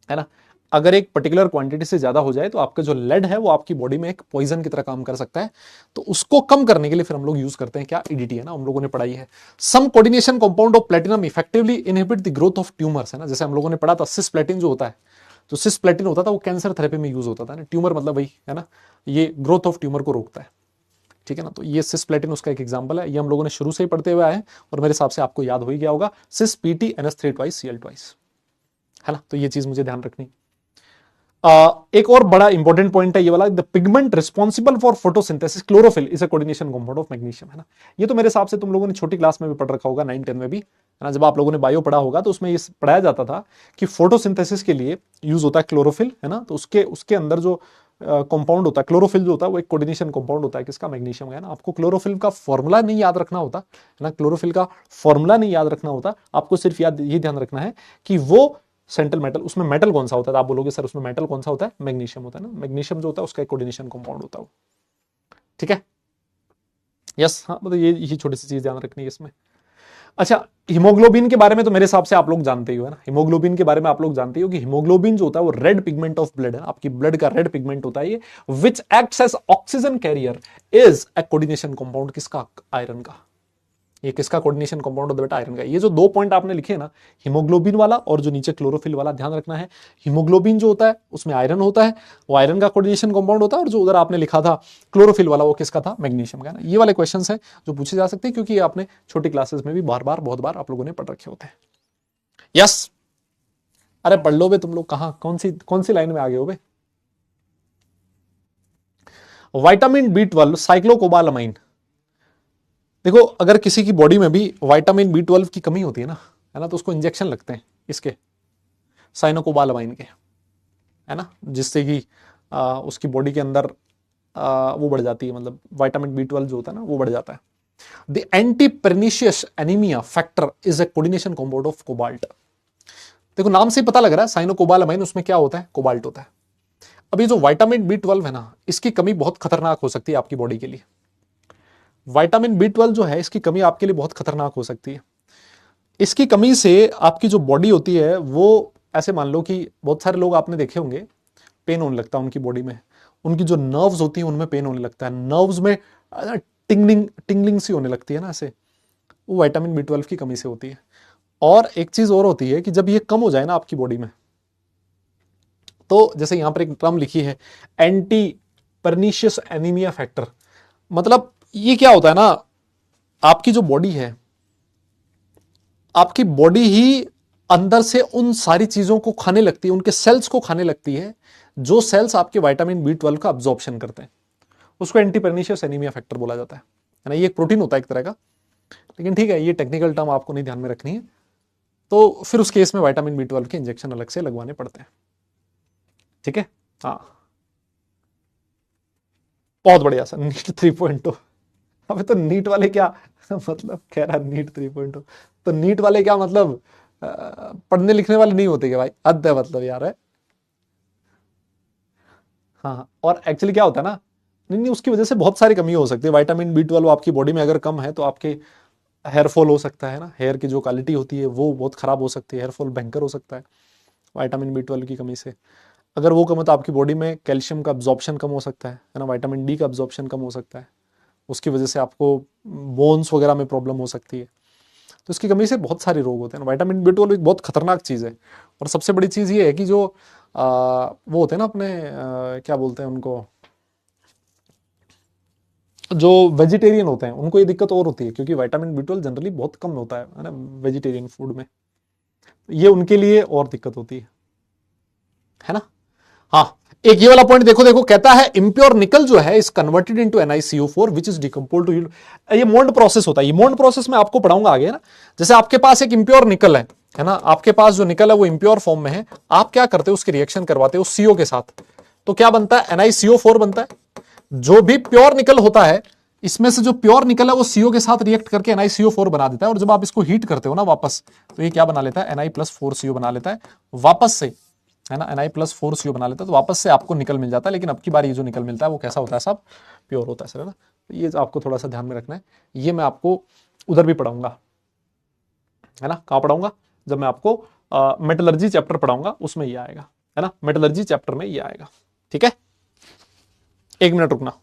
है ना, अगर एक पर्टिकुलर क्वांटिटी से ज्यादा हो जाए तो आपका जो लेड है वो आपकी बॉडी में एक पॉइजन की तरह काम कर सकता है, तो उसको कम करने के लिए फिर हम लोग यूज करते हैं क्या, ईडीटी, है ना, हम लोगों ने पढ़ाई है। Some coordination compound of platinum effectively inhibit the growth of tumours, है ना, जैसे हम लोगों ने पढ़ा था सिस्प्लेटिन जो होता है, जो सिस्प्लेटिन होता था वो कैंसर थेरेपी में यूज होता था ना, ट्यूमर मतलब वही, है ना, ये ग्रोथ ऑफ ट्यूमर को रोकता है, ठीक है ना, तो ये सिस्प्लेटिन उसका एक एग्जांपल है, ये हम लोगों ने शुरू से ही पढ़ते हुए आए हैं, और मेरे हिसाब से आपको याद हो ही गया होगा, cis Pt NH3 twice Cl twice, है ना, तो ये चीज मुझे ध्यान रखनी। एक और बड़ा इंपॉर्टेंट पॉइंट है ये वाला, the pigment responsible for photosynthesis chlorophyll is a coordination compound of magnesium, है ना। ये तो मेरे हिसाब से तुम लोगों ने छोटी क्लास में भी पढ़ रखा होगा, 9-10 में भी, है ना, जब आप लोगों ने बायो पढ़ा होगा तो उसमें ये पढ़ाया जाता था कि फोटोसिंथेसिस के लिए यूज होता है क्लोरोफिल, है ना, तो उसके उसके अंदर जो कंपाउंड होता है क्लोरोफिल जो होता है वो एक कोऑर्डिनेशन कंपाउंड होता है किसका, मैग्नीशियम का, है ना। आपको क्लोरोफिल का फॉर्मूला नहीं याद रखना होता, है ना, क्लोरोफिल का फॉर्मूला नहीं याद रखना होता, आपको सिर्फ याद ये ध्यान रखना है कि वो सेंट्रल मेटल, उसमें मेटल कौन सा होता है, आप बोलोगे सर उसमें मेटल कौन सा होता है, मैग्नीशियम होता है ना, मैग्नीशियम जो होता है उसका एक कोऑर्डिनेशन कंपाउंड होता है, ठीक है। यस, हाँ मतलब ये छोटी सी चीज ध्यान रखनी है इसमें। अच्छा, हीमोग्लोबिन के बारे में तो मेरे हिसाब से आप लोग जानते ही हो, है ना, हीमोग्लोबिन के बारे में आप लोग जानते हो कि हीमोग्लोबिन जो होता है वो रेड पिगमेंट ऑफ ब्लड है, आपकी ब्लड का रेड पिगमेंट होता है ये, which acts as oxygen carrier, is a coordination compound किसका, आयरन का। ये किसका कोऑर्डिनेशन कंपाउंड होता है बेटा, आयरन का। ये जो दो पॉइंट आपने लिखे ना, हीमोग्लोबिन वाला और जो नीचे क्लोरोफिल वाला, ध्यान रखना है, हीमोग्लोबिन जो होता है उसमें आयरन होता है, वो आयरन का कोऑर्डिनेशन कंपाउंड होता है, और जो उधर आपने लिखा था क्लोरोफिल वाला वो किसका था, मैग्नीशियम का, ना। ये वाले क्वेश्चन है जो पूछे जा सकते हैं क्योंकि आपने छोटी क्लासेस में भी बार बार बहुत बार आप लोगों ने पढ़ रखे होते हैं। यस, अरे पढ़ लो बे तुम लोग, कहां कौन सी लाइन में आ गए हो बे। विटामिन B12 साइक्लोकोबालामाइन, देखो अगर किसी की बॉडी में भी विटामिन B12 की कमी होती है ना, है ना, तो उसको इंजेक्शन लगते हैं इसके, साइनोकोबालामाइन के, है ना, जिससे कि उसकी बॉडी के अंदर वो बढ़ जाती है, मतलब विटामिन B12 जो होता है ना वो बढ़ जाता है। The anti pernicious anaemia factor is a coordination compound of cobalt. देखो नाम से ही पता लग रहा है, साइनोकोबालामाइन उसमें क्या होता है, कोबाल्ट होता है। अब ये जो विटामिन B12 है ना, इसकी कमी बहुत खतरनाक हो सकती है आपकी बॉडी के लिए। विटामिन B12 जो है, इसकी कमी आपके लिए बहुत खतरनाक हो सकती है। इसकी कमी से आपकी जो बॉडी होती है वो, ऐसे मान लो कि बहुत सारे लोग आपने देखे होंगे, पेन होने लगता है उनकी बॉडी में, उनकी जो नर्व्स होती हैं उनमें पेन होने लगता है, नर्व्स में टिंगलिंग टिंगलिंग सी होने लगती है ना, ऐसे, वो विटामिन B12 की कमी से होती है। और एक चीज और होती है कि जब ये कम हो जाए ना आपकी बॉडी में, तो जैसे यहां पर एक टर्म लिखी है, एंटी परनीशियस एनीमिया फैक्टर। मतलब ये क्या होता है ना, आपकी जो बॉडी है, आपकी बॉडी ही अंदर से उन सारी चीजों को खाने लगती है, उनके सेल्स को खाने लगती है, जो सेल्स आपके विटामिन B12 का अब्जॉर्प्शन करते हैं। उसको एंटी परनीशियस एनीमिया फैक्टर बोला जाता है ना। ये एक प्रोटीन होता है एक तरह का, लेकिन ठीक है, ये टेक्निकल टर्म आपको नहीं ध्यान में रखनी है। तो फिर उस केस में विटामिन B12 के इंजेक्शन अलग से लगवाने पड़ते हैं। ठीक है, हाँ, बहुत बढ़िया सर। नीट 3.0, अबे तो नीट वाले क्या मतलब कह रहा नीट 3.0, तो नीट वाले क्या मतलब पढ़ने लिखने वाले नहीं होते क्या भाई? हद है मतलब यार है। हाँ हाँ, और एक्चुअली क्या होता है ना, नहीं नहीं, उसकी वजह से बहुत सारी कमी हो सकती है। विटामिन B12 आपकी बॉडी में अगर कम है तो आपके हेयर फॉल हो सकता है ना, हेयर की जो क्वालिटी होती है वो बहुत खराब हो सकती है, हेयर फॉल भयंकर हो सकता है विटामिन B12 की कमी से। अगर वो कम है तो आपकी बॉडी में कैल्शियम का अब्जॉर्प्शन कम हो सकता है ना, विटामिन D का अब्जॉर्प्शन कम हो सकता है, उसकी वजह से आपको बोन्स वगैरह में प्रॉब्लम हो सकती है। तो इसकी कमी से बहुत सारे रोग होते हैं। विटामिन B12 एक बहुत खतरनाक चीज़ है। और सबसे बड़ी चीज़ ये है कि जो वो होते हैं ना अपने क्या बोलते हैं उनको, जो वेजिटेरियन होते हैं, उनको ये दिक्कत और होती है, क्योंकि विटामिन B12 जनरली बहुत कम होता है ना वेजिटेरियन फूड में। ये उनके लिए और दिक्कत होती है ना। हाँ, एक ये वाला पॉइंट देखो, देखो कहता है इम्प्योर निकल जो है is converted into NiCO4 which is decompose to. ये मोन्ड प्रोसेस होता है, ये मोन्ड प्रोसेस में आपको पढ़ाऊंगा आगे ना। जैसे आपके पास एक इम्प्योर निकल है ना, आपके पास जो निकल है वो इम्प्योर फॉर्म में है, आप क्या करते हो, उसके रिएक्शन करवाते हो CO के साथ, तो क्या बनता है, NiCO4 बनता है। जो भी प्योर निकल होता है, इसमें से जो प्योर निकल है वो CO के साथ रिएक्ट करके NiCO4 बना देता है, और जब आप इसको हीट करते हो ना वापस, तो ये क्या बना लेता है, Na+4CO बना लेता है वापस से, है ना, Na+4CO बना लेता है, तो वापस से आपको निकल मिल जाता है। लेकिन अब की बार ये जो निकल मिलता है वो कैसा होता है साहब, प्योर होता है सर, है ना। तो ये आपको थोड़ा सा ध्यान में रखना है, ये मैं आपको उधर भी पढ़ाऊंगा, है ना। कहाँ पढ़ाऊंगा, जब मैं आपको मेटलर्जी चैप्टर पढ़ाऊंगा उसमें ये आएगा, है ना, मेटलर्जी चैप्टर में ये आएगा। ठीक है, एक मिनट रुकना।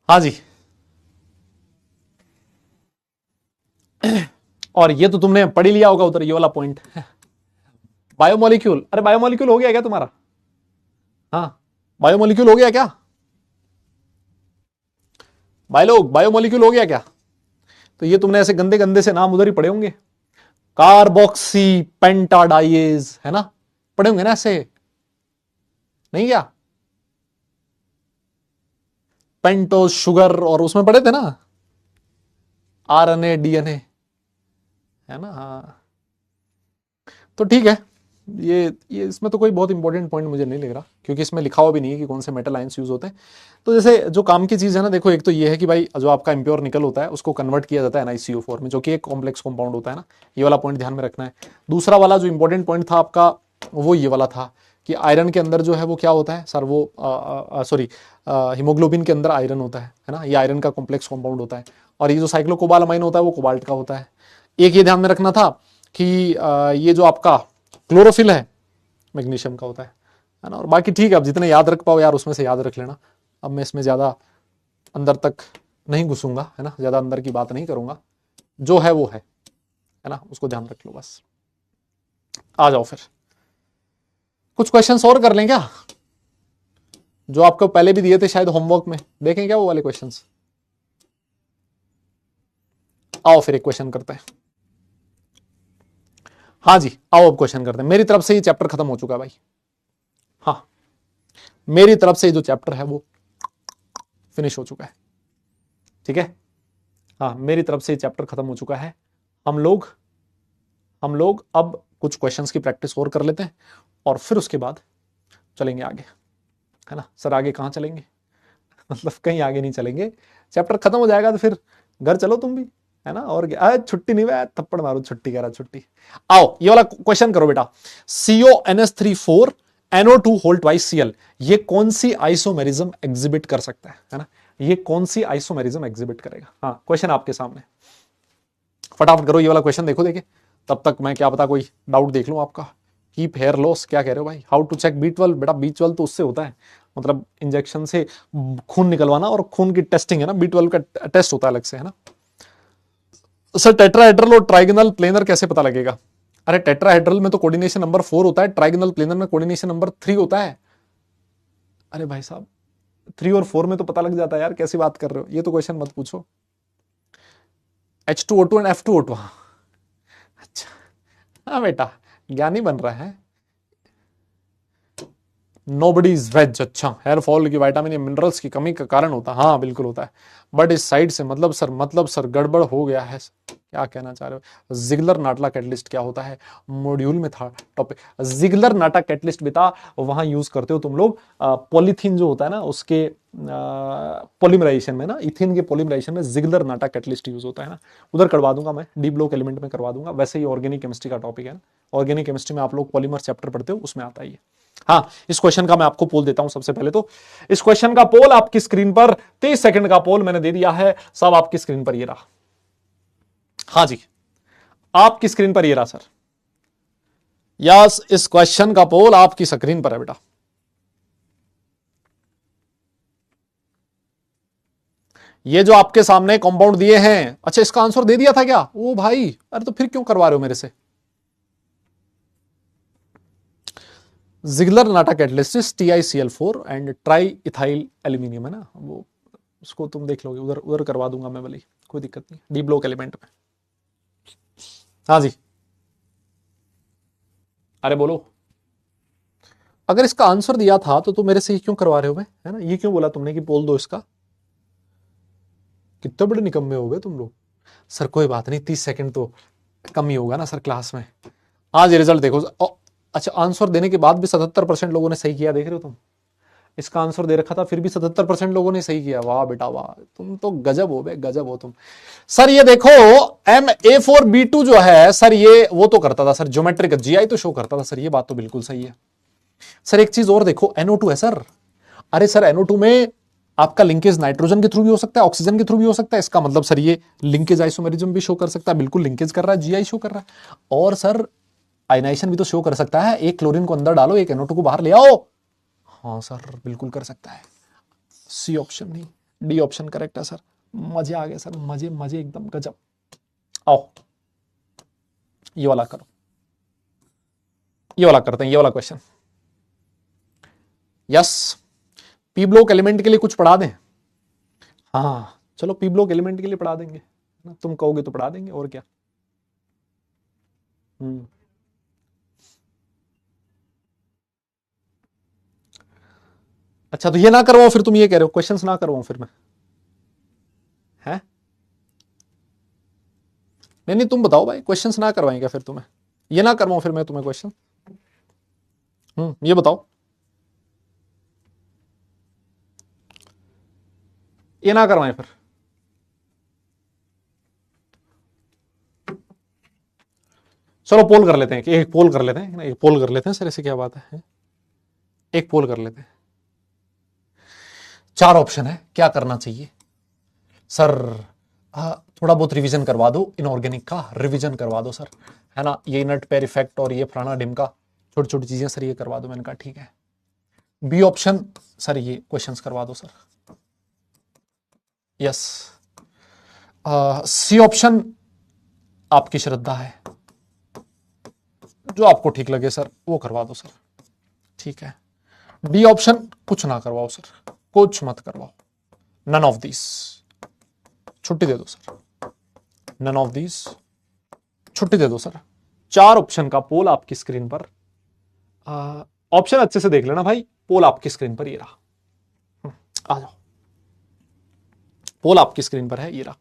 हाँ जी, और ये तो तुमने पढ़ ही लिया होगा उधर, ये वाला पॉइंट बायोमोलिक्यूल। अरे बायोमोलिक्यूल हो गया क्या तुम्हारा? हाँ, बायोमोलिक्यूल हो गया क्या भाई लोग, बायोमोलिक्यूल हो गया क्या? तो ये तुमने ऐसे गंदे गंदे से नाम उधर ही पढ़े होंगे, कार्बोक्सी पेंटाडाइज, है ना, पढ़े होंगे ना ऐसे, नहीं क्या, पेंटोस शुगर, और उसमें पढ़े थे ना RNA DNA, है ना। हाँ, तो ठीक है, ये इसमें तो कोई बहुत इंपॉर्टेंट पॉइंट मुझे नहीं लग रहा, क्योंकि इसमें लिखा हुआ भी नहीं है कि कौन से मेटल आयंस यूज होते हैं। तो जैसे जो काम की चीज़ है ना, देखो, एक तो ये है कि भाई जो आपका इम्प्योर निकल होता है उसको कन्वर्ट किया जाता है NiCO4 में, जो कि एक कॉम्प्लेक्स कंपाउंड होता है ना। ये वाला पॉइंट ध्यान में रखना है। दूसरा वाला जो इंपॉर्टेंट पॉइंट था आपका, वो ये वाला था कि आयरन के अंदर जो है वो क्या होता है सर, वो सॉरी, हीमोग्लोबिन के अंदर आयरन होता है ना, ये आयरन का कॉम्प्लेक्स कंपाउंड होता है। और ये जो साइक्लोकोबालामाइन होता है वो कोबाल्ट का होता है। एक ये ध्यान में रखना था कि ये जो आपका क्लोरोफिल है मैग्नीशियम का होता है ना। और बाकी ठीक है, अब जितने याद रख पाओ यार उसमें से याद रख लेना। अब मैं इसमें ज़्यादा अंदर तक नहीं घुसूंगा, है ना, ज़्यादा अंदर की बात नहीं करूंगा, जो है वो है ना, उसको ध्यान रख लो बस। आ जाओ फिर, कुछ क्वेश्चंस और कर लें क्या, जो आपको पहले भी दिए थे शायद होमवर्क में, देखें क्या वो वाले क्वेश्चंस। आओ फिर एक क्वेश्चन करते हैं। हाँ जी आओ अब क्वेश्चन करते हैं। मेरी तरफ से ये चैप्टर खत्म हो चुका है भाई। हाँ मेरी तरफ से जो चैप्टर है वो फिनिश हो चुका है, ठीक है। हाँ मेरी तरफ से ये चैप्टर खत्म हो चुका है। हम लोग अब कुछ क्वेश्चंस की प्रैक्टिस और कर लेते हैं और फिर उसके बाद चलेंगे आगे, है ना। सर आगे कहाँ चलेंगे मतलब कहीं आगे नहीं चलेंगे, चैप्टर खत्म हो जाएगा तो फिर घर चलो तुम भी, है ना। और छुट्टी नहीं भाई, थप्पड़ मारो, छुट्टी कह रहा छुट्टी। आओ ये वाला क्वेश्चन करो बेटा। CONS3 4 NO2 whole twice Cl, ये कौन सी आइसोमेरिज्म एग्जिबिट कर सकता है ना। ये कौन सी आइसोमेरिज्म एग्जिबिट करेगा। हाँ क्वेश्चन आपके सामने, फटाफट करो ये वाला क्वेश्चन। देखो देखे तब तक मैं क्या पता कोई डाउट देख लूं आपका। कीप हेयर लॉस क्या कह रहे हो भाई। हाउ टू चेक B12, बेटा B12 तो उससे होता है, मतलब इंजेक्शन से खून निकलवाना और खून की टेस्टिंग है ना, B12 का टेस्ट होता है अलग से, है ना। सर टेट्राहेड्रल और ट्राइगोनल प्लेनर कैसे पता लगेगा। अरे टेट्राहेड्रल में तो कोऑर्डिनेशन नंबर 4 होता है, ट्राइगोनल प्लेनर में कोऑर्डिनेशन नंबर 3 होता है। अरे भाई साहब 3 और 4 में तो पता लग जाता है यार, कैसी बात कर रहे हो, ये तो क्वेश्चन मत पूछो। H2O2 एंड F2O2, अच्छा हाँ बेटा ज्ञानी बन रहा है। नोबडी इज वेज, अच्छा हेयर फॉल की विटामिन या मिनरल्स की कमी का कारण होता है, हाँ बिल्कुल होता है। बट इस साइड से मतलब सर गड़बड़ हो गया है, क्या कहना चाह रहे हो। जिगलर नाटा कैटलिस्ट क्या होता है, मॉड्यूल में था टॉपिक। जिगलर नाटा कैटलिस्ट बेटा वहां यूज करते हो तुम लोग पॉलीथीन जो होता है ना उसके पॉलीमराइजेशन में ना, इथेन के पॉलीमराइजेशन में जिगलर नाटा कैटलिस्ट यूज होता है ना, उधर करवा दूंगा मैं, डी ब्लॉक एलिमेंट में करवा दूंगा। वैसे ही ऑर्गेनिक केमिस्ट्री का टॉपिक है, ऑर्गेनिक केमिस्ट्री में आप लोग पॉलीमर चैप्टर पढ़ते हो उसमें आता है। हाँ इस क्वेश्चन का मैं आपको पोल देता हूं सबसे पहले तो। इस क्वेश्चन का पोल आपकी स्क्रीन पर 30 सेकंड का पोल मैंने दे दिया है, सब आपकी स्क्रीन पर ये रहा। हाँ जी आपकी स्क्रीन पर ये रहा सर। यस इस क्वेश्चन का पोल आपकी स्क्रीन पर है बेटा। ये जो आपके सामने कंपाउंड दिए हैं, अच्छा इसका आंसर दे दिया था क्या, ओ भाई अरे तो फिर क्यों करवा रहे हो मेरे से। Ziggler NATA catalyst TiCl4 and try ethyl aluminium है ना, वो उसको तुम देख लोगे, उधर उधर करवा दूंगा मैं भले, कोई दिक्कत नहीं, डी ब्लॉक एलिमेंट में। हाँ जी अरे बोलो। अगर इसका आंसर दिया था तो मेरे से ये क्यों करवा रहे हो मैं, है ना। ये क्यों बोला तुमने कि पोल दो इसका, कितने बड़े निकम्मे हो गए तुम लोग। सर कोई बात नहीं 30 सेकंड तो कम ही होगा ना सर क्लास में। आज ये रिजल्ट देखो। अच्छा आंसर देने के बाद भी 77% लोगों ने सही किया, देख रहे हो तुम। इसका आंसर दे रखा था फिर भी 77% लोगों ने सही किया, वाह बेटा वाह, तुम तो गजब हो बे, गजब हो तुम। सर ये देखो MA4B2 जो है सर, ये वो तो करता था सर ज्योमेट्रिक GI तो शो करता था सर, ये बात तो बिल्कुल सही है सर। एक चीज और देखो NO2 है सर, अरे सर NO2 में आपका लिंकेज नाइट्रोजन के थ्रू भी हो सकता है, ऑक्सीजन के थ्रू भी हो सकता है, इसका मतलब सर ये लिंकेज आइसोमेरिज्म भी शो कर सकता है, बिल्कुल लिंकेज कर रहा है, GI शो कर रहा है। और सर आयनाइजेशन भी तो शो कर सकता है, एक क्लोरीन को अंदर डालो एक NO2 को बाहर ले आओ, हाँ सर बिल्कुल कर सकता है। सी ऑप्शन नहीं, डी ऑप्शन करेक्ट है सर। मजे आ गए सर, मजे मजे एकदम गजब। आओ ये वाला करो, ये वाला करते हैं, ये वाला question. Yes P block element के लिए कुछ पढ़ा दें। हाँ चलो पी ब्लॉक एलिमेंट के लिए पढ़ा देंगे, तुम कहोगे तो पढ़ा देंगे और क्या। अच्छा तो ये ना करवाओ फिर, तुम ये कह रहे हो क्वेश्चंस ना करवाऊं फिर मैं, हैं। नहीं नहीं तुम बताओ भाई, क्वेश्चंस ना करवाएंगे फिर तुम्हें, ये ना करवाऊं फिर मैं तुम्हें क्वेश्चन, ये बताओ, ये ना करवाएं फिर। चलो पोल कर लेते हैं, एक पोल कर लेते हैं, एक पोल कर लेते हैं सर, ऐसे क्या बात है, एक पोल कर लेते हैं। 4 ऑप्शन है, क्या करना चाहिए सर। थोड़ा बहुत रिवीजन करवा दो, इनऑर्गेनिक का रिवीजन करवा दो सर, है ना। ये नट पेर इफेक्ट और ये फलाना ढिमका छोटी छोटी चीजें सर ये करवा दो। मैंने कहा ठीक है। बी ऑप्शन सर ये क्वेश्चंस करवा दो सर। यस सी ऑप्शन आपकी श्रद्धा है, जो आपको ठीक लगे सर वो करवा दो सर। ठीक है, डी ऑप्शन कुछ ना करवाओ सर, कुछ मत करवाओ, नन ऑफ दिस, छुट्टी दे दो सर, नन ऑफ दिस, छुट्टी दे दो सर। 4 ऑप्शन का पोल आपकी स्क्रीन पर, ऑप्शन अच्छे से देख लेना भाई, पोल आपकी स्क्रीन पर ये रहा, आ जाओ, पोल आपकी स्क्रीन पर है, ये रहा।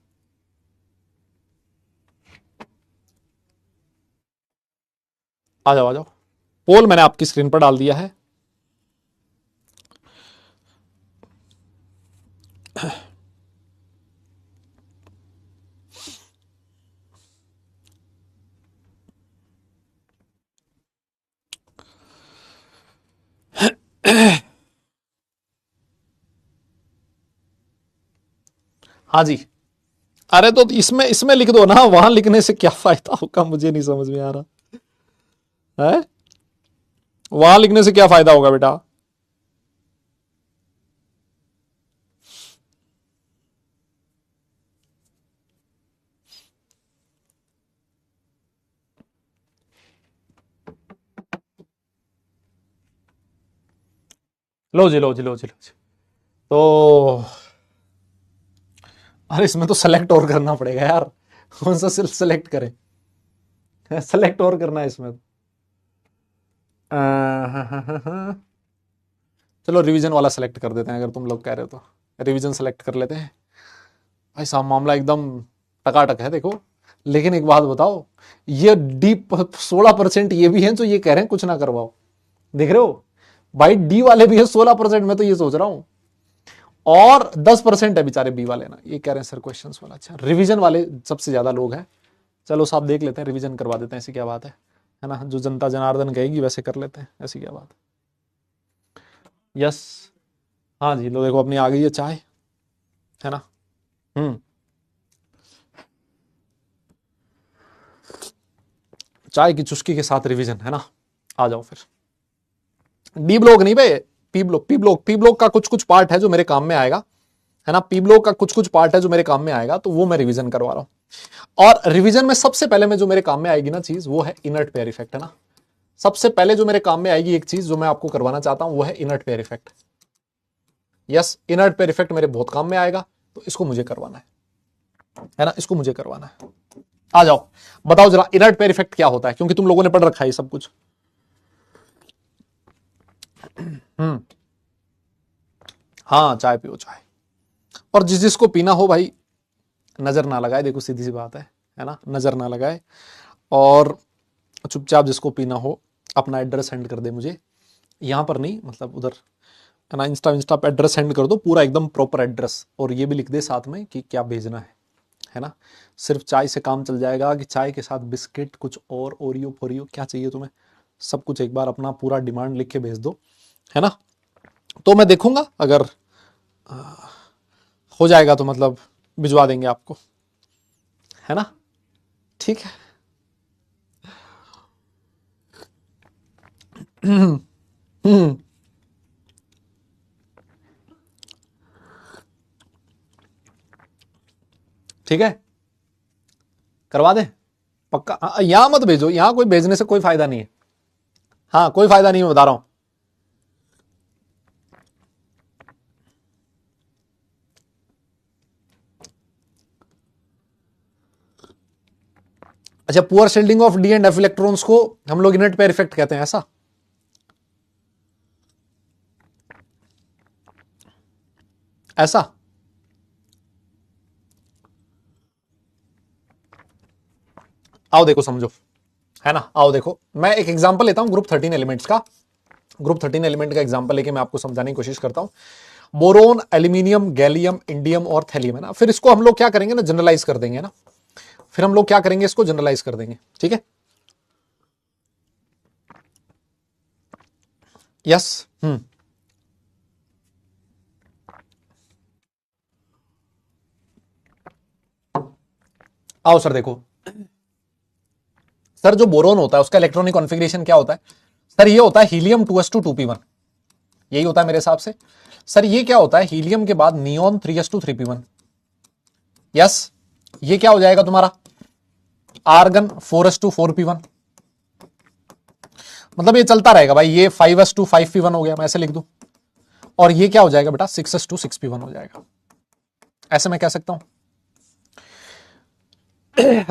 आ जाओ आ जाओ, पोल मैंने आपकी स्क्रीन पर डाल दिया है। हाँ जी, अरे तो इसमें इसमें लिख दो ना, वहां लिखने से क्या फायदा होगा, मुझे नहीं समझ में आ रहा है, वहां लिखने से क्या फायदा होगा बेटा। लो जी लो जी लो जी लो जी, तो अरे इसमें तो सेलेक्ट और करना पड़ेगा यार, कौन सा सेलेक्ट करें, सेलेक्ट और करना है इसमें। चलो रिवीजन वाला सेलेक्ट कर देते हैं, अगर तुम लोग कह रहे हो तो रिवीजन सेलेक्ट कर लेते हैं। भाई साहब मामला एकदम टकाटक है देखो, लेकिन एक बात बताओ, ये डी 16% ये भी है जो ये कह रहे हैं कुछ ना करवाओ, देख रहे हो भाई, डी वाले भी है 16%, मैं तो ये सोच रहा हूं, और 10% है बेचारे बी वाले ना, ये कह रहे हैं सर क्वेश्चन वाला। अच्छा रिवीजन वाले सबसे ज्यादा लोग हैं, चलो साहब देख लेते हैं, रिवीजन करवा देते हैं, ऐसी क्या बात है ना, जो जनता जनार्दन कहेगी वैसे कर लेते हैं, ऐसी क्या बात है। यस, हाँ जी, लो देखो अपनी आ गई है चाय, है ना। चाय की चुस्की के साथ रिवीजन, है ना, आ जाओ फिर। डी ब्लॉक नहीं भाई, पी ब्लॉक, पी ब्लॉक का कुछ कुछ पार्ट है जो मेरे काम में आएगा, है ना, पी ब्लॉक का कुछ कुछ पार्ट है जो मेरे काम में आएगा, तो वो मैं रिवीजन करवा रहा हूं। और रिवीजन में सबसे पहले में जो मेरे काम में आएगी ना चीज, वो है इनर्ट पेयर इफेक्ट, है ना। सबसे पहले जो मेरे काम में आएगी एक चीज जो मैं आपको करवाना चाहता हूं, वो है inert pair effect. Yes, inert pair effect मेरे बहुत काम में आएगा, तो इसको मुझे करवाना है ना, इसको मुझे करवाना है। आ जाओ बताओ जरा इनर्ट पेयर इफेक्ट क्या होता है, क्योंकि तुम लोगों ने पढ़ रखा है सब कुछ। हाँ चाय पियो चाय, और जिस जिसको पीना हो भाई नजर ना लगाए, देखो सीधी सी बात है ना, नजर ना लगाए, और चुपचाप जिसको पीना हो अपना एड्रेस सेंड कर दे मुझे, यहां पर नहीं, मतलब उधर, है ना, इंस्टा पे एड्रेस सेंड कर दो, पूरा एकदम प्रॉपर एड्रेस, और ये भी लिख दे साथ में कि क्या भेजना है ना। सिर्फ चाय से काम चल जाएगा कि चाय के साथ बिस्किट कुछ और ओरियो फोरियो क्या चाहिए तुम्हें, सब कुछ एक बार अपना पूरा डिमांड लिख के भेज दो, है ना। तो मैं देखूंगा, अगर हो जाएगा तो मतलब भिजवा देंगे आपको, है ना, ठीक है। ठीक है, करवा दें पक्का, यहां मत भेजो, यहां कोई भेजने से कोई फायदा नहीं है, हाँ कोई फायदा नहीं, मैं बता रहा हूं। अच्छा, poor shielding of D and F electrons को हम लोग इनर्ट पेयर इफेक्ट कहते हैं, ऐसा, ऐसा। आओ देखो समझो, है ना, आओ देखो, मैं एक एग्जांपल लेता हूं ग्रुप 13 एलिमेंट्स का, ग्रुप 13 एलिमेंट का एग्जांपल लेके मैं आपको समझाने की कोशिश करता हूं। बोरोन, एल्यूमिनियम, गैलियम, इंडियम और थैलियम, है ना। फिर इसको हम लोग क्या करेंगे ना, जनरलाइज कर देंगे ना, फिर हम लोग क्या करेंगे, इसको जनरलाइज कर देंगे, ठीक है। यस, आओ सर देखो, सर जो बोरोन होता है उसका इलेक्ट्रॉनिक कॉन्फ़िगरेशन क्या होता है, सर ये होता है हीलियम 2s2 2p1, यही होता है मेरे हिसाब से। सर ये क्या होता है, हीलियम के बाद नियोन 3s2 3p1। यस, ये क्या हो जाएगा तुम्हारा, आर्गन 4s2 4p1। मतलब ये चलता रहेगा भाई, ये 5s2 5p1 हो गया, मैं ऐसे लिख दूं, और ये क्या हो जाएगा बेटा 6s2 6p1 हो जाएगा, ऐसे मैं कह सकता हूं।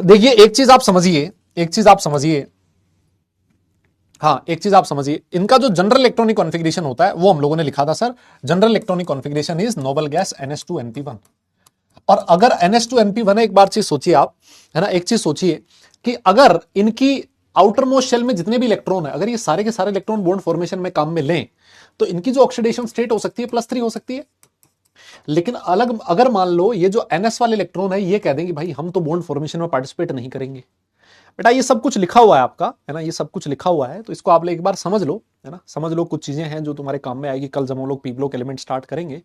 देखिए एक चीज आप समझिए, एक चीज आप समझिए, हाँ एक चीज आप समझिए, इनका जो जनरल इलेक्ट्रॉनिक कॉन्फ़िगरेशन होता है वो हम लोगों ने लिखा था sir, general electronic configuration is noble gas NH2NP1। और अगर NH2NP1 है, एक बार चीज सोचिए आप, है ना, एक चीज सोचिए कि अगर इनकी आउटर मोस्ट शेल में जितने भी इलेक्ट्रॉन है, अगर ये सारे के सारे इलेक्ट्रॉन बॉन्ड फॉर्मेशन में काम में लें, तो इनकी जो ऑक्सीडेशन स्टेट हो सकती है +3 हो सकती है। लेकिन अलग अगर मान लो ये जो NS वाले इलेक्ट्रॉन है ये कह देंगे भाई हम तो बॉन्ड फॉर्मेशन में पार्टिसिपेट नहीं करेंगे। बेटा ये सब कुछ लिखा हुआ है आपका, है ना, ये सब कुछ लिखा हुआ है, तो इसको आप एक बार समझ लो, है ना, समझ लो, कुछ चीजें हैं जो तुम्हारे काम में आएगी कल जब हम लोग पी ब्लॉक एलिमेंट स्टार्ट करेंगे,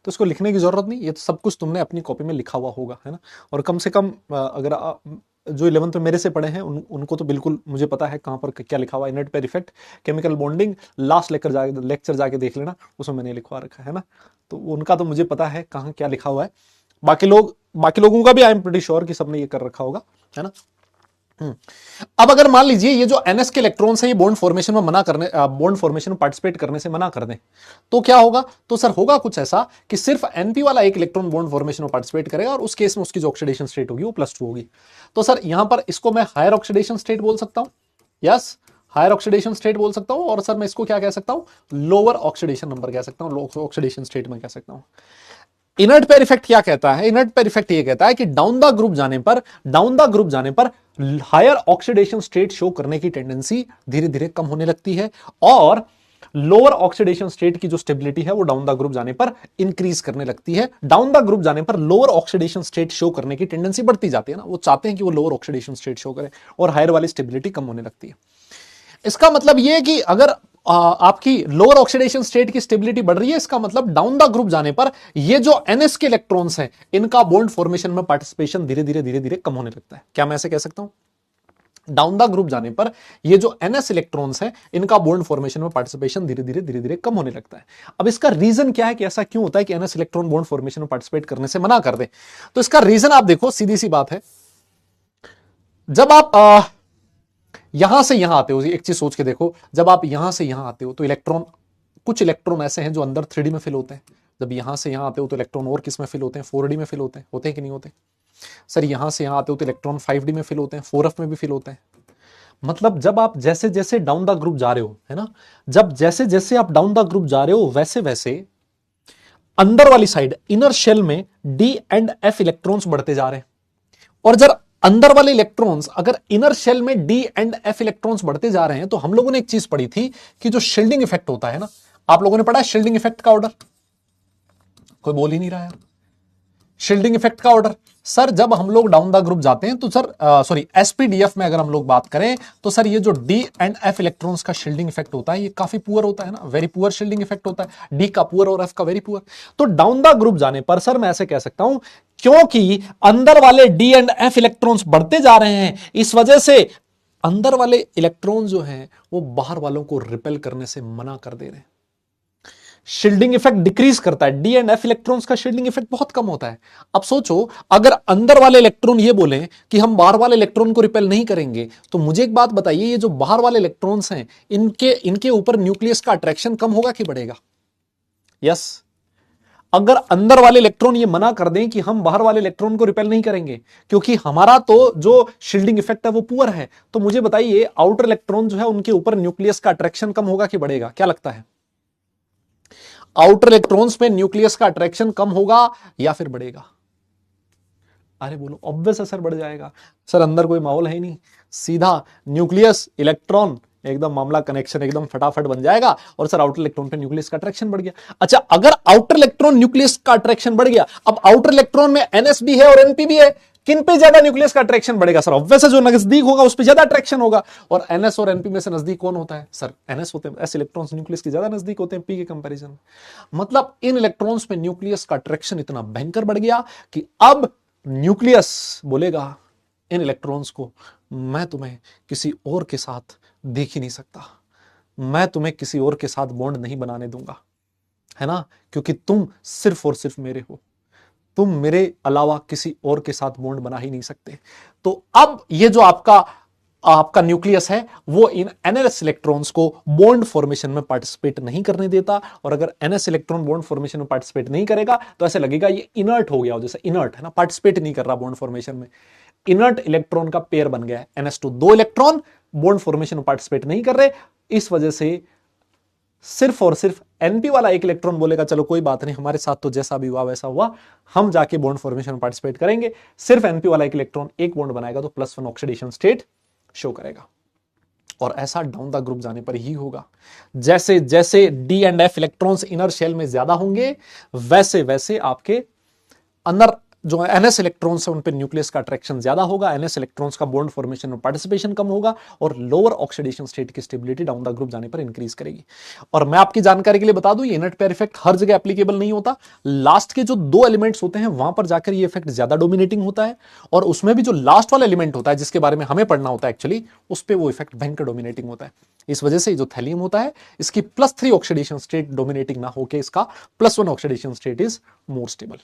तो इसको लिखने की जरूरत नहीं, ये तो सब कुछ तुमने अपनी कॉपी में लिखा हुआ होगा, है ना। और कम से कम अगर जो 11th में मेरे से पढ़े हैं उनको तो बिल्कुल मुझे पता है कहां पर क्या लिखा हुआ है, inert pair effect, chemical bonding, last lecture जाके देख लेना, उसमें मैंने लिखवा रखा है ना, तो उनका तो मुझे पता है कहां क्या लिखा हुआ है। बाकी लोगों का भी आई एम प्रीटी श्योर कि सबने ये कर रखा होगा, है ना। अब अगर मान लीजिए ये जो NS के इलेक्ट्रॉन्स हैं ये बॉन्ड फॉर्मेशन में बॉन्ड फॉर्मेशन में पार्टिसिपेट करने से मना कर दें, तो क्या होगा, तो सर होगा कुछ ऐसा कि सिर्फ NP वाला एक इलेक्ट्रॉन बॉन्ड फॉर्मेशन में पार्टिसिपेट करेगा और उस केस में उसकी जो ऑक्सीडेशन स्टेट होगी वो +2 होगी। तो सर यहां पर इसको मैं हायर ऑक्सीडेशन स्टेट बोल सकता हूं, यस हायर ऑक्सीडेशन स्टेट बोल सकता हूं, और सर मैं इसको क्या कह सकता हूं, लोअर ऑक्सीडेशन नंबर कह सकता हूं, ऑक्सीडेशन स्टेट में कह सकता हूं। इनर्ट पेयर इफेक्ट क्या कहता है, इनर्ट पेयर इफेक्ट ये कहता है कि डाउन द ग्रुप जाने पर हायर ऑक्सीडेशन स्टेट शो करने की टेंडेंसी धीरे धीरे कम होने लगती है, और लोअर ऑक्सीडेशन स्टेट की जो स्टेबिलिटी है वो डाउन द ग्रुप जाने पर इंक्रीज करने लगती है। डाउन द ग्रुप जाने पर लोअर ऑक्सीडेशन स्टेट शो करने की टेंडेंसी बढ़ती जाती है ना, वो चाहते हैं कि वो लोअर ऑक्सीडेशन स्टेट शो करे, और हायर वाली स्टेबिलिटी कम होने लगती है। इसका मतलब यह है कि अगर आपकी लोअर ऑक्सीडेशन स्टेट की स्टेबिलिटी बढ़ रही है, इसका मतलब डाउन द ग्रुप जाने पर ये जो NS के इलेक्ट्रॉन्स हैं इनका बॉन्ड फॉर्मेशन में पार्टिसिपेशन धीरे धीरे कम होने लगता है। क्या मैं ऐसे कह सकता हूं, डाउन द ग्रुप जाने पर ये जो NS इलेक्ट्रॉन्स हैं इनका बॉन्ड फॉर्मेशन में पार्टिसिपेशन धीरे धीरे कम होने लगता है। अब इसका रीजन क्या है कि ऐसा क्यों होता है कि NS इलेक्ट्रॉन बॉन्ड फॉर्मेशन में पार्टिसिपेट करने से मना कर दे, तो इसका रीजन आप देखो, सीधी सी बात है, जब आप यहां से यहां आते हो, एक चीज सोच के देखो, जब आप यहां से यहां आते हो तो कुछ इलेक्ट्रॉन ऐसे हैं जो अंदर 3D में फिल होते हैं, जब यहां से यहां आते हो तो इलेक्ट्रॉन और किस में फिल होते हैं, 4D में फिल होते हैं कि नहीं होते। सर यहां से यहां आते हो तो इलेक्ट्रॉन 5D में फिल होते हैं, 4F में भी फिल होते हैं। मतलब जब आप जैसे जैसे डाउन द ग्रुप जा रहे हो, है ना, जब जैसे जैसे आप डाउन द ग्रुप जा रहे हो वैसे वैसे अंदर वाली साइड इनर शेल में D एंड F इलेक्ट्रॉन्स बढ़ते जा रहे हैं, और जब अंदर वाले इलेक्ट्रॉन्स अगर इनर शेल में D एंड F इलेक्ट्रॉन्स बढ़ते जा रहे हैं, तो हम लोगों ने एक चीज पढ़ी थी कि जो शील्डिंग इफेक्ट होता है ना, आप लोगों ने पढ़ा है शील्डिंग इफेक्ट का ऑर्डर, कोई बोल ही नहीं रहा है। शील्डिंग इफेक्ट का ऑर्डर, सर जब हम लोग डाउन द ग्रुप जाते हैं तो सर सॉरी SPDF में अगर हम लोग बात करें तो सर ये जो D एंड F इलेक्ट्रॉन्स का शील्डिंग इफेक्ट होता है ये काफी पुअर होता है ना, वेरी पुअर शील्डिंग इफेक्ट होता है, D का पुअर और F का वेरी पुअर। तो डाउन द ग्रुप जाने पर सर मैं ऐसे कह सकता हूं क्योंकि अंदर वाले D एंड F इलेक्ट्रॉन्स बढ़ते जा रहे हैं, इस वजह से अंदर वाले इलेक्ट्रॉन जो हैं वो बाहर वालों को रिपेल करने से मना कर दे रहे हैं। शील्डिंग इफेक्ट डिक्रीज करता है, D एंड F इलेक्ट्रॉन्स का शील्डिंग इफेक्ट बहुत कम होता है। अब सोचो अगर अंदर वाले इलेक्ट्रॉन ये बोले कि हम बाहर वाले इलेक्ट्रॉन को रिपेल नहीं करेंगे, तो मुझे एक बात बताइए, ये जो बाहर वाले इलेक्ट्रॉन्स हैं इनके ऊपर न्यूक्लियस का अट्रैक्शन कम होगा कि बढ़ेगा? यस। अगर अंदर वाले इलेक्ट्रॉन ये मना कर दें कि हम बाहर वाले इलेक्ट्रॉन को रिपेल नहीं करेंगे क्योंकि हमारा तो जो शील्डिंग इफेक्ट है वो पुअर है, तो मुझे बताइए आउटर इलेक्ट्रॉन जो है उनके ऊपर न्यूक्लियस का अट्रैक्शन कम होगा कि बढ़ेगा? क्या लगता है, आउटर इलेक्ट्रॉन्स में न्यूक्लियस का अट्रैक्शन कम होगा या फिर बढ़ेगा? अरे बोलो, ऑब्वियस असर बढ़ जाएगा। सर अंदर कोई माहौल है ही नहीं, सीधा न्यूक्लियस इलेक्ट्रॉन एकदम मामला कनेक्शन एकदम फटाफट बन जाएगा, और सर आउटर इलेक्ट्रॉन पे न्यूक्लियस का अट्रैक्शन बढ़ गया। अच्छा अगर आउटर इलेक्ट्रॉन न्यूक्लियस का अट्रैक्शन बढ़ गया, अब आउटर इलेक्ट्रॉन में NS भी है और NP भी है, किन पे ज्यादा न्यूक्लियस का अट्रैक्शन बढ़ेगा? सर ऑब्वियस जो नजदीक होगा उस पे ज्यादा अट्रैक्शन होगा, और NS और NP में से नजदीक कौन होता है? सर NS होते हैं, ऐसे इलेक्ट्रॉन्स न्यूक्लियस के ज्यादा नजदीक होते हैं P के कंपैरिजन। मतलब इन इलेक्ट्रॉन्स में न्यूक्लियस का अट्रैक्शन इतना भयंकर बढ़ गया कि अब न्यूक्लियस बोलेगा इन इलेक्ट्रॉन्स को, मैं तुम्हें किसी और के साथ देख ही नहीं सकता, मैं तुम्हें किसी और के साथ बॉन्ड नहीं बनाने दूंगा, है ना, क्योंकि तुम सिर्फ और सिर्फ मेरे हो, तुम मेरे अलावा किसी और के साथ बॉन्ड बना ही नहीं सकते। तो अब ये जो आपका आपका न्यूक्लियस है वो इन NS इलेक्ट्रॉन्स को बॉन्ड फॉर्मेशन में पार्टिसिपेट नहीं करने देता, और अगर NS इलेक्ट्रॉन बॉन्ड फॉर्मेशन में पार्टिसिपेट नहीं करेगा तो ऐसे लगेगा ये इनर्ट हो गया हो, जैसे इनर्ट है ना, पार्टिसिपेट नहीं कर रहा बॉन्ड फॉर्मेशन में। इनर्ट इलेक्ट्रॉन का पेयर बन गया है NS2, 2 इलेक्ट्रॉन बॉन्ड फॉर्मेशन में पार्टिसिपेट नहीं कर रहे, इस वजह से सिर्फ और सिर्फ NP वाला एक इलेक्ट्रॉन बोलेगा चलो कोई बात नहीं, हमारे साथ तो जैसा भी हुआ वैसा हुआ, हम जाके बॉन्ड फॉर्मेशन में पार्टिसिपेट करेंगे। सिर्फ NP वाला एक इलेक्ट्रॉन एक बॉन्ड बनाएगा तो +1 ऑक्सीडेशन स्टेट शो करेगा, और ऐसा डाउन द ग्रुप जाने पर ही होगा। जैसे जैसे D and F electrons inner shell में ज्यादा होंगे, वैसे वैसे आपके अंदर जो NS इलेक्ट्रॉन्स है उन पे न्यूक्लियस का अट्रैक्शन ज्यादा होगा, NS इलेक्ट्रॉन्स का बॉन्ड फॉर्मेशन में पार्टिसिपेशन कम होगा, और लोअर ऑक्सीडेशन स्टेट की स्टेबिलिटी डाउन द ग्रुप जाने पर इंक्रीज करेगी। और मैं आपकी जानकारी के लिए बता दूं, ये इनर्ट पेयर इफेक्ट हर जगह एप्लीकेबल नहीं होता। लास्ट के जो 2 एलिमेंट्स होते हैं वहां पर जाकर ये इफेक्ट ज्यादा डोमिनेटिंग होता है, और उसमें भी जो लास्ट वाला एलिमेंट होता है जिसके बारे में हमें पढ़ना होता है एक्चुअली, उस पर वो इफेक्ट भयंकर डोमिनेटिंग होता है। इस वजह से जो थैलियम होता है इसकी +3 ऑक्सीडेशन स्टेट डोमिनेटिंग ना होकर इसका +1 oxidation state is more stable.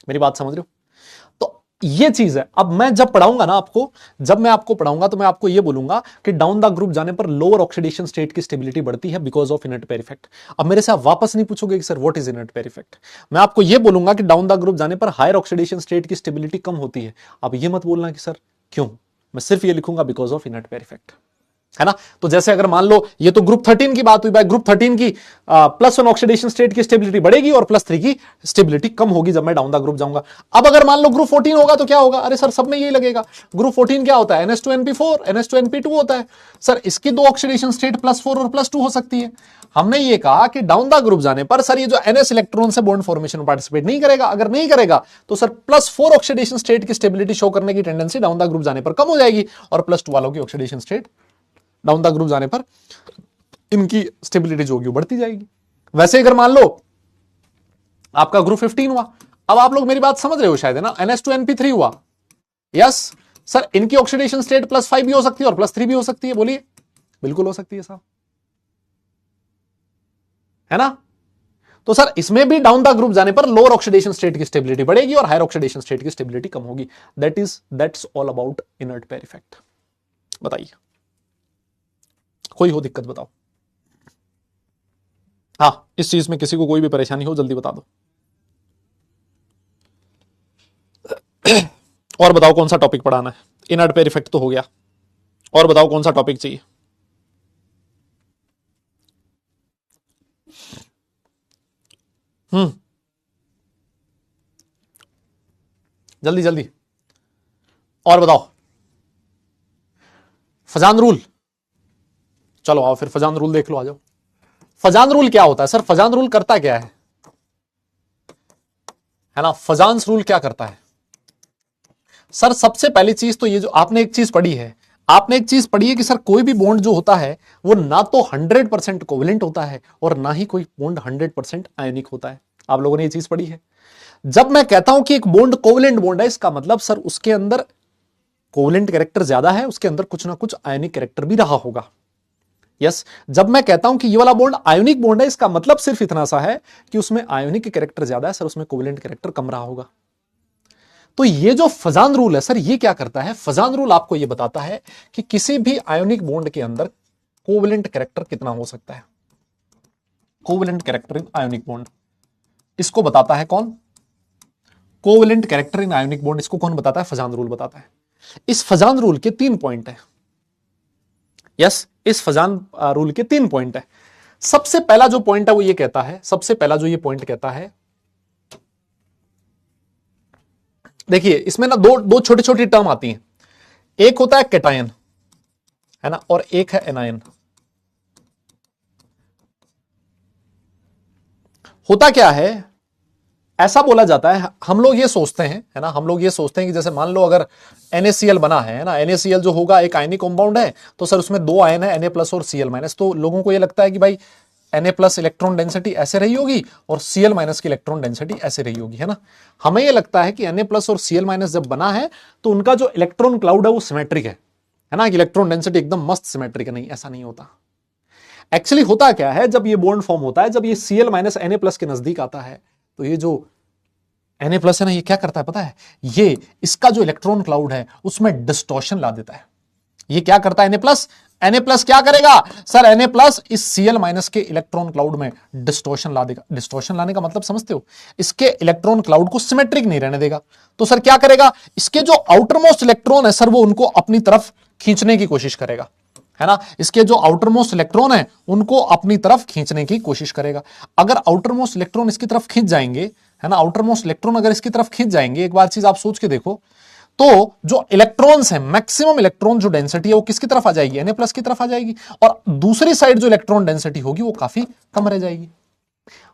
मेरी बात समझ रहे हो? तो ये चीज है। अब मैं जब पढ़ाऊंगा ना आपको, जब मैं आपको पढ़ाऊंगा तो मैं आपको ये बोलूंगा कि डाउन द ग्रुप जाने पर लोअर ऑक्सीडेशन स्टेट की स्टेबिलिटी बढ़ती है because of inert pair effect. अब मेरे से आप वापस नहीं पूछोगे कि sir what is inert pair effect. मैं आपको ये बोलूंगा कि डाउन द ग्रुप जाने पर हायर ऑक्सीडेशन स्टेट की स्टेबिलिटी कम होती है। अब ये मत बोलना कि सर क्यों, मैं सिर्फ ये लिखूंगा because of inert pair effect, है ना। तो जैसे अगर मान लो ये तो ग्रुप 13 की बात हुई, भाई ग्रुप 13 की +1 ऑक्सीडेशन स्टेट की स्टेबिलिटी बढ़ेगी और +3 की स्टेबिलिटी कम होगी जब मैं डाउन द ग्रुप जाऊंगा। अब अगर मान लो ग्रुप 14 होगा तो क्या होगा, अरे सर सब में यही लगेगा। ग्रुप 14 क्या होता है, NH2NP4 NH2NP2 होता है। सर इसकी 2 ऑक्सीडेशन स्टेट +4 और +2 हो सकती है। हमने ये कहा कि डाउन द ग्रुप जाने पर सर ये जो NS इलेक्ट्रॉन से बॉन्ड फॉर्मेशन में पार्टिसिपेट नहीं करेगा, अगर नहीं करेगा तो सर +4 ऑक्सीडेशन स्टेट की स्टेबिलिटी शो करने की टेंडेंसी डाउन द ग्रुप जाने पर कम हो जाएगी, और +2 वालों की oxidation state down the group जाने पर इनकी स्टेबिलिटी जो होगी बढ़ती जाएगी। वैसे अगर मान लो आपका ग्रुप 15 हुआ, अब आप लोग मेरी बात समझ रहे हो शायद, है ना। NH2NP3 हुआ, यस सर इनकी ऑक्सीडेशन स्टेट +5 भी हो सकती है और +3 भी हो सकती है, बोलिए। बिल्कुल हो सकती है साहब, है ना। तो सर इसमें भी डाउन द ग्रुप जाने पर लोअर ऑक्सीडेशन स्टेट की स्टेबिलिटी बढ़ेगी और हायर ऑक्सीडेशन स्टेट की स्टेबिलिटी कम होगी। That's all about inert pair effect. बताइए कोई हो दिक्कत बताओ। हाँ, इस चीज में किसी को कोई भी परेशानी हो जल्दी बता दो। और बताओ कौन सा टॉपिक पढ़ाना है। इनर्ट पेयर इफेक्ट तो हो गया, और बताओ कौन सा टॉपिक चाहिए। जल्दी जल्दी और बताओ। फजान रूल, चलो आओ फिर फजान रूल देख लो, आ जाओ। फजान रूल क्या होता है सर, फजान रूल करता क्या है ना। फजान रूल क्या करता है सर, सबसे पहली चीज तो ये जो आपने एक चीज पढ़ी है, आपने एक चीज पढ़ी है कि सर कोई भी बॉन्ड जो होता है वो ना तो 100% कोवेलेंट होता है और ना ही कोई बॉन्ड 100% आयनिक होता है। आप लोगों ने ये चीज पढ़ी है। जब मैं कहता हूं कि एक बॉन्ड कोवेलेंट बॉन्ड है, इसका मतलब सर उसके अंदर कोवेलेंट कैरेक्टर ज्यादा है, उसके अंदर कुछ ना कुछ आयनिक कैरेक्टर भी रहा होगा। यस, जब मैं कहता हूं कि ये वाला बॉन्ड आयोनिक बॉन्ड है, इसका मतलब सिर्फ इतना सा है कि उसमें आयोनिक कैरेक्टर ज्यादा है, सर उसमें कोवेलेंट कैरेक्टर कम रहा होगा। तो ये जो फजान रूल है सर, ये क्या करता है, फजान रूल आपको ये बताता है कि किसी भी आयोनिक बॉन्ड के अंदर कोवेलेंट कैरेक्टर कितना हो सकता है। कोवेलेंट कैरेक्टर इन आयोनिक बॉन्ड, इसको बताता है कौन, कोवेलेंट कैरेक्टर इन आयोनिक बॉन्ड, इसको कौन बताता है, फजान रूल बताता है। इस फजान रूल के 3 पॉइंट है। यस, इस फजान रूल के 3 पॉइंट है। सबसे पहला जो पॉइंट है वो ये कहता है, सबसे पहला जो ये पॉइंट कहता है, देखिए इसमें ना दो छोटी छोटी टर्म आती हैं। एक होता है कैटायन, है ना, और एक है एनायन। होता क्या है, ऐसा बोला जाता है, हम लोग ये सोचते हैं, है ना, हम लोग ये सोचते हैं कि जैसे मान लो अगर NaCl बना है ना, NaCl जो होगा एक आयनिक कंपाउंड है, तो सर उसमें 2 आयन है, Na+ और Cl-, तो लोगों को ये लगता है कि भाई Na+ इलेक्ट्रॉन डेंसिटी ऐसे रही होगी और Cl- की इलेक्ट्रॉन डेंसिटी ऐसे रही होगी, है ना। हमें ये लगता है कि Na+ और Cl- जब बना है तो उनका जो इलेक्ट्रॉन क्लाउड है वो सिमेट्रिक है ना, कि इलेक्ट्रॉन डेंसिटी एकदम मस्त सिमेट्रिक है। नहीं, ऐसा नहीं होता। एक्चुअली होता क्या है, जब ये बॉन्ड फॉर्म होता है, जब ये Cl- Na+ के नजदीक आता है, तो ये जो Na+ है ना, ये क्या करता है पता है, ये इसका जो इलेक्ट्रॉन क्लाउड है उसमें डिस्टॉर्शन ला देता है। ये क्या करता है Na+ क्या करेगा सर, Na+ इस Cl- के इलेक्ट्रॉन क्लाउड में डिस्टॉर्शन ला देगा। डिस्टॉर्शन लाने का मतलब समझते हो, इसके इलेक्ट्रॉन क्लाउड को सिमेट्रिक नहीं रहने देगा। तो सर क्या करेगा, इसके जो आउटर मोस्ट इलेक्ट्रॉन है सर वो उनको अपनी तरफ खींचने की कोशिश करेगा, है ना। इसके जो आउटर मोस्ट इलेक्ट्रॉन है उनको अपनी तरफ खींचने की कोशिश करेगा। अगर आउटर मोस्ट इलेक्ट्रॉन इसकी तरफ खींच जाएंगे, है ना, आउटर मोस्ट इलेक्ट्रॉन अगर इसकी तरफ खींच जाएंगे, एक बार चीज आप सोच के देखो, तो जो इलेक्ट्रॉन्स हैं, मैक्सिमम इलेक्ट्रॉन जो डेंसिटी है वो किसकी तरफ आ जाएगी, Na+ की तरफ आ जाएगी, और दूसरी साइड जो इलेक्ट्रॉन डेंसिटी होगी वो काफी कम रह जाएगी।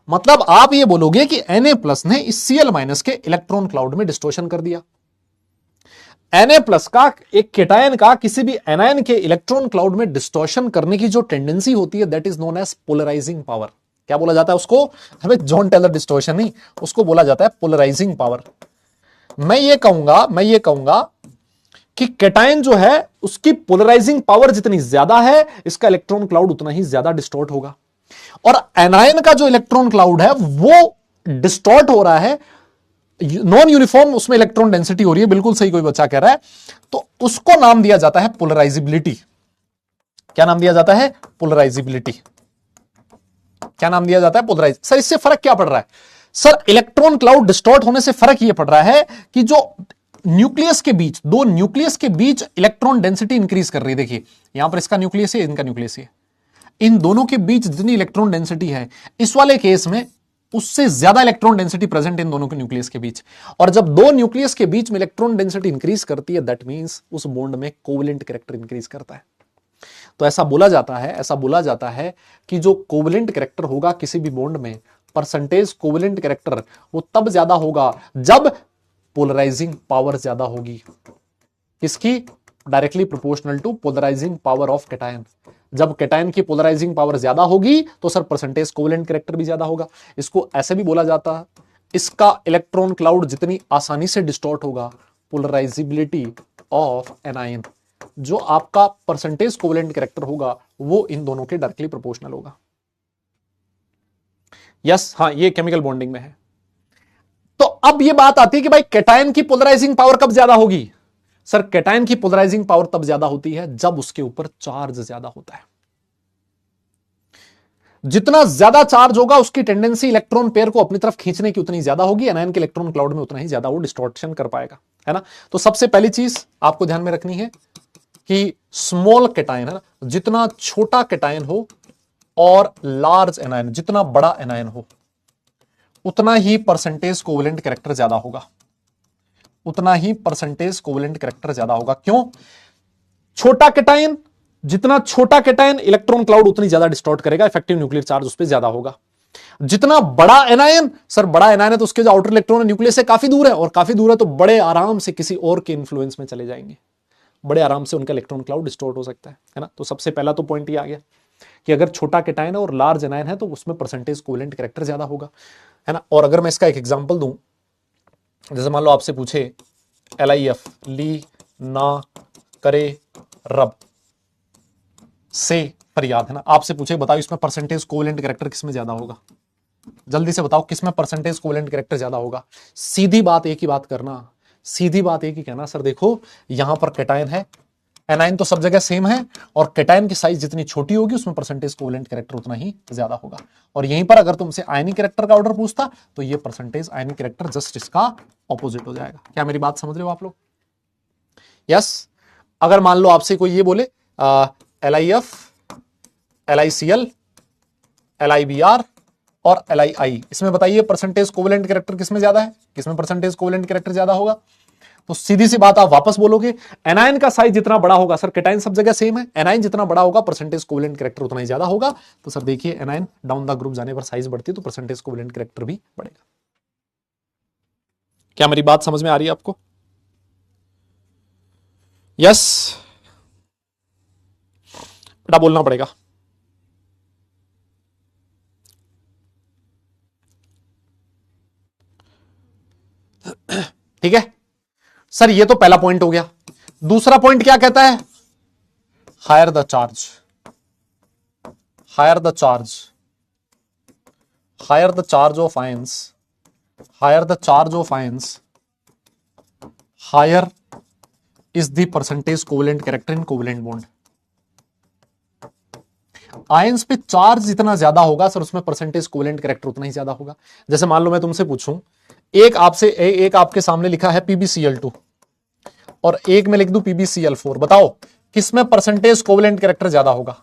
मतलब आप ये बोलोगे कि Na+ ने इस Cl- के इलेक्ट्रॉन क्लाउड में डिस्टॉर्शन कर दिया। Na+ का, एक केटायन का किसी भी एनायन के इलेक्ट्रॉन क्लाउड में डिस्टॉर्शन करने की जो टेंडेंसी होती है that is known as polarising power. क्या बोला जाता है उसको, हमें जॉन टेलर डिस्टॉर्शन नहीं, उसको बोला जाता है पोलराइजिंग पावर। मैं ये कहूंगा कि केटायन जो है उसकी पोलराइजिंग पावर जितनी ज्यादा है, इसका इलेक्ट्रॉन क्लाउड उतना ही ज्यादा डिस्टॉर्ट होगा। और एनायन का जो इलेक्ट्रॉन क्लाउड है वो डिस्टॉर्ट हो रहा है, नॉन यूनिफॉर्म उसमें इलेक्ट्रॉन डेंसिटी हो रही है, बिल्कुल सही कोई बच्चा कह रहा है, तो उसको नाम दिया जाता है पोलराइजिबिलिटी। क्या नाम दिया जाता है, पोलराइजिबिलिटी। क्या नाम दिया जाता है, पोलराइज। सर इससे फर्क क्या पड़ रहा है, सर इलेक्ट्रॉन क्लाउड डिस्टॉर्ट होने से फर्क यह पड़ रहा है कि जो न्यूक्लियस के बीच, दो न्यूक्लियस के बीच इलेक्ट्रॉन डेंसिटी इंक्रीज कर रही है। देखिए यहां पर इसका न्यूक्लियस है, इनका न्यूक्लियस है, इन दोनों के बीच जितनी इलेक्ट्रॉन डेंसिटी है इस वाले केस में उससे ज्यादा इलेक्ट्रॉन डेंसिटी प्रेजेंट इन दोनों के न्यूक्लियस के बीच। और जब दो न्यूक्लियस के बीच में इलेक्ट्रॉन डेंसिटी इंक्रीज करती है दैट मींस उस बॉन्ड में कोवेलेंट कैरेक्टर इंक्रीज करता है। तो ऐसा बोला जाता है कि जो कोवेलेंट कैरेक्टर होगा किसी भी बॉन्ड में, परसेंटेज कोवेलेंट कैरेक्टर वो तब ज्यादा होगा जब पोलराइजिंग पावर ज्यादा होगी। किसकी, directly proportional to polarising power of cation. जब कैटायन की पोलराइजिंग पावर ज्यादा होगी तो सर परसेंटेज कोवेलेंट कैरेक्टर भी ज्यादा होगा। इसको ऐसे भी बोला जाता है, इसका इलेक्ट्रॉन क्लाउड जितनी आसानी से डिस्टॉर्ट होगा, पोलराइजिबिलिटी ऑफ एनायन, जो आपका परसेंटेज कोवेलेंट कैरेक्टर होगा वो इन दोनों के डायरेक्टली प्रोपोर्शनल होगा। यस, हाँ ये केमिकल बॉन्डिंग में है। तो अब ये बात आती है कि भाई कैटायन की पोलराइजिंग पावर कब ज्यादा होगी, सर कैटायन की पोलराइजिंग पावर तब ज्यादा होती है जब उसके ऊपर चार्ज ज्यादा होता है। जितना ज्यादा चार्ज होगा उसकी टेंडेंसी इलेक्ट्रॉन पेयर को अपनी तरफ खींचने की उतनी ज्यादा होगी, एनायन के इलेक्ट्रॉन क्लाउड में उतना ही ज्यादा वो डिस्टॉर्शन कर पाएगा, है ना। तो सबसे पहली चीज आपको ध्यान में रखनी है कि स्मॉल कैटायन, है ना, जितना छोटा कैटायन हो और लार्ज एनायन, जितना बड़ा एनायन हो, उतना ही परसेंटेज कोवेलेंट कैरेक्टर ज्यादा होगा, उतना ही परसेंटेज कोवेलेंट कैरेक्टर ज्यादा होगा। क्यों, छोटा कैटायन, जितना छोटा कैटायन इलेक्ट्रॉन क्लाउड उतनी ज्यादा डिस्टॉर्ट करेगा, इफेक्टिव न्यूक्लियर चार्ज उस पर ज्यादा होगा। जितना बड़ा एनायन, सर बड़ा एनायन है तो उसके जो आउटर इलेक्ट्रॉन न्यूक्लियस से काफी दूर है, और काफी दूर है तो बड़े आराम से किसी और के इन्फ्लुएंस में चले जाएंगे, बड़े आराम से उनका इलेक्ट्रॉन क्लाउड डिस्टॉर्ट हो सकता है ना। तो सबसे पहला तो पॉइंट ये आ गया कि अगर छोटा कैटायन है और लार्ज एनायन है तो उसमें परसेंटेज कोवेलेंट कैरेक्टर ज्यादा होगा, है ना। और अगर मैं इसका एक एग्जांपल दूं, जैसे मान लो आपसे पूछे LIF, ली ना करे रब से फरियाद, है ना, आपसे पूछे बताओ इसमें परसेंटेज कोवेलेंट कैरेक्टर किसमें ज्यादा होगा, जल्दी से बताओ किसमें परसेंटेज कोवेलेंट कैरेक्टर ज्यादा होगा। सीधी बात एक ही बात करना, सीधी बात एक ही कहना, सर देखो यहां पर कैटायन है, एनायन तो सब जगह सेम है, और कैटायन की साइज जितनी छोटी होगी उसमें परसेंटेज कोवेलेंट कैरेक्टर उतना ही ज्यादा होगा। और यहीं पर अगर तुमसे आयनिक कैरेक्टर का ऑर्डर पूछता तो ये परसेंटेज आयनिक कैरेक्टर जस्ट इसका ऑपोजिट हो जाएगा। क्या मेरी बात समझ रहे हो आप लोग, यस। अगर मान लो आपसे कोई ये बोले LIF, LICL, LIBR और LII, इसमें बताइए परसेंटेज कोवेलेंट कैरेक्टर किसमें ज्यादा है, किसमें परसेंटेज कोवेलेंट कैरेक्टर ज्यादा होगा। तो सीधी सी बात आप वापस बोलोगे, एनायन का साइज जितना बड़ा होगा, सर कैटायन सब जगह सेम है, एनायन जितना बड़ा होगा परसेंटेज कोवेलेंट कैरेक्टर उतना ही ज्यादा होगा। तो सर देखिए एनायन डाउन द ग्रुप जाने पर साइज बढ़ती है तो परसेंटेज कोवेलेंट कैरेक्टर भी बढ़ेगा। क्या मेरी बात समझ में आ रही है आपको, यस, बेटा बोलना पड़ेगा। ठीक है सर, ये तो पहला पॉइंट हो गया। दूसरा पॉइंट क्या कहता है, higher the charge, higher the charge, higher the charge of ions, higher the charge of ions, higher is the percentage covalent character in covalent bond. Ions पे चार्ज जितना ज्यादा होगा सर, उसमें परसेंटेज कोवेलेंट कैरेक्टर उतना ही ज्यादा होगा। जैसे मान लो मैं तुमसे पूछूं, एक आपके सामने लिखा है PbCl2 और एक में लिख दूं PbCl4, बताओ किसमें परसेंटेज कोवेलेंट कैरेक्टर ज्यादा होगा,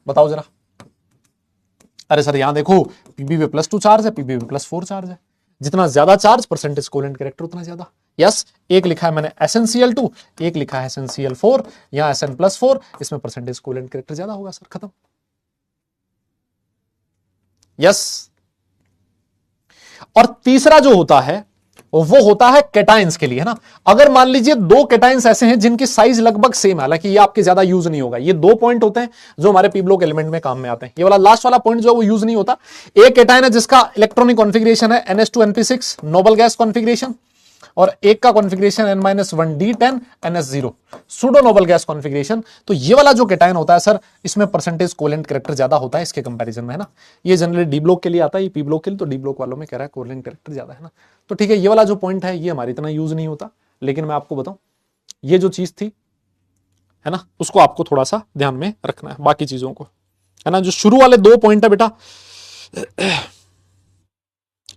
बताओ जरा। अरे सर यहां देखो Pb+2 चार्ज है, Pb+4 चार्ज है, जितना ज्यादा चार्ज परसेंटेज कोवेलेंट कैरेक्टर उतना ज्यादा। यस, एक लिखा है मैंने SnCl2, एक लिखा है SnCl4, यहां Sn+4, इसमें परसेंटेज कोवेलेंट कैरेक्टर ज्यादा होगा सर, खत्म। यस। और तीसरा जो होता है वो होता है कैटाइंस के लिए, है ना। अगर मान लीजिए दो कैटाइंस ऐसे हैं जिनकी साइज लगभग सेम है, हालांकि ये आपके ज्यादा यूज नहीं होगा, ये दो पॉइंट होते हैं जो हमारे पी ब्लॉक एलिमेंट में काम में आते हैं। ये वाला लास्ट वाला पॉइंट जो है वो यूज नहीं होता। एक कैटाइन है जिसका इलेक्ट्रॉनिक कॉन्फिगरेशन है NH2NP6 नोबल गैस कॉन्फिगरेशन, और एक का configuration N-1D10 NS0 pseudo noble gas configuration. तो ये वाला जो कैटायन होता है सर, इसमें परसेंटेज कोवेलेंट कैरेक्टर ज्यादा होता है इसके कंपैरिजन में, है ना। ये जनरली डी ब्लॉक के लिए आता है, ये पी ब्लॉक के लिए, तो डी ब्लॉक वालों में कह रहा है कोवेलेंट कैरेक्टर ज्यादा, है ना। तो ठीक है, ये वाला जो पॉइंट है ये हमारे इतना यूज नहीं होता, लेकिन मैं आपको बताऊं ये जो चीज थी, है ना, उसको आपको थोड़ा सा ध्यान में रखना है, बाकी चीजों को, है ना। जो शुरू वाले दो पॉइंट है बेटा,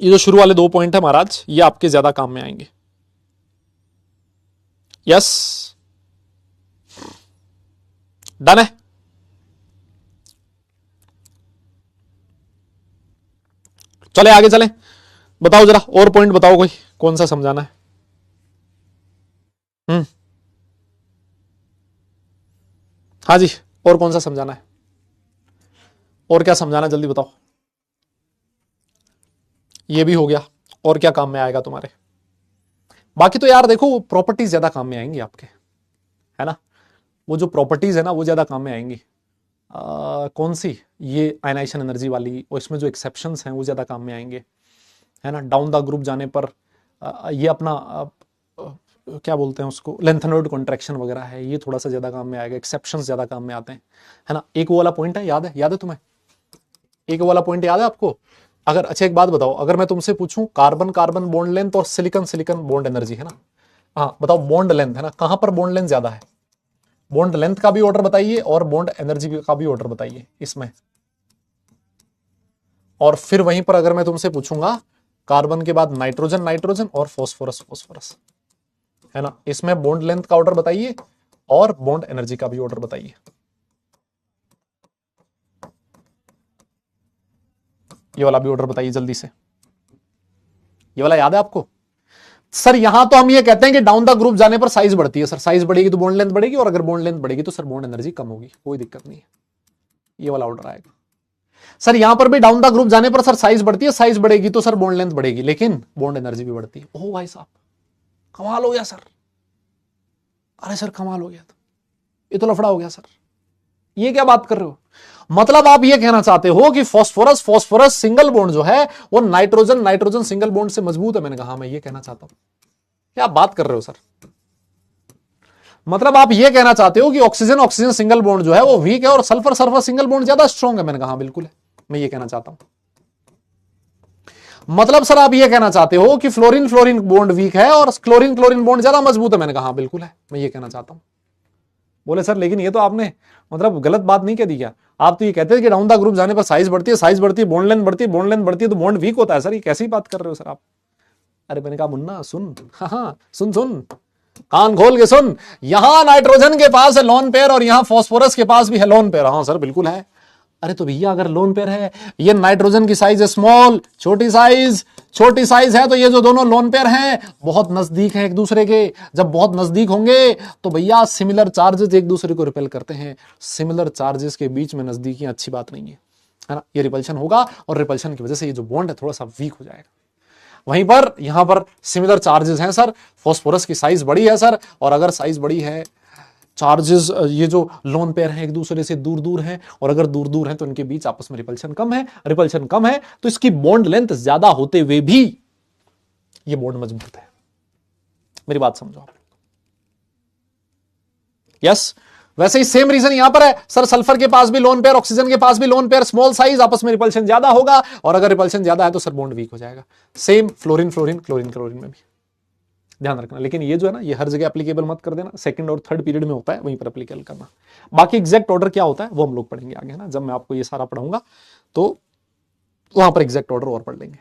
ये जो शुरू वाले दो पॉइंट है महाराज, ये आपके ज्यादा काम में आएंगे। यस, डन है। चले आगे चलें, बताओ जरा और पॉइंट बताओ, कोई कौन सा समझाना है। हाँ जी, और कौन सा समझाना है, और क्या समझाना है, जल्दी बताओ। ये भी हो गया, और क्या काम में आएगा तुम्हारे। बाकी तो यार देखो प्रॉपर्टीज ज्यादा काम में आएंगी आपके, है ना। वो जो प्रॉपर्टीज है ना वो ज्यादा काम में आएंगी। कौन सी, ये आयनाइजेशन एनर्जी वाली, और इसमें जो एक्सेप्शंस हैं वो ज्यादा काम में आएंगे, है ना। डाउन द ग्रुप जाने पर ये अपना क्या बोलते हैं उसको, लेंथेनॉइड कॉन्ट्रैक्शन वगैरह है, ये थोड़ा सा ज्यादा काम में आएगा, एक्सेप्शंस ज्यादा काम में आते हैं, है ना। एक वो वाला पॉइंट है, याद है तुम्हें, एक वाला पॉइंट याद है आपको। अगर अच्छा एक बात बताओ, अगर मैं तुमसे पूछूं कार्बन कार्बन बॉन्ड लेंथ और सिलिकॉन सिलिकॉन बॉन्ड एनर्जी, है ना, हाँ बताओ बॉन्ड लेंथ, है ना, कहां पर बॉन्ड लेंथ ज्यादा है। बॉन्ड लेंथ का भी ऑर्डर बताइए और बॉन्ड एनर्जी का भी ऑर्डर बताइए इसमें। और फिर वहीं पर अगर मैं तुमसे पूछूंगा कार्बन के बाद नाइट्रोजन नाइट्रोजन और फॉस्फोरस फॉस्फोरस, है ना, इसमें बॉन्ड लेंथ का ऑर्डर बताइए और बॉन्ड एनर्जी का भी ऑर्डर बताइए। ये वाला भी ऑर्डर बताइए जल्दी से, ये वाला याद है आपको। सर यहां तो हम ये कहते हैं कि डाउन द ग्रुप जाने पर साइज बढ़ती है सर, साइज बढ़ेगी तो बॉन्ड लेंथ बढ़ेगी, और अगर बॉन्ड लेंथ बढ़ेगी तो सर बॉन्ड एनर्जी कम होगी, कोई दिक्कत नहीं है, ये वाला ऑर्डर आएगा। सर यहां पर भी डाउन द ग्रुप जाने पर सर साइज बढ़ती है, साइज बढ़ेगी तो सर बॉन्ड लेंथ बढ़ेगी, लेकिन बॉन्ड एनर्जी भी बढ़ती है। ओह भाई साहब कमाल हो गया सर, अरे सर कमाल हो गया, ये तो लफड़ा हो गया सर, ये क्या बात कर रहे हो। मतलब आप ये कहना चाहते हो कि फॉस्फोरस फॉस्फोरस सिंगल बॉन्ड जो है वो नाइट्रोजन नाइट्रोजन सिंगल बॉन्ड से मजबूत है। मैंने कहा मैं ये कहना चाहता हूं, क्या बात कर रहे हो सर। मतलब आप ये कहना चाहते हो कि ऑक्सीजन ऑक्सीजन सिंगल बॉन्ड जो है वो वीक है और सल्फर सल्फर सिंगल बॉन्ड ज्यादा स्ट्रॉन्ग है। मैंने कहा बिल्कुल है, मैं ये कहना चाहता हूं। मतलब सर आप ये कहना चाहते हो कि फ्लोरीन फ्लोरीन बॉन्ड वीक है और क्लोरीन क्लोरीन बॉन्ड ज्यादा मजबूत है। मैंने कहा बिल्कुल है, मैं ये कहना चाहता हूं। बोले सर लेकिन ये तो आपने मतलब गलत बात नहीं कह दी क्या, आप तो ये कहते हैं कि डाउन द ग्रुप जाने पर साइज बढ़ती है, साइज बढ़ती है, बॉन्ड लेंथ बढ़ती है, बॉन्ड लेंथ बढ़ती है तो बॉन्ड वीक होता है। सर ये कैसी बात कर रहे हो सर आप। अरे मैंने कहा मुन्ना सुन, हाँ सुन सुन, कान खोल के सुन, यहां नाइट्रोजन के पास है लोन पेयर और यहां फॉस्फोरस के पास भी है लोन पेयर। हाँ सर बिल्कुल है। अरे तो भैया अगर लोन पेयर है, ये नाइट्रोजन की साइज है स्मॉल, छोटी साइज है, तो ये जो दोनों लोन पेयर हैं बहुत नजदीक हैं एक दूसरे के। जब बहुत नजदीक होंगे तो भैया सिमिलर चार्जेस एक दूसरे को रिपेल करते हैं, सिमिलर चार्जेस के बीच में नजदीकी अच्छी बात नहीं है ना। ये रिपल्शन होगा और रिपल्शन की वजह से ये जो बॉन्ड है थोड़ा सा वीक हो जाएगा। वहीं पर यहां पर सिमिलर चार्जेस हैं सर, फॉस्फोरस की साइज बड़ी है सर, और अगर साइज बड़ी है चार्जेस, ये जो लोन पेयर हैं एक दूसरे से दूर दूर हैं, और अगर दूर दूर हैं तो इनके बीच आपस में रिपल्शन कम है, रिपल्शन कम है तो इसकी बॉन्ड लेंथ ज्यादा होते हुए भी ये बॉन्ड मजबूत है। मेरी बात समझो आप। यस, वैसे ही सेम रीजन यहां पर है सर, सल्फर के पास भी लोन पेयर, ऑक्सीजन के पास भी लोन पेयर, स्मॉल साइज, आपस में रिपल्शन ज्यादा होगा, और अगर रिपल्शन ज्यादा है तो सर बॉन्ड वीक हो जाएगा। Same fluorine fluorine chlorine chlorine में भी ध्यान रखना। लेकिन ये जो है ना, ये हर जगह एप्लीकेबल मत कर देना, सेकंड और थर्ड पीरियड में होता है, वहीं पर एप्लीकेबल करना। बाकी एग्जैक्ट ऑर्डर क्या होता है वो हम लोग पढ़ेंगे आगे, है ना, जब मैं आपको ये सारा पढ़ाऊंगा तो वहां पर एग्जैक्ट ऑर्डर और पढ़ लेंगे।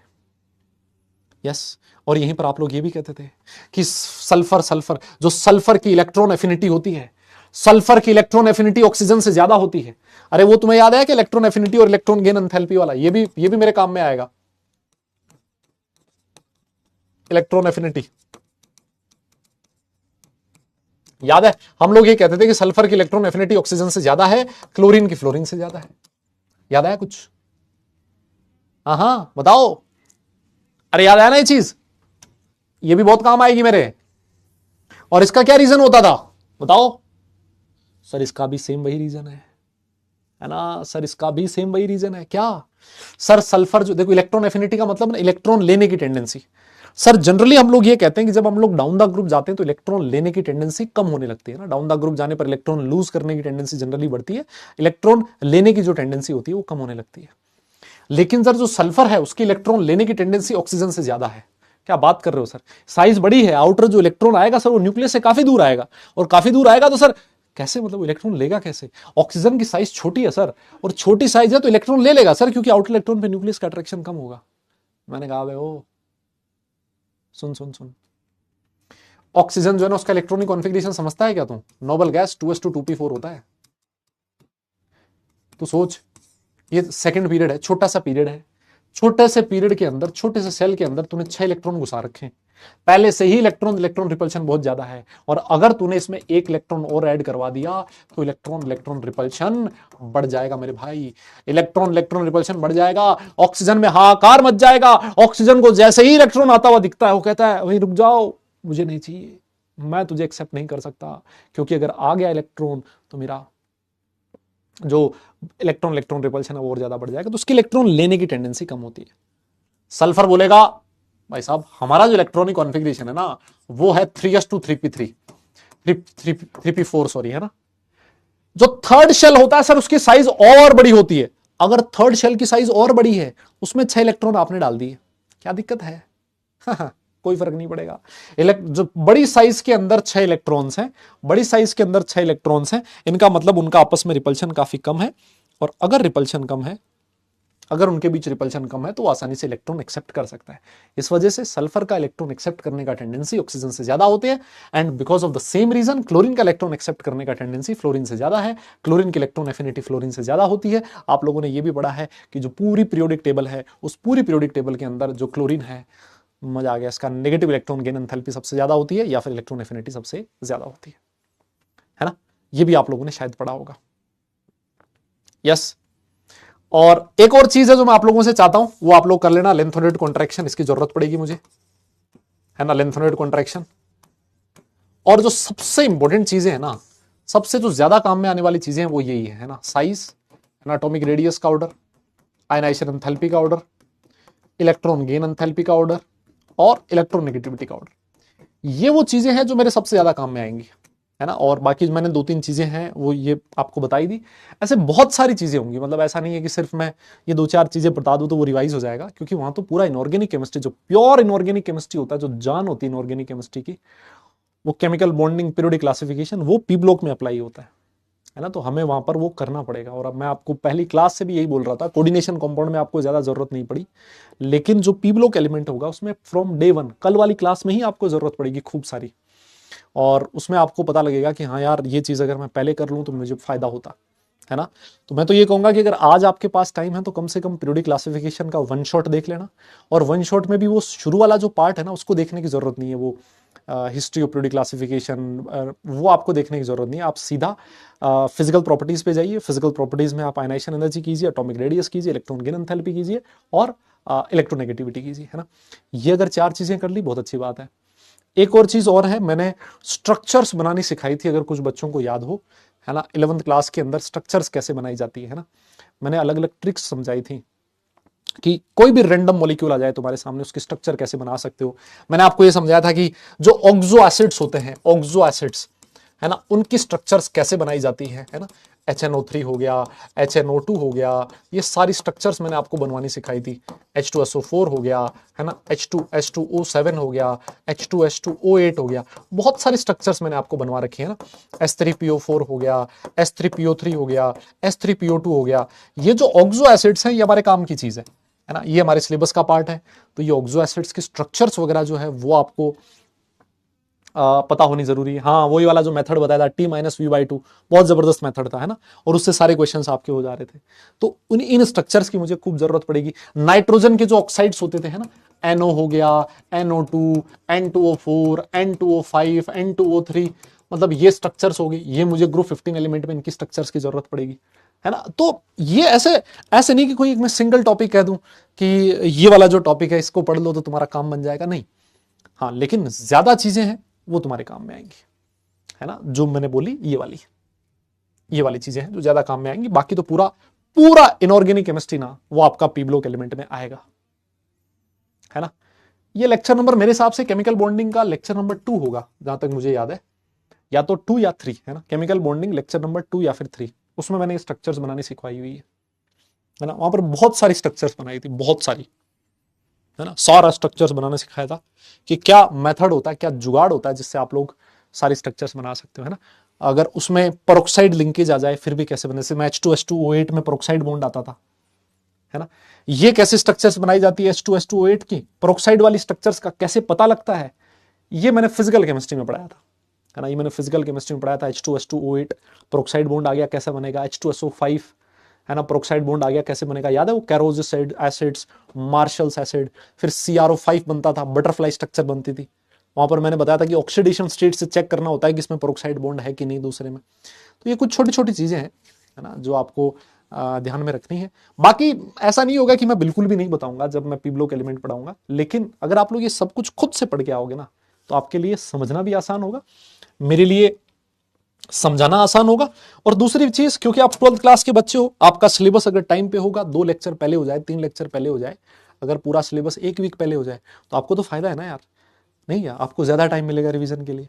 यस, और यहीं पर आप लोग ये भी कहते थे कि सल्फर सल्फर जो सल्फर की इलेक्ट्रॉन एफिनिटी होती है, सल्फर की इलेक्ट्रॉन एफिनिटी ऑक्सीजन से ज्यादा होती है। अरे वो तुम्हें याद है कि इलेक्ट्रॉन एफिनिटी और इलेक्ट्रॉन गेन एंथैल्पी वाला, ये भी मेरे काम में आएगा। इलेक्ट्रॉन एफिनिटी याद है, हम लोग ये कहते थे कि सल्फर की इलेक्ट्रॉन एफिनिटी ऑक्सीजन से ज्यादा है, क्लोरीन की फ्लोरीन से ज्यादा है। याद आया कुछ? हाँ बताओ। अरे याद आया ना ये चीज, ये भी बहुत काम आएगी मेरे। और इसका क्या रीजन होता था बताओ? सर इसका भी सेम वही रीजन है ना सर, इसका भी सेम वही रीजन है। क्या सर? सल्फर जो, देखो इलेक्ट्रॉन एफिनिटी का मतलब ना इलेक्ट्रॉन लेने की टेंडेंसी। सर जनरली हम लोग ये कहते हैं कि जब हम लोग डाउन द ग्रुप जाते हैं तो इलेक्ट्रॉन लेने की टेंडेंसी कम होने लगती है ना, डाउन द ग्रुप जाने पर इलेक्ट्रॉन लूज करने की टेंडेंसी जनरली बढ़ती है, इलेक्ट्रॉन लेने की जो टेंडेंसी होती है वो कम होने लगती है। लेकिन सर जो सल्फर है उसकी इलेक्ट्रॉन लेने की टेंडेंसी ऑक्सीजन से ज्यादा है। क्या बात कर रहे हो सर? साइज बड़ी है, आउटर जो इलेक्ट्रॉन आएगा सर वो न्यूक्लियस से काफी दूर आएगा, और काफी दूर आएगा तो सर कैसे, मतलब इलेक्ट्रॉन लेगा कैसे? ऑक्सीजन की साइज छोटी है सर, और छोटी साइज है तो इलेक्ट्रॉन ले लेगा सर, क्योंकि आउटर इलेक्ट्रॉन पे न्यूक्लियस का अट्रैक्शन कम होगा। मैंने कहा ओ सुन सुन सुन, ऑक्सीजन जो है ना उसका इलेक्ट्रॉनिक कॉन्फ़िगरेशन समझता है क्या तू? नोबल गैस 2s2 2p4 होता है। तो सोच, ये सेकंड पीरियड है, छोटा सा पीरियड है, छोटे से पीरियड के अंदर, छोटे से सेल के अंदर तूने 6 इलेक्ट्रॉन घुसा रखे हैं। पहले से ही इलेक्ट्रॉन इलेक्ट्रॉन रिपल्शन बहुत ज्यादा है, और अगर तूने इसमें एक इलेक्ट्रॉन और ऐड करवा दिया तो इलेक्ट्रॉन इलेक्ट्रॉन रिपल्शन बढ़ जाएगा मेरे भाई, इलेक्ट्रॉन इलेक्ट्रॉन रिपल्शन बढ़ जाएगा, ऑक्सीजन में हाहाकार मच जाएगा। ऑक्सीजन को जैसे ही इलेक्ट्रॉन आता हुआ दिखता है वो कहता है वहीं रुक जाओ, मुझे नहीं चाहिए, मैं तुझे एक्सेप्ट नहीं कर सकता, क्योंकि अगर आ गया इलेक्ट्रॉन तो मेरा जो इलेक्ट्रॉन इलेक्ट्रॉन रिपल्शन है वो और ज्यादा बढ़ जाएगा, तो उसकी इलेक्ट्रॉन लेने की टेंडेंसी कम होती है। सल्फर बोलेगा भाई साहब हमारा जो इलेक्ट्रॉनिक कॉन्फ़िगरेशन है ना वो है 3s2 3p4 सॉरी, है ना। जो थर्ड शेल होता है सर उसकी साइज और बड़ी होती है। अगर थर्ड शेल की साइज और बड़ी है, उसमें 6 इलेक्ट्रॉन आपने डाल दिए, क्या दिक्कत है? कोई फर्क नहीं पड़ेगा। जो बड़ी साइज के अंदर 6 इलेक्ट्रॉन्स हैं, बड़ी साइज के अंदर 6 इलेक्ट्रॉन्स हैं, इनका मतलब उनका आपस में रिपल्शन काफी कम है, और अगर रिपल्शन कम है, अगर उनके बीच रिपल्शन कम है तो आसानी से इलेक्ट्रॉन एक्सेप्ट कर सकता है। इस वजह से सल्फर का इलेक्ट्रॉन एक्सेप्ट करने का टेंडेंसी ऑक्सीजन से ज्यादा होती है, and because of the same reason chlorine का इलेक्ट्रॉन एक्सेप्ट करने का टेंडेंसी फ्लोरीन से ज्यादा है, क्लोरीन की इलेक्ट्रॉन एफिनिटी फ्लोरीन से ज्यादा होती है। आप लोगों ने यह भी पढ़ा है कि जो पूरी पीरियोडिक टेबल है, उस पूरी पीरियोडिक टेबल के अंदर जो क्लोरीन है, मजा आ गया, इसका नेगेटिव इलेक्ट्रॉन गेन एंथैल्पी सबसे ज्यादा होती है, या फिर इलेक्ट्रॉन एफिनिटी सबसे ज्यादा होती है ना। ये भी आप लोगों ने शायद पढ़ा होगा। यस, और एक और चीज है जो मैं आप लोगों से चाहता हूं वो आप लोग कर लेना, लेंथोनेट कॉन्ट्रैक्शन, इसकी जरूरत पड़ेगी मुझे, है ना, लेंथोनेट कॉन्ट्रैक्शन। और जो सबसे इंपॉर्टेंट चीजें हैं ना, सबसे जो ज्यादा काम में आने वाली चीजें हैं वो यही है ना, साइज, एटॉमिक रेडियस का ऑर्डर, आयनाइजेशन एंथैल्पी का ऑर्डर, इलेक्ट्रॉन गेन एंथैल्पी का ऑर्डर, और इलेक्ट्रॉन नेगेटिविटी का ऑर्डर। ये वो चीजें हैं जो मेरे सबसे ज्यादा काम में आएंगी, है ना। और बाकी मैंने 2-3 चीजें हैं वो ये आपको बताई दी। ऐसे बहुत सारी चीजें होंगी, मतलब ऐसा नहीं है कि सिर्फ मैं ये 2-4 चीजें बता दूं तो वो रिवाइज हो जाएगा, क्योंकि वहां तो पूरा इनऑर्गेनिक केमिस्ट्री, जो प्योर इनऑर्गेनिक केमिस्ट्री होता है, जो जान होती है इनऑर्गेनिक केमिस्ट्री की, वो केमिकल बॉन्डिंग, पीरियोडिक क्लासिफिकेशन, वो पी ब्लॉक में अप्लाई होता है ना। तो हमें वहां पर वो करना पड़ेगा। और अब मैं आपको पहली क्लास से भी यही बोल रहा था, कोऑर्डिनेशन कंपाउंड में आपको ज्यादा जरूरत नहीं पड़ी, लेकिन जो पी ब्लॉक एलिमेंट होगा उसमें फ्रॉम डे 1, कल वाली क्लास में ही आपको जरूरत पड़ेगी खूब सारी, और उसमें आपको पता लगेगा कि हाँ यार ये चीज अगर मैं पहले कर लूं तो मुझे फायदा होता है ना। तो मैं तो ये कहूंगा कि अगर आज आपके पास टाइम है तो कम से कम पीरियोडिक क्लासिफिकेशन का 1 शॉट देख लेना, और 1 शॉट में भी वो शुरू वाला जो पार्ट है ना उसको देखने की जरूरत नहीं है, वो हिस्ट्री ऑफ पीरियोडिक क्लासिफिकेशन, वो आपको देखने की जरूरत नहीं है। आप सीधा फिजिकल प्रॉपर्टीज पे जाइए, फिजिकल प्रॉपर्टीज में आप आयनाइजेशन एनर्जी कीजिए, एटॉमिक रेडियस कीजिए, इलेक्ट्रॉन गेन एंथैल्पी कीजिए, और इलेक्ट्रोनेगेटिविटी कीजिए, है ना। ये अगर 4 चीजें कर ली बहुत अच्छी बात है। एक और चीज और है, मैंने स्ट्रक्चर्स बनानी सिखाई थी, अगर कुछ बच्चों को याद हो, है ना, 11th क्लास के अंदर स्ट्रक्चर्स कैसे बनाई जाती है ना। मैंने अलग अलग ट्रिक्स समझाई थी कि कोई भी रैंडम मॉलिक्यूल आ जाए तुम्हारे सामने, उसकी स्ट्रक्चर कैसे बना सकते हो। मैंने आपको ये समझाया था कि जो ऑक्सो एसिड्स होते हैं, ऑक्सो एसिड्स, है ना, उनकी स्ट्रक्चर्स कैसे बनाई जाती है ना, HNO3 हो गया, HNO2 हो गया, ये सारी स्ट्रक्चर्स मैंने आपको बनवानी सिखाई थी। H2SO4 हो गया, है ना, H2H2O7 हो गया, H2H2O8 हो गया, बहुत सारी स्ट्रक्चर्स मैंने आपको बनवा रखी है ना, S3PO4 हो गया, S3PO3 हो गया, S3PO2 हो गया। ये जो ऑक्सो एसिड्स हैं ये हमारे काम की चीज है ना, ये हमारे सिलेबस का पार्ट है। तो ये ऑक्सो एसिड्स की स्ट्रक्चर्स वगैरह जो है वो आपको पता होनी जरूरी है। हाँ, वही वाला जो मेथड बताया था T-V/2, बहुत जबरदस्त मेथड था, है ना, और उससे सारे क्वेश्चंस आपके हो जा रहे थे। तो इन स्ट्रक्चर्स की मुझे खूब जरूरत पड़ेगी। नाइट्रोजन के जो ऑक्साइड्स होते थे, है ना, NO हो गया, NO2, N2O4, N2O5, N2O3, मतलब ये स्ट्रक्चर्स हो गई, ये मुझे ग्रुप 15 एलिमेंट में इनकी स्ट्रक्चर्स की जरूरत पड़ेगी, है ना। तो ये ऐसे ऐसे नहीं कि कोई मैं सिंगल टॉपिक कह दूं कि ये वाला जो टॉपिक है इसको पढ़ लो तो तुम्हारा काम बन जाएगा, नहीं। हाँ, लेकिन ज्यादा चीजें हैं वो तुम्हारे काम में आएंगी, है ना, जो मैंने बोली ये वाली चीजें हैं जो ज्यादा काम में आएंगी। बाकी तो पूरा पूरा इनऑर्गेनिक केमिस्ट्री ना वो आपका पी ब्लॉक एलिमेंट में आएगा, है ना। ये लेक्चर नंबर मेरे हिसाब से केमिकल बॉन्डिंग का लेक्चर नंबर 2 होगा, जहां तक मुझे याद है, या तो 2 या 3, है ना, केमिकल बॉन्डिंग लेक्चर नंबर 2 या फिर 3, उसमें मैंने स्ट्रक्चर्स बनानी सिखवाई हुई है ना। वहां पर बहुत सारी स्ट्रक्चर्स बनाई थी, बहुत सारी, है ना, सारा स्ट्रक्चर्स बनाना सिखाया था कि क्या मेथड होता है, क्या जुगाड़ होता है जिससे आप लोग सारी स्ट्रक्चर्स बना सकते हो, है ना। अगर उसमें पेरोक्साइड लिंकेज आ जाए फिर भी कैसे बने, जैसे H2H2O8 में पेरोक्साइड बॉन्ड आता था, है ना, ये कैसे स्ट्रक्चर्स बनाई जाती है H2H2O8 की, पेरोक्साइड वाली स्ट्रक्चर्स का कैसे पता लगता है, ये मैंने फिजिकल केमिस्ट्री में पढ़ाया था, है ना, ये मैंने फिजिकल केमिस्ट्री में पढ़ाया था। H2H2O8 पेरोक्साइड बॉन्ड आ गया कैसे बनेगा, H2SO5, है ना, पेरोक्साइड बॉन्ड आ गया कैसे बनेगा, याद है वो कैरोजिस एसिड्स, मार्शल्स एसिड, फिर CrO5 बनता था, बटरफ्लाई स्ट्रक्चर बनती थी। वहां पर मैंने बताया था कि ऑक्सीडेशन स्टेट से चेक करना होता है कि इसमें पेरोक्साइड बॉन्ड है कि नहीं दूसरे में। तो ये कुछ छोटी छोटी चीजें हैं, है ना, जो आपको ध्यान में रखनी है। बाकी ऐसा नहीं होगा कि मैं बिल्कुल भी नहीं बताऊंगा जब मैं पी ब्लॉक एलिमेंट पढ़ाऊंगा, लेकिन अगर आप लोग ये सब कुछ खुद से पढ़ के आओगे ना तो आपके लिए समझना भी आसान होगा, मेरे लिए समझाना आसान होगा। और दूसरी चीज, क्योंकि आप 12th क्लास के बच्चे हो, आपका सिलेबस अगर टाइम पे होगा, 2 लेक्चर पहले हो जाए, 3 लेक्चर पहले हो जाए, अगर पूरा सिलेबस 1 वीक पहले हो जाए तो आपको तो फायदा है ना यार, नहीं यार, आपको ज्यादा टाइम मिलेगा रिवीजन के लिए।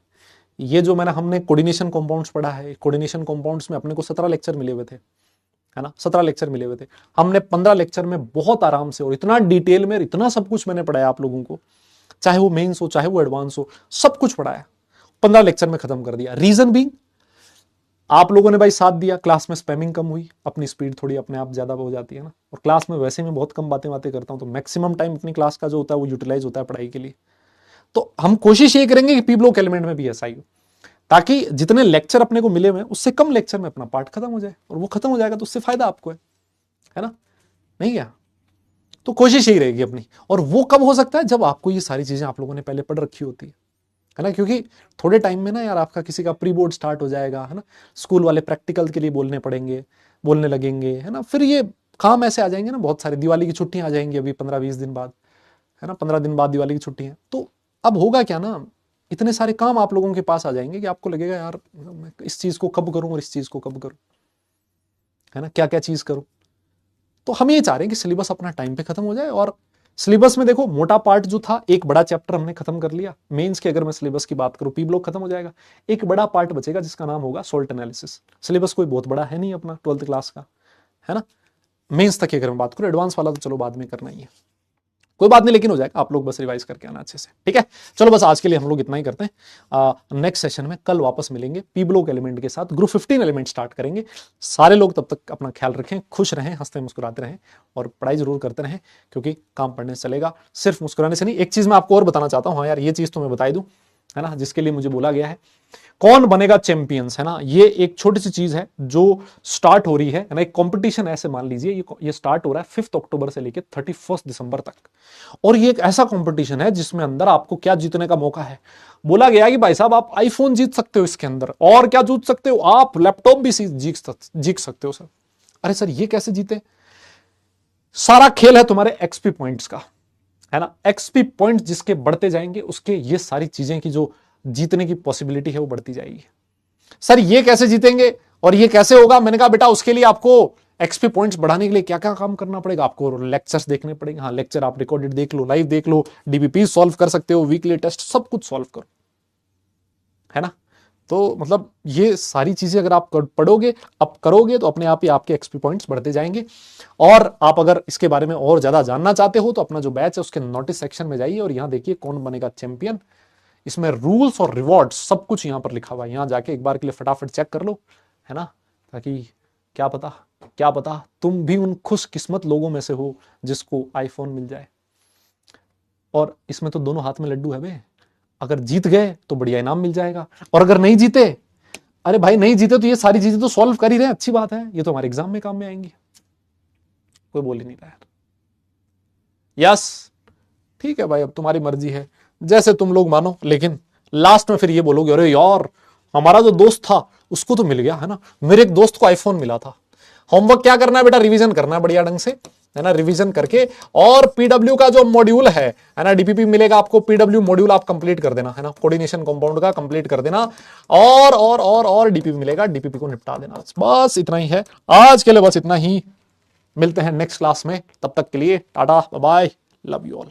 ये जो हमने कोऑर्डिनेशन कंपाउंड्स पढ़ा है, कोऑर्डिनेशन कंपाउंड्स में अपने को 17 लेक्चर मिले हुए थे, है ना, 17 लेक्चर मिले हुए थे। हमने 15 लेक्चर में बहुत आराम से और इतना डिटेल में इतना सब कुछ मैंने पढ़ाया आप लोगों को, चाहे वो मेंस हो चाहे वो एडवांस हो, सब कुछ पढ़ाया, 15 लेक्चर में खत्म कर दिया। रीजन भी आप लोगों ने भाई साथ दिया, क्लास में स्पैमिंग कम हुई, अपनी स्पीड थोड़ी अपने आप ज्यादा हो जाती है ना, और क्लास में वैसे मैं बहुत कम बातें करता हूं, तो मैक्सिमम टाइम अपनी क्लास का जो होता है वो यूटिलाइज होता है पढ़ाई के लिए। तो हम कोशिश ये करेंगे कि पी ब्लॉक एलिमेंट में भी ऐसा ही हो, ताकि जितने लेक्चर अपने को मिले हुए उससे कम लेक्चर में अपना पार्ट खत्म हो जाए, और वो खत्म हो जाएगा तो उससे फायदा आपको है ना, नहीं क्या। तो कोशिश यही रहेगी अपनी, और वो कब हो सकता है जब आपको ये सारी चीजें आप लोगों ने पहले पढ़ रखी होती है ना, क्योंकि थोड़े टाइम में ना यार आपका किसी का प्री बोर्ड स्टार्ट हो जाएगा, है ना, स्कूल वाले प्रैक्टिकल के लिए बोलने लगेंगे, है ना, फिर ये काम ऐसे आ जाएंगे ना, बहुत सारे दिवाली की छुट्टियां आ जाएंगी अभी 15-20 दिन बाद, है ना, 15 दिन बाद दिवाली की छुट्टी है। तो अब होगा क्या ना, इतने सारे काम आप लोगों के पास आ जाएंगे कि आपको लगेगा यार मैं इस चीज को कब करूं और इस चीज को कब करूं, है ना, क्या क्या चीज करूं। तो हम ये चाह रहे हैं कि सिलेबस अपना टाइम पे खत्म हो जाए। और सिलेबस में देखो, मोटा पार्ट जो था, एक बड़ा चैप्टर हमने खत्म कर लिया। मेंस के अगर मैं सिलेबस की बात करूं, पी ब्लॉक खत्म हो जाएगा, एक बड़ा पार्ट बचेगा जिसका नाम होगा सॉल्ट एनालिसिस। सिलेबस कोई बहुत बड़ा है नहीं अपना 12th क्लास का, है ना। मेंस तक की अगर मैं बात करूं, एडवांस वाला तो चलो बाद में करना ही है, कोई बात नहीं, लेकिन हो जाएगा, आप लोग बस रिवाइज करके आना अच्छे से, ठीक है। चलो बस आज के लिए हम लोग इतना ही करते हैं। नेक्स्ट सेशन में कल वापस मिलेंगे पी ब्लॉक एलिमेंट के साथ, ग्रुप 15 एलिमेंट स्टार्ट करेंगे। सारे लोग तब तक अपना ख्याल रखें, खुश रहें, हंसते मुस्कुराते रहें, और पढ़ाई जरूर करते रहें, क्योंकि काम पढ़ने से चलेगा, सिर्फ मुस्कुराने से नहीं। एक चीज मैं आपको और बताना चाहता हूं, हाँ यार, ये चीज तो मैं बता दूं, है ना, जिसके लिए मुझे बोला गया है, कौन बनेगा चैंपियंस, है ना, ये एक छोटी सी चीज है जो स्टार्ट हो रही है ना, एक कंपटीशन ऐसे मान लीजिए, ये स्टार्ट हो रहा है 5 अक्टूबर से लेकर 31 दिसंबर तक। और ये एक ऐसा कंपटीशन है जिसमें अंदर आपको क्या जीतने का मौका है। बोला गया कि भाई साहब आप आईफोन जीत सकते हो इसके अंदर, और क्या जीत सकते हो, आप लैपटॉप भी जीत सकते हो सर। अरे सर ये कैसे जीते, सारा खेल है तुम्हारे एक्सपी पॉइंट्स का, है ना, एक्सपी पॉइंट जिसके बढ़ते जाएंगे उसके ये सारी चीजें की जो जीतने की पॉसिबिलिटी है वो बढ़ती जाएगी। सर ये कैसे जीतेंगे और ये कैसे होगा, मैंने कहा बेटा उसके लिए आपको एक्सपी पॉइंट्स बढ़ाने के लिए क्या क्या काम करना पड़ेगा, आपको लेक्चर्स देखने पड़ेंगे। हाँ, लेक्चर आप रिकॉर्डेड देख लो, लाइव देख लो, डीबीपी सॉल्व कर सकते हो, वीकली टेस्ट सब कुछ सॉल्व करो, है ना। तो मतलब ये सारी चीजें अगर आप पढ़ोगे, आप करोगे, तो अपने आप ही आपके एक्सपी पॉइंट्स बढ़ते जाएंगे। और आप अगर इसके बारे में और ज्यादा जानना चाहते हो तो अपना जो बैच है उसके नोटिस सेक्शन में जाइए और यहाँ देखिए कौन बनेगा चैंपियन। इसमें रूल्स और रिवॉर्ड्स सब कुछ यहाँ पर लिखा हुआ है, यहाँ जाके एक बार के लिए फटाफट चेक कर लो, है ना, ताकि क्या पता तुम भी उन खुशकिस्मत लोगों में से हो जिसको आईफोन मिल जाए। और इसमें तो दोनों हाथ में लड्डू है बे, अगर जीत गए तो बढ़िया इनाम मिल जाएगा, और अगर नहीं जीते, अरे भाई नहीं जीते तो ये सारी चीजें तो सॉल्व कर ही रहे हैं, अच्छी बात है, ये तो हमारे एग्जाम में काम में आएंगी। कोई बोल ही नहीं रहा है। यस ठीक है भाई, अब तुम्हारी मर्जी है, जैसे तुम लोग मानो, लेकिन लास्ट में फिर ये बोलोगे अरे यार हमारा जो दोस्त था उसको तो मिल गया, है ना, मेरे एक दोस्त को आईफोन मिला था। होमवर्क क्या करना है बेटा, रिवीजन करना है बढ़िया ढंग से, है ना, रिवीजन करके, और पीडब्ल्यू का जो मॉड्यूल है ना, डीपीपी मिलेगा आपको, पीडब्ल्यू मॉड्यूल आप कंप्लीट कर देना, है ना, कोऑर्डिनेशन कंपाउंड का कंप्लीट कर देना, और डीपीपी मिलेगा, डीपीपी को निपटा देना। बस इतना ही है आज के लिए, बस इतना ही। मिलते हैं नेक्स्ट क्लास में, तब तक के लिए tata bye, love you all.